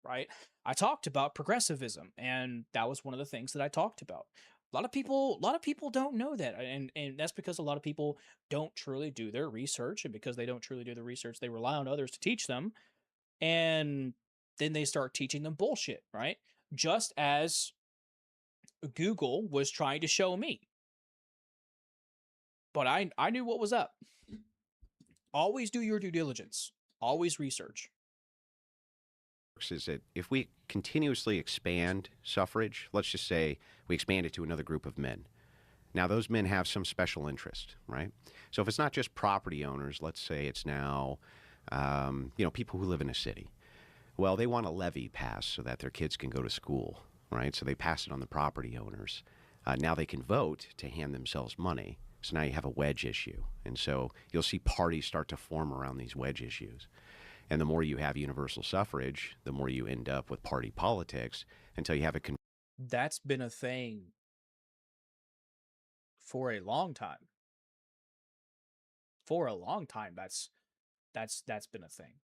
right, I talked about progressivism, and that was one of the things that I talked about. A lot of people don't know that, and that's because a lot of people don't truly do their research, and because they don't truly do the research, they rely on others to teach them, and then they start teaching them bullshit, right? Just as Google was trying to show me. But I knew what was up. Always do your due diligence. Always research. Is that if we continuously expand suffrage, let's just say we expand it to another group of men. Now, those men have some special interest, right? So if it's not just property owners, let's say it's now, people who live in a city. Well, they want a levy passed so that their kids can go to school, right? So they pass it on the property owners. Now they can vote to hand themselves money. So now you have a wedge issue. And so you'll see parties start to form around these wedge issues. And the more you have universal suffrage, the more you end up with party politics until you have a... That's been a thing for a long time. For a long time, that's been a thing.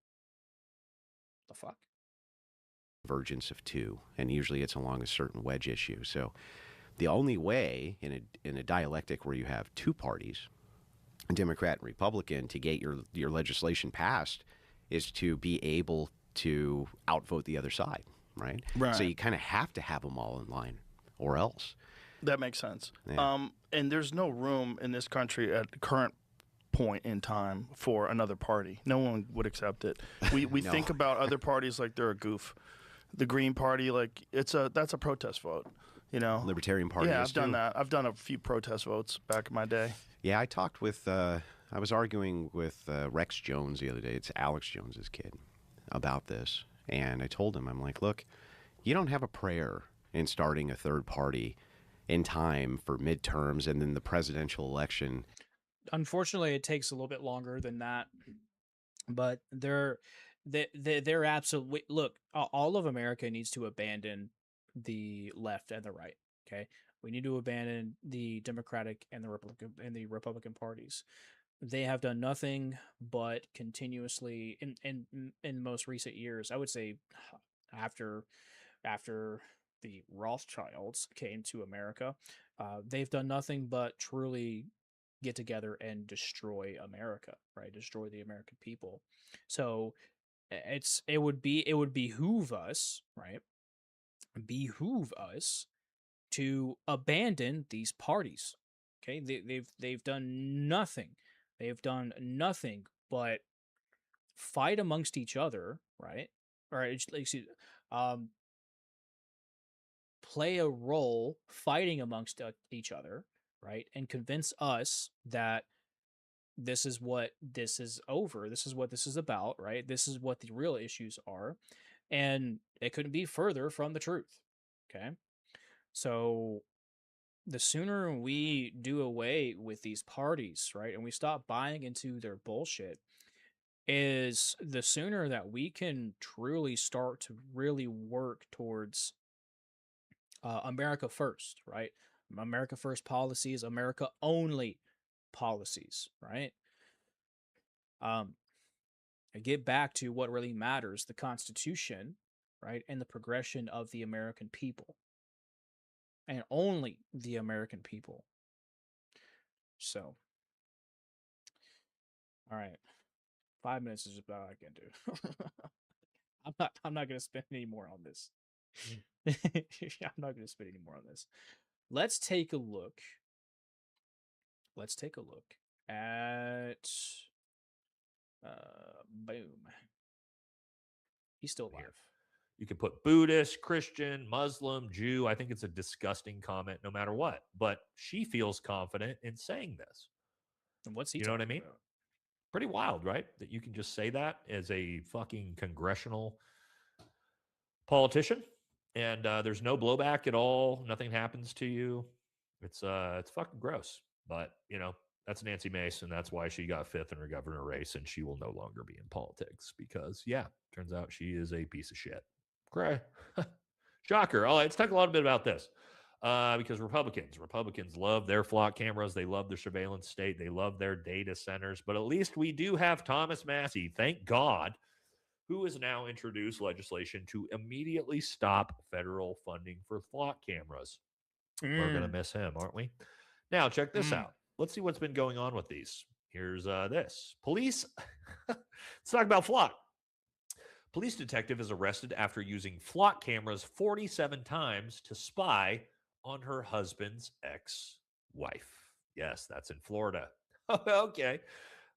The fuck? Convergence of two, and usually it's along a certain wedge issue. So the only way in a dialectic where you have two parties, Democrat and Republican, to get your legislation passed is to be able to outvote the other side, right? Right. So you kind of have to have them all in line, or else. That makes sense. Yeah. And there's no room in this country at the current point in time for another party. No one would accept it. We No. think about other parties like they're a goof. The Green Party, like that's a protest vote. Libertarian Party. Yeah, is I've done too. that. I've done a few protest votes back in my day. Yeah, I talked with, I was arguing with Rex Jones the other day. It's Alex Jones's kid about this. And I told him, I'm like, look, you don't have a prayer in starting a third party in time for midterms and then the presidential election. Unfortunately, it takes a little bit longer than that. But they're absolutely, look, all of America needs to abandon the left and the right. Okay, we need to abandon the Democratic and the Republican parties. They have done nothing but continuously in most recent years. I would say after the Rothschilds came to America, they've done nothing but truly get together and destroy America, right? Destroy the American people. So it would behoove us, right? Behoove us to abandon these parties. Okay, they've done nothing. They've done nothing but fight amongst each other, right? Or excuse, um, play a role fighting amongst each other, right? And convince us that this is what this is over. This is what this is about, right? This is what the real issues are. And it couldn't be further from the truth. Okay. So the sooner we do away with these parties, right, and we stop buying into their bullshit, is the sooner that we can truly start to really work towards America first, right? America first policies, America only policies, right? And get back to what really matters, the Constitution, right, and the progression of the American people, and only the American people. So, all right, 5 minutes is about all I can do. I'm not gonna spend any more on this. I'm not gonna spend any more on this. Let's take a look. Let's take a look at boom. He's still alive. You can put Buddhist, Christian, Muslim, Jew. I think it's a disgusting comment no matter what. But she feels confident in saying this. And what's he You know what I mean? about? Pretty wild, right? That you can just say that as a fucking congressional politician, and there's no blowback at all. Nothing happens to you. It's fucking gross. But you know, that's Nancy Mace, and that's why she got 5th in her governor race, and she will no longer be in politics because, yeah, turns out she is a piece of shit. Cry. Shocker. All right, let's talk a little bit about this. Because Republicans love their flock cameras. They love their surveillance state. They love their data centers. But at least we do have Thomas Massie, thank God, who has now introduced legislation to immediately stop federal funding for flock cameras. We're going to miss him, aren't we? Now, check this out. Let's see what's been going on with these. Here's this. Police. Let's talk about flock. Police detective is arrested after using flock cameras 47 times to spy on her husband's ex-wife. Yes, that's in Florida. Okay,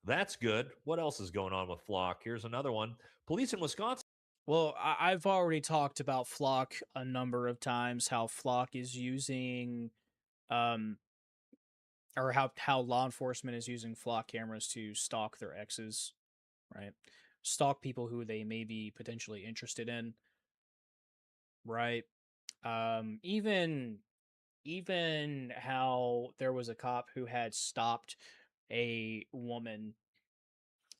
that's good. What else is going on with flock? Here's another one. Police in Wisconsin. Well, I've already talked about Flock a number of times, how Flock is using, or how law enforcement is using Flock cameras to stalk their exes, right? Stalk people who they may be potentially interested in, right? Even how there was a cop who had stopped a woman,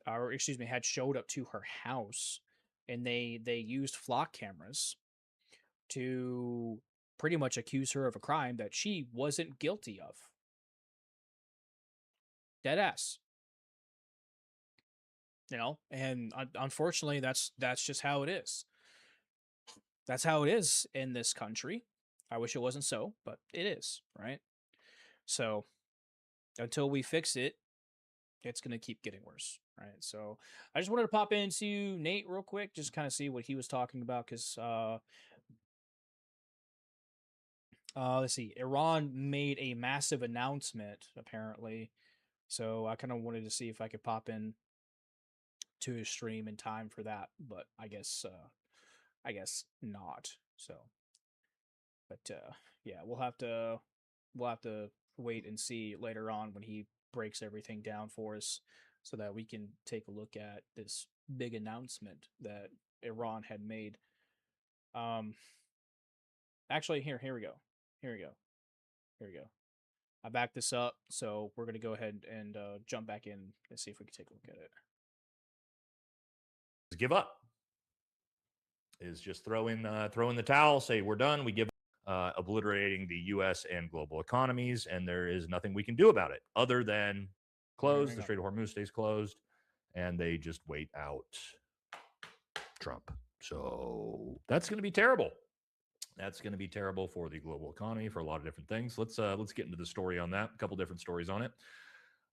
or excuse me, had showed up to her house, and they used Flock cameras to pretty much accuse her of a crime that she wasn't guilty of. Dead ass. You know, and unfortunately, that's just how it is. That's how it is in this country. I wish it wasn't so, but it is, right? So until we fix it, it's going to keep getting worse, right? So I just wanted to pop into Nate real quick, just kind of see what he was talking about, because let's see, Iran made a massive announcement, apparently. So I kind of wanted to see if I could pop in to his stream in time for that, but I guess not. So, but yeah, we'll have to wait and see later on when he breaks everything down for us, so that we can take a look at this big announcement that Iran had made. Actually, here we go. Here we go. I backed this up, so we're gonna go ahead and jump back in and see if we can take a look at it. Give up. Is just throw in the towel, say we're done, we give up, obliterating the U.S. and global economies, and there is nothing we can do about it other than close. The Strait of Hormuz stays closed, and they just wait out Trump. So that's going to be terrible. That's going to be terrible for the global economy, for a lot of different things. Let's get into the story on that. A couple different stories on it.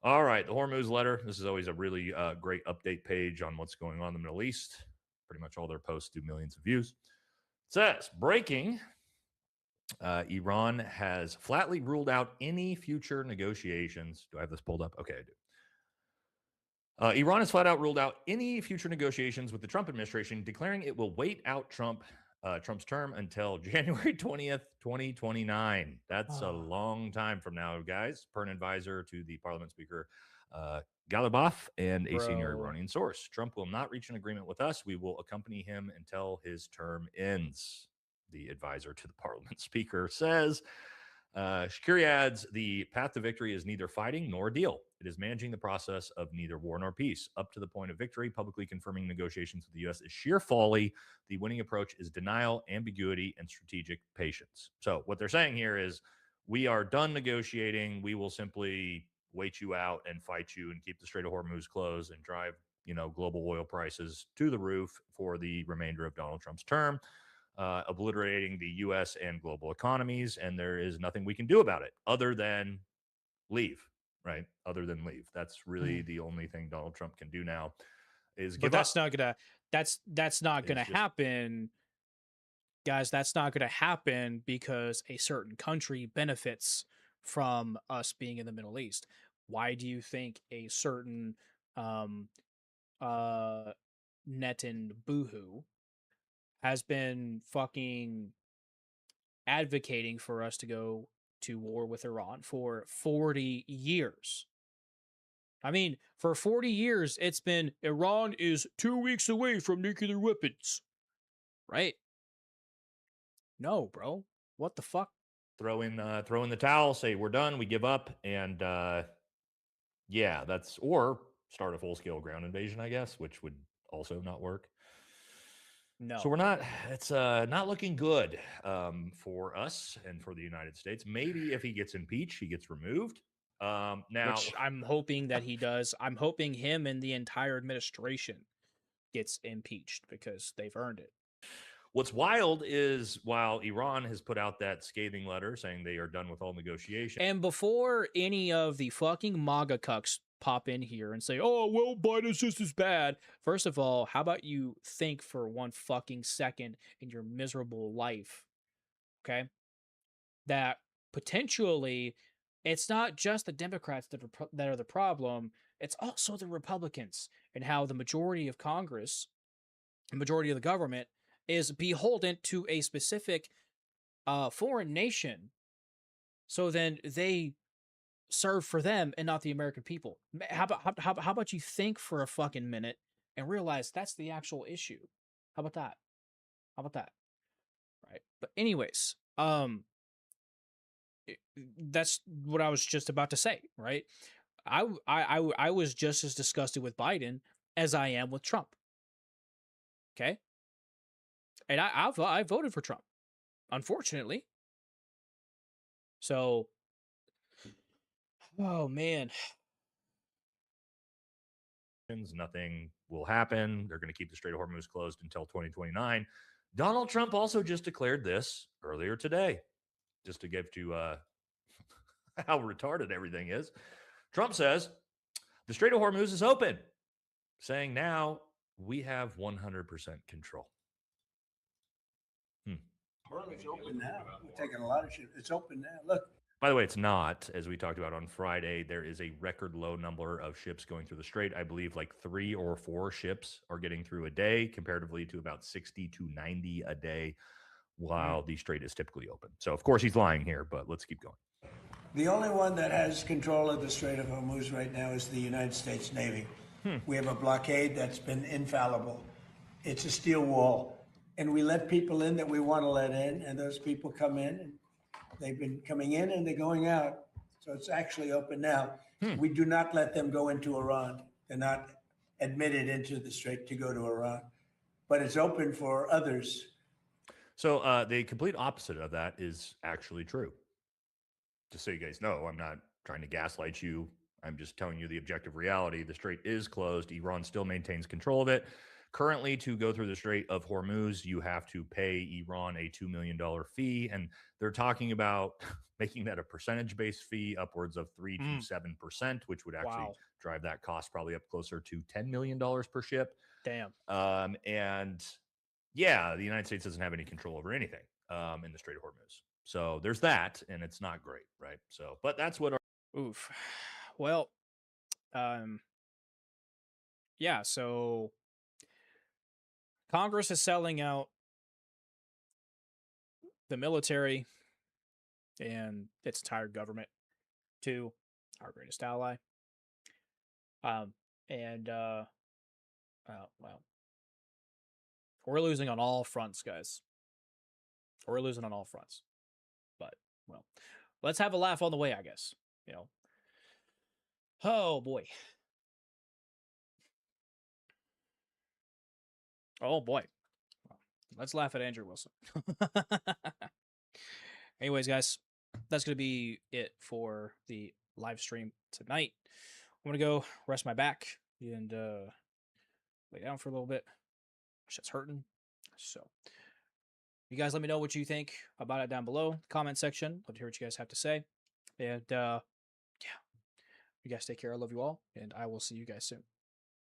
All right, the Hormuz letter. This is always a really great update page on what's going on in the Middle East. Pretty much all their posts do millions of views. It says, breaking, Iran has flatly ruled out any future negotiations. Do I have this pulled up? Okay, I do. Iran has flat out ruled out any future negotiations with the Trump administration, declaring it will wait out Trump Trump's term until January 20th, 2029. That's a long time from now, guys. Per an advisor to the Parliament Speaker, Galaboff, and a senior Bro. Iranian source. Trump will not reach an agreement with us. We will accompany him until his term ends, the advisor to the Parliament Speaker says. Shakiri adds, the path to victory is neither fighting nor a deal. It is managing the process of neither war nor peace. Up to the point of victory, publicly confirming negotiations with the U.S. is sheer folly. The winning approach is denial, ambiguity, and strategic patience. So what they're saying here is, we are done negotiating. We will simply wait you out and fight you and keep the Strait of Hormuz closed and drive, global oil prices to the roof for the remainder of Donald Trump's term. Obliterating the U.S. and global economies, and there is nothing we can do about it other than leave, right? Other than leave. That's really the only thing Donald Trump can do now is give But that's up. not gonna that's not gonna happen, guys. That's not gonna happen because a certain country benefits from us being in the Middle East. Why do you think a certain Netanyahu has been fucking advocating for us to go to war with Iran for 40 years? I mean, for 40 years, it's been Iran is 2 weeks away from nuclear weapons, right? No, bro. What the fuck? Throw in the towel, say we're done, we give up, and yeah, that's, or start a full-scale ground invasion, I guess, which would also not work. No. So it's not looking good for us and for the United States. Maybe if he gets impeached, he gets removed. Now, which I'm hoping that he does. I'm hoping him and the entire administration gets impeached because they've earned it. What's wild is while Iran has put out that scathing letter saying they are done with all negotiations. And before any of the fucking MAGA cucks pop in here and say, oh, well, Biden's just as bad. First of all, how about you think for one fucking second in your miserable life, okay, that potentially it's not just the Democrats that are the problem. It's also the Republicans, and how the majority of Congress, the majority of the government, is beholden to a specific foreign nation. So then they serve for them and not the American people. How about you think for a fucking minute and realize that's the actual issue? How about that? How about that? Right. But anyways, that's what I was just about to say. Right. I was just as disgusted with Biden as I am with Trump. Okay. And I voted for Trump, unfortunately. So, oh man. Nothing will happen. They're going to keep the Strait of Hormuz closed until 2029. Donald Trump also just declared this earlier today, just to give to how retarded everything is. Trump says the Strait of Hormuz is open, saying now we have 100% control. It's open now. We're taking a lot of shit. It's open now. Look. By the way, it's not. As we talked about on Friday, there is a record low number of ships going through the strait. I believe like 3 or 4 ships are getting through a day, comparatively to about 60 to 90 a day, while the strait is typically open. So, of course, he's lying here, but let's keep going. The only one that has control of the Strait of Hormuz right now is the United States Navy. We have a blockade that's been infallible. It's a steel wall. And we let people in that we want to let in, and those people come in, and they've been coming in and they're going out. So it's actually open now. We do not let them go into Iran. They're not admitted into the strait to go to Iran, but it's open for others. So the complete opposite of that is actually true. Just so you guys know, I'm not trying to gaslight you. I'm just telling you the objective reality. The strait is closed. Iran still maintains control of it. Currently, to go through the Strait of Hormuz, you have to pay Iran a $2 million fee, and they're talking about making that a percentage-based fee upwards of 3 to 7%, which would actually drive that cost probably up closer to $10 million per ship. Damn. And yeah, the United States doesn't have any control over anything in the Strait of Hormuz. So there's that, and it's not great, right? So, but that's what our... Oof. Well, yeah, so Congress is selling out the military and its entire government to our greatest ally. Well, we're losing on all fronts, guys. We're losing on all fronts. But, well, let's have a laugh on the way, I guess. You know. Oh, boy. Oh, boy. Let's laugh at Andrew Wilson. Anyways, guys, that's going to be it for the live stream tonight. I'm going to go rest my back and lay down for a little bit. Shit's hurting. So, you guys let me know what you think about it down below. Comment section. Love to hear what you guys have to say. And, yeah. You guys take care. I love you all. And I will see you guys soon.